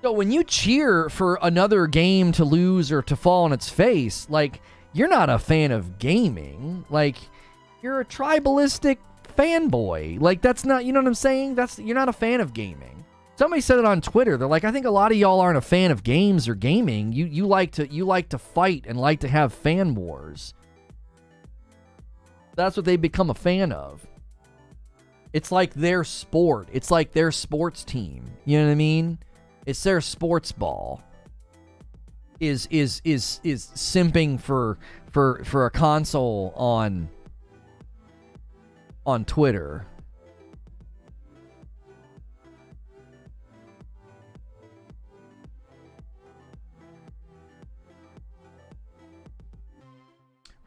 So when you cheer for another game to lose or to fall on its face, like, you're not a fan of gaming. Like, you're a tribalistic fanboy. Like, that's not, you know what I'm saying? You're not a fan of gaming. Somebody said it on Twitter. They're like, I think a lot of y'all aren't a fan of games or gaming. You like to fight and like to have fan wars. That's what they become a fan of. It's like their sport. It's like their sports team. You know what I mean? It's their sports ball. Is simping for a console on Twitter.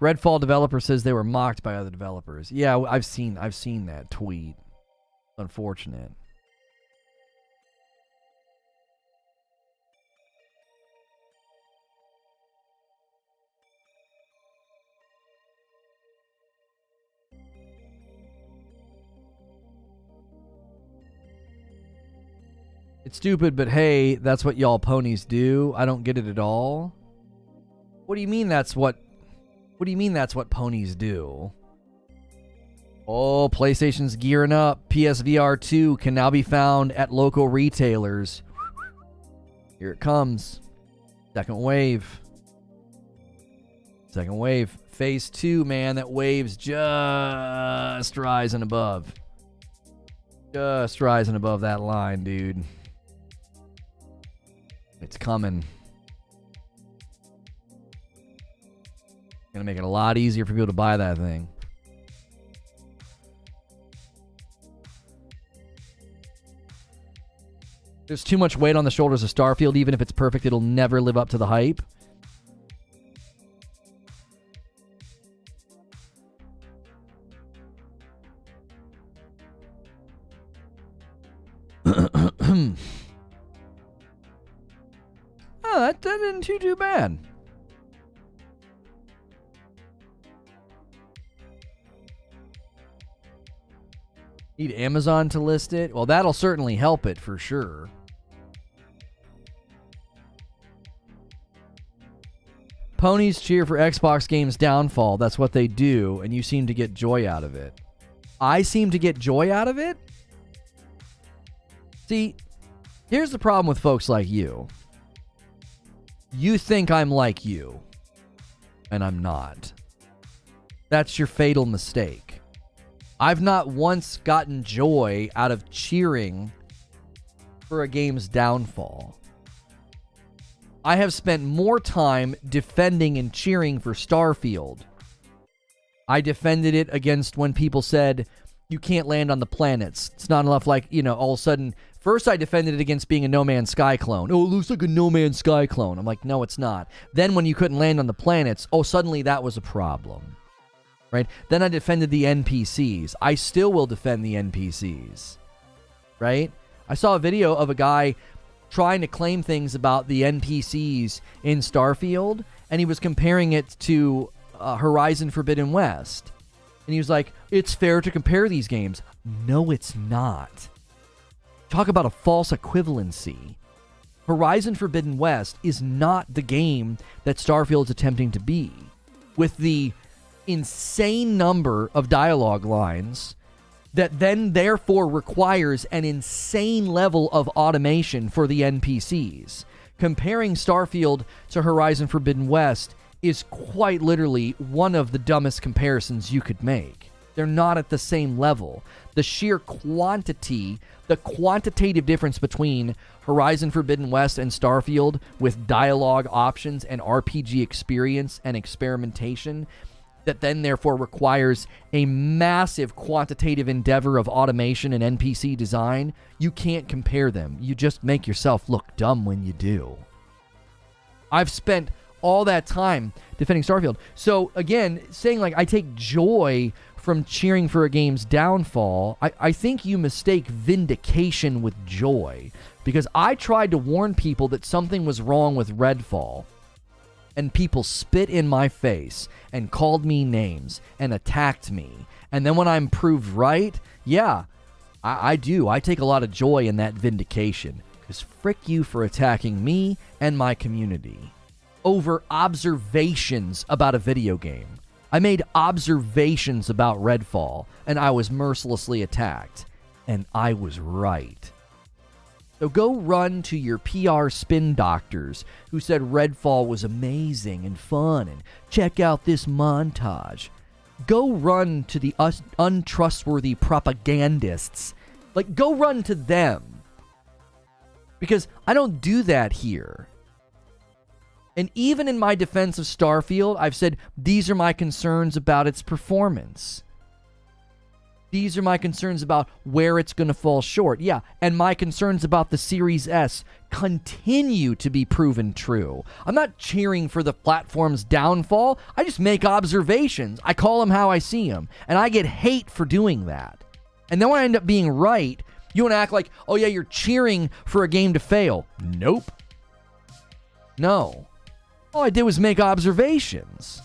Redfall developer says they were mocked by other developers. Yeah, I've seen that tweet. Unfortunate. It's stupid, but hey, that's what y'all ponies do. I don't get it at all. What do you mean that's what ponies do? Oh, PlayStation's gearing up. PSVR 2 can now be found at local retailers. Here it comes. Second wave. Phase 2, man. That wave's just rising above. Just rising above that line, dude. It's coming. Gonna make it a lot easier for people to buy that thing. There's too much weight on the shoulders of Starfield. Even if it's perfect, it'll never live up to the hype. Oh, that didn't too bad. Need Amazon to list it? Well, that'll certainly help it for sure. Ponies cheer for Xbox games' downfall. That's what they do, and you seem to get joy out of it. I seem to get joy out of it? See, here's the problem with folks like you. You think I'm like you, and I'm not. That's your fatal mistake. I've not once gotten joy out of cheering for a game's downfall. I have spent more time defending and cheering for Starfield. I defended it against when people said, you can't land on the planets. It's not enough, like, you know, all of a sudden. First, I defended it against being a No Man's Sky clone. Oh, it looks like a No Man's Sky clone. I'm like, no, it's not. Then when you couldn't land on the planets, oh, suddenly that was a problem. Right? Then I defended the NPCs. I still will defend the NPCs. Right? I saw a video of a guy trying to claim things about the NPCs in Starfield, and he was comparing it to Horizon Forbidden West. And he was like, it's fair to compare these games. No, it's not. Talk about a false equivalency. Horizon Forbidden West is not the game that Starfield's attempting to be. With the insane number of dialogue lines, that then therefore requires an insane level of automation for the NPCs. Comparing Starfield to Horizon Forbidden West is quite literally one of the dumbest comparisons you could make. They're not at the same level. The sheer quantity, the quantitative difference between Horizon Forbidden West and Starfield with dialogue options and RPG experience and experimentation that then therefore requires a massive quantitative endeavor of automation and NPC design, you can't compare them. You just make yourself look dumb when you do. I've spent all that time defending Starfield. So again, saying like I take joy from cheering for a game's downfall, I think you mistake vindication with joy. Because I tried to warn people that something was wrong with Redfall, and people spit in my face and called me names and attacked me. And then when I'm proved right, yeah, I do. I take a lot of joy in that vindication. Because frick you for attacking me and my community over observations about a video game. I made observations about Redfall, and I was mercilessly attacked. And I was right. So go run to your PR spin doctors who said Redfall was amazing and fun, and check out this montage. Go run to the untrustworthy propagandists. Like, go run to them. Because I don't do that here. And even in my defense of Starfield, I've said, these are my concerns about its performance. These are my concerns about where it's going to fall short. Yeah, and my concerns about the Series S continue to be proven true. I'm not cheering for the platform's downfall. I just make observations. I call them how I see them. And I get hate for doing that. And then when I end up being right, you want to act like, oh yeah, you're cheering for a game to fail. Nope. No. All I did was make observations.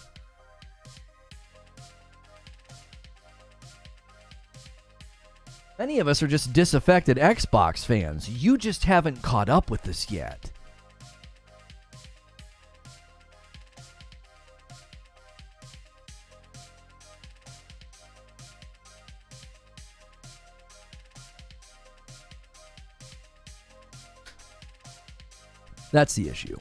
Many of us are just disaffected Xbox fans. You just haven't caught up with this yet. That's the issue.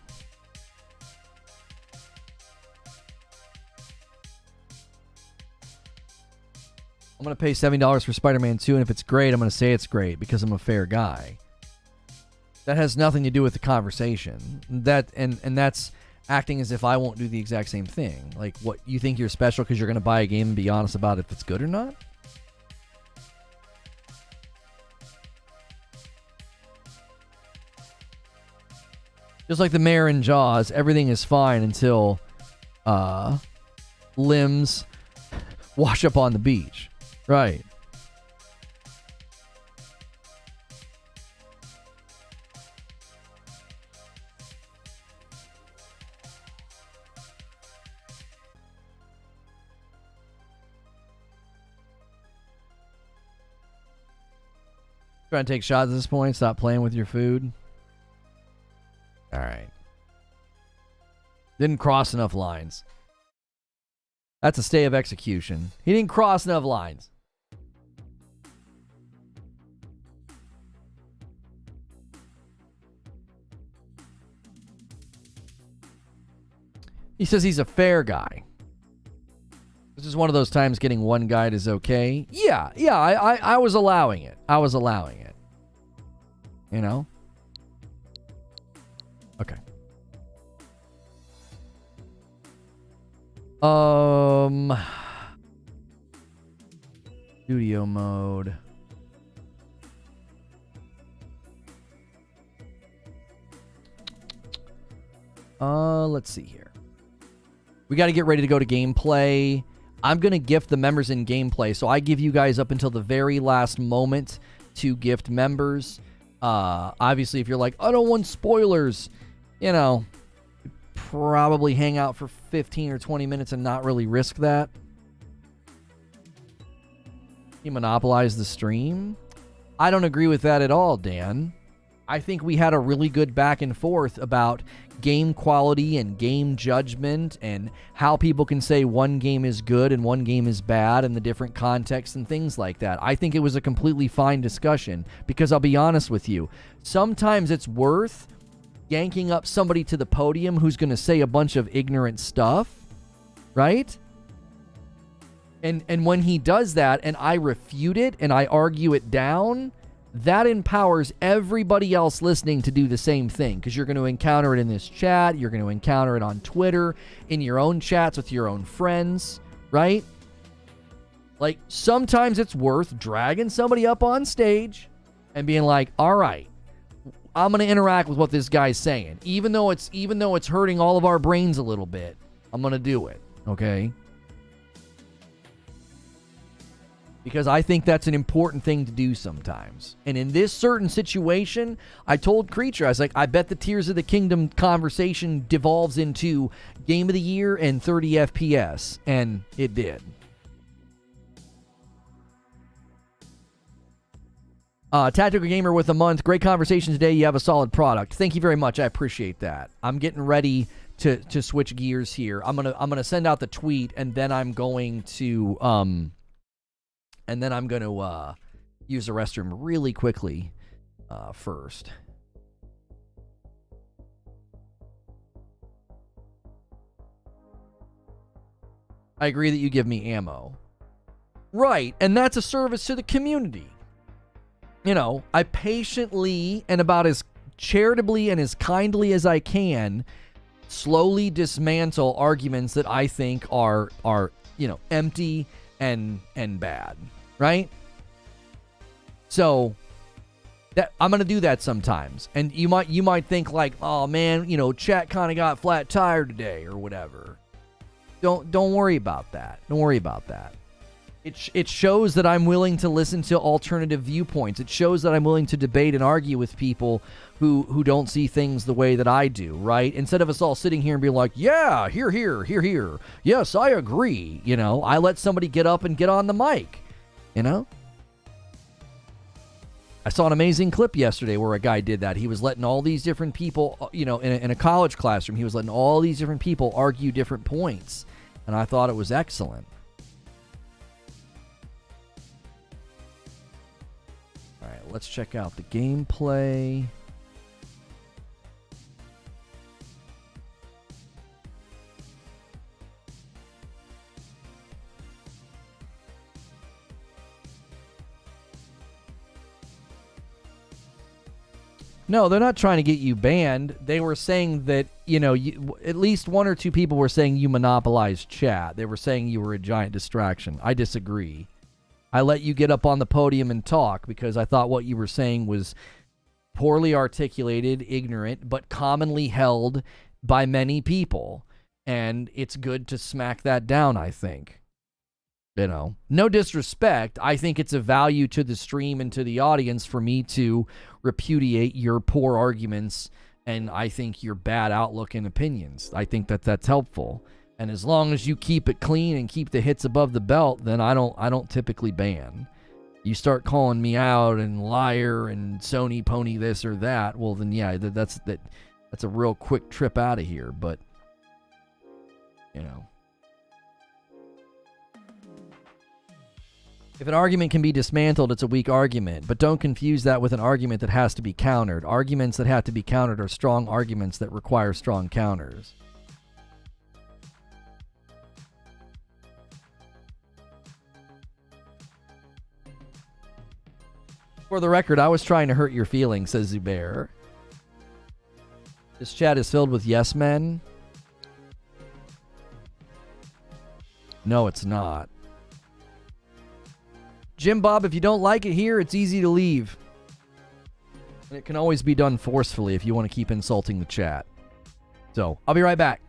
I'm going to pay $70 for Spider-Man 2, and if it's great, I'm going to say it's great because I'm a fair guy. That has nothing to do with the conversation. That and that's acting as if I won't do the exact same thing. Like, what, you think you're special because you're going to buy a game and be honest about if it's good or not? Just like the mayor in Jaws, everything is fine until limbs wash up on the beach. Right. Trying to take shots at this point? Stop playing with your food? Alright. Didn't cross enough lines. That's a stay of execution. He didn't cross enough lines. He says he's a fair guy. This is one of those times getting one guide is okay. Yeah, I was allowing it. I was allowing it. You know? Okay. Studio mode. Let's see here. We got to get ready to go to gameplay. I'm going to gift the members in gameplay, so I give you guys up until the very last moment to gift members. Obviously, if you're like, I don't want spoilers, you know, probably hang out for 15 or 20 minutes and not really risk that. You monopolize the stream? I don't agree with that at all, Dan. I think we had a really good back and forth about game quality and game judgment and how people can say one game is good and one game is bad and the different contexts and things like that. I think it was a completely fine discussion because I'll be honest with you, sometimes it's worth yanking up somebody to the podium who's going to say a bunch of ignorant stuff, right? And when he does that and I refute it and I argue it down, that empowers everybody else listening to do the same thing, because you're going to encounter it in this chat, you're going to encounter it on Twitter, in your own chats with your own friends, right? Like, sometimes it's worth dragging somebody up on stage and being like, all right, I'm going to interact with what this guy's saying. Even though it's hurting all of our brains a little bit, I'm going to do it, okay? Because I think that's an important thing to do sometimes. And in this certain situation, I told Creature, I was like, I bet the Tears of the Kingdom conversation devolves into Game of the Year and 30 FPS. And it did. Tactical Gamer with a month. Great conversation today. You have a solid product. Thank you very much. I appreciate that. I'm getting ready to switch gears here. I'm gonna send out the tweet, and then I'm going to use the restroom really quickly first. I agree that you give me ammo. Right, and that's a service to the community. You know, I patiently and about as charitably and as kindly as I can slowly dismantle arguments that I think are empty and bad. Right? So that I'm gonna do that sometimes. And you might think like, oh man, chat kinda got flat tire today or whatever. Don't worry about that. Don't worry about that. It shows that I'm willing to listen to alternative viewpoints. It shows that I'm willing to debate and argue with people who don't see things the way that I do, right? Instead of us all sitting here and being like, yeah, here. Yes, I agree. I let somebody get up and get on the mic. I saw an amazing clip yesterday where a guy did that. He was letting all these different people, in a college classroom, he was letting all these different people argue different points. And I thought it was excellent. All right, let's check out the gameplay. No, they're not trying to get you banned. They were saying that, at least one or two people were saying you monopolized chat. They were saying you were a giant distraction. I disagree. I let you get up on the podium and talk because I thought what you were saying was poorly articulated, ignorant, but commonly held by many people. And it's good to smack that down, I think. No disrespect. I think it's a value to the stream and to the audience for me to repudiate your poor arguments and I think your bad outlook and opinions. I think that's helpful. And as long as you keep it clean and keep the hits above the belt, then I don't typically ban. You start calling me out and liar and Sony pony this or that, well then yeah, that's a real quick trip out of here, but If an argument can be dismantled, it's a weak argument, but don't confuse that with an argument that has to be countered. Arguments that have to be countered are strong arguments that require strong counters. For the record, I was trying to hurt your feelings, says Zubair. This chat is filled with yes men. No, it's not. Jim Bob, if you don't like it here, it's easy to leave. And it can always be done forcefully if you want to keep insulting the chat. So, I'll be right back.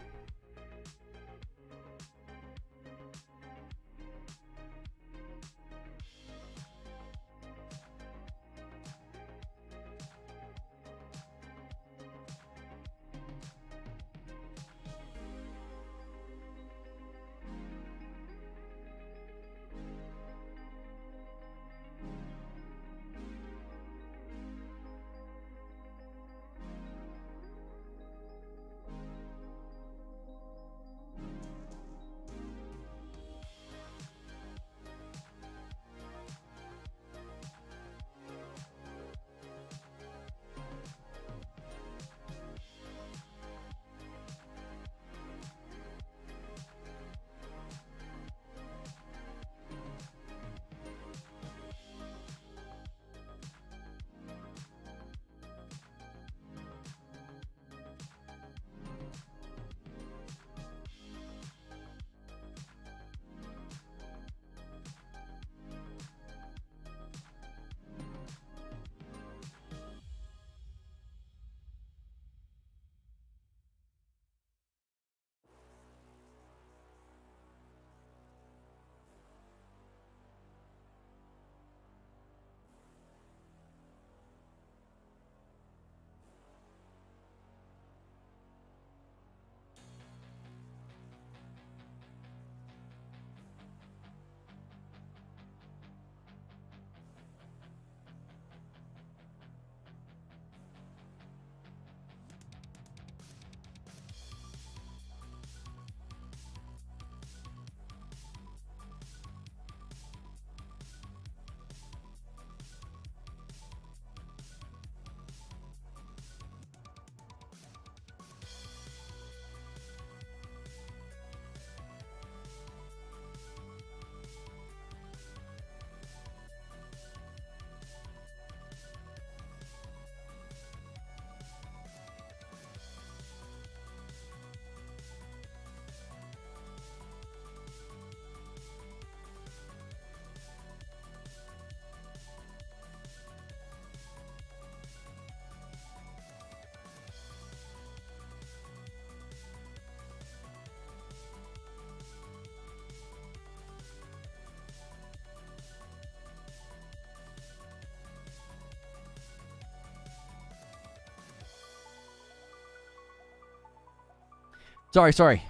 Sorry.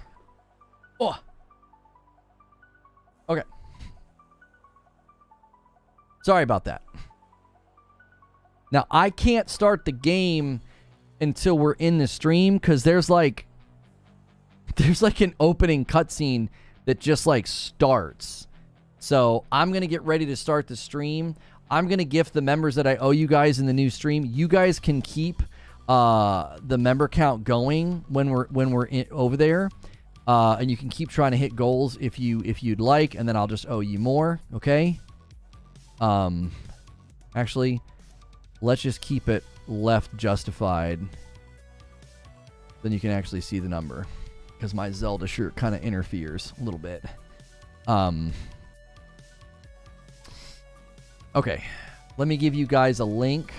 Oh. Okay. Sorry about that. Now, I can't start the game until we're in the stream because there's like an opening cutscene that just like starts. So I'm going to get ready to start the stream. I'm going to gift the members that I owe you guys in the new stream. You guys can keep the member count going when we're over there. And you can keep trying to hit goals if you'd like, and then I'll just owe you more, okay? Actually, let's just keep it left justified. Then you can actually see the number, because my Zelda shirt kind of interferes a little bit. Okay, let me give you guys a link.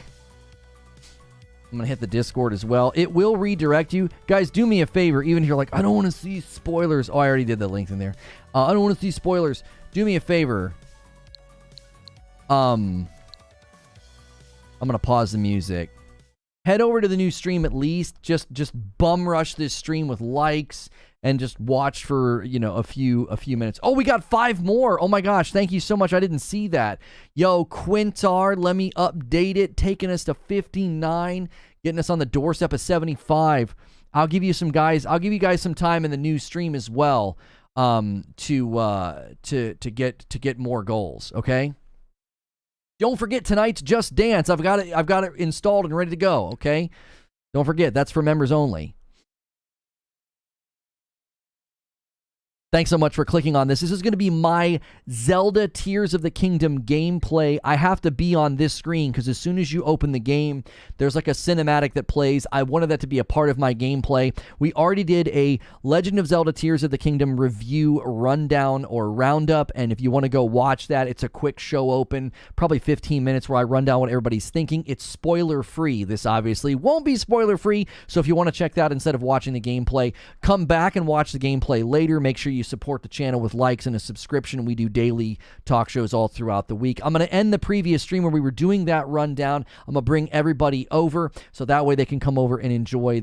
I'm going to hit the Discord as well. It will redirect you. Guys, do me a favor. Even if you're like, I don't want to see spoilers. Oh, I already did the link in there. I don't want to see spoilers. Do me a favor. I'm going to pause the music. Head over to the new stream at least. Just bum rush this stream with likes and just watch for, a few minutes. Oh, we got 5 more. Oh my gosh, thank you so much. I didn't see that. Yo, Quintar, let me update it. Taking us to 59, getting us on the doorstep of 75. I'll give you guys some time in the new stream as well to get more goals, okay? Don't forget tonight's Just Dance. I've got it installed and ready to go, okay? Don't forget, that's for members only. Thanks so much for clicking on this. This is going to be my Zelda Tears of the Kingdom gameplay. I have to be on this screen because as soon as you open the game, there's like a cinematic that plays. I wanted that to be a part of my gameplay. We already did a Legend of Zelda Tears of the Kingdom review rundown or roundup, and if you want to go watch that, it's a quick show open, probably 15 minutes where I run down what everybody's thinking. It's spoiler-free. This obviously won't be spoiler-free, so if you want to check that out instead of watching the gameplay, come back and watch the gameplay later. Make sure you support the channel with likes and a subscription. We do daily talk shows all throughout the week. I'm going to end the previous stream where we were doing that rundown. I'm going to bring everybody over so that way they can come over and enjoy the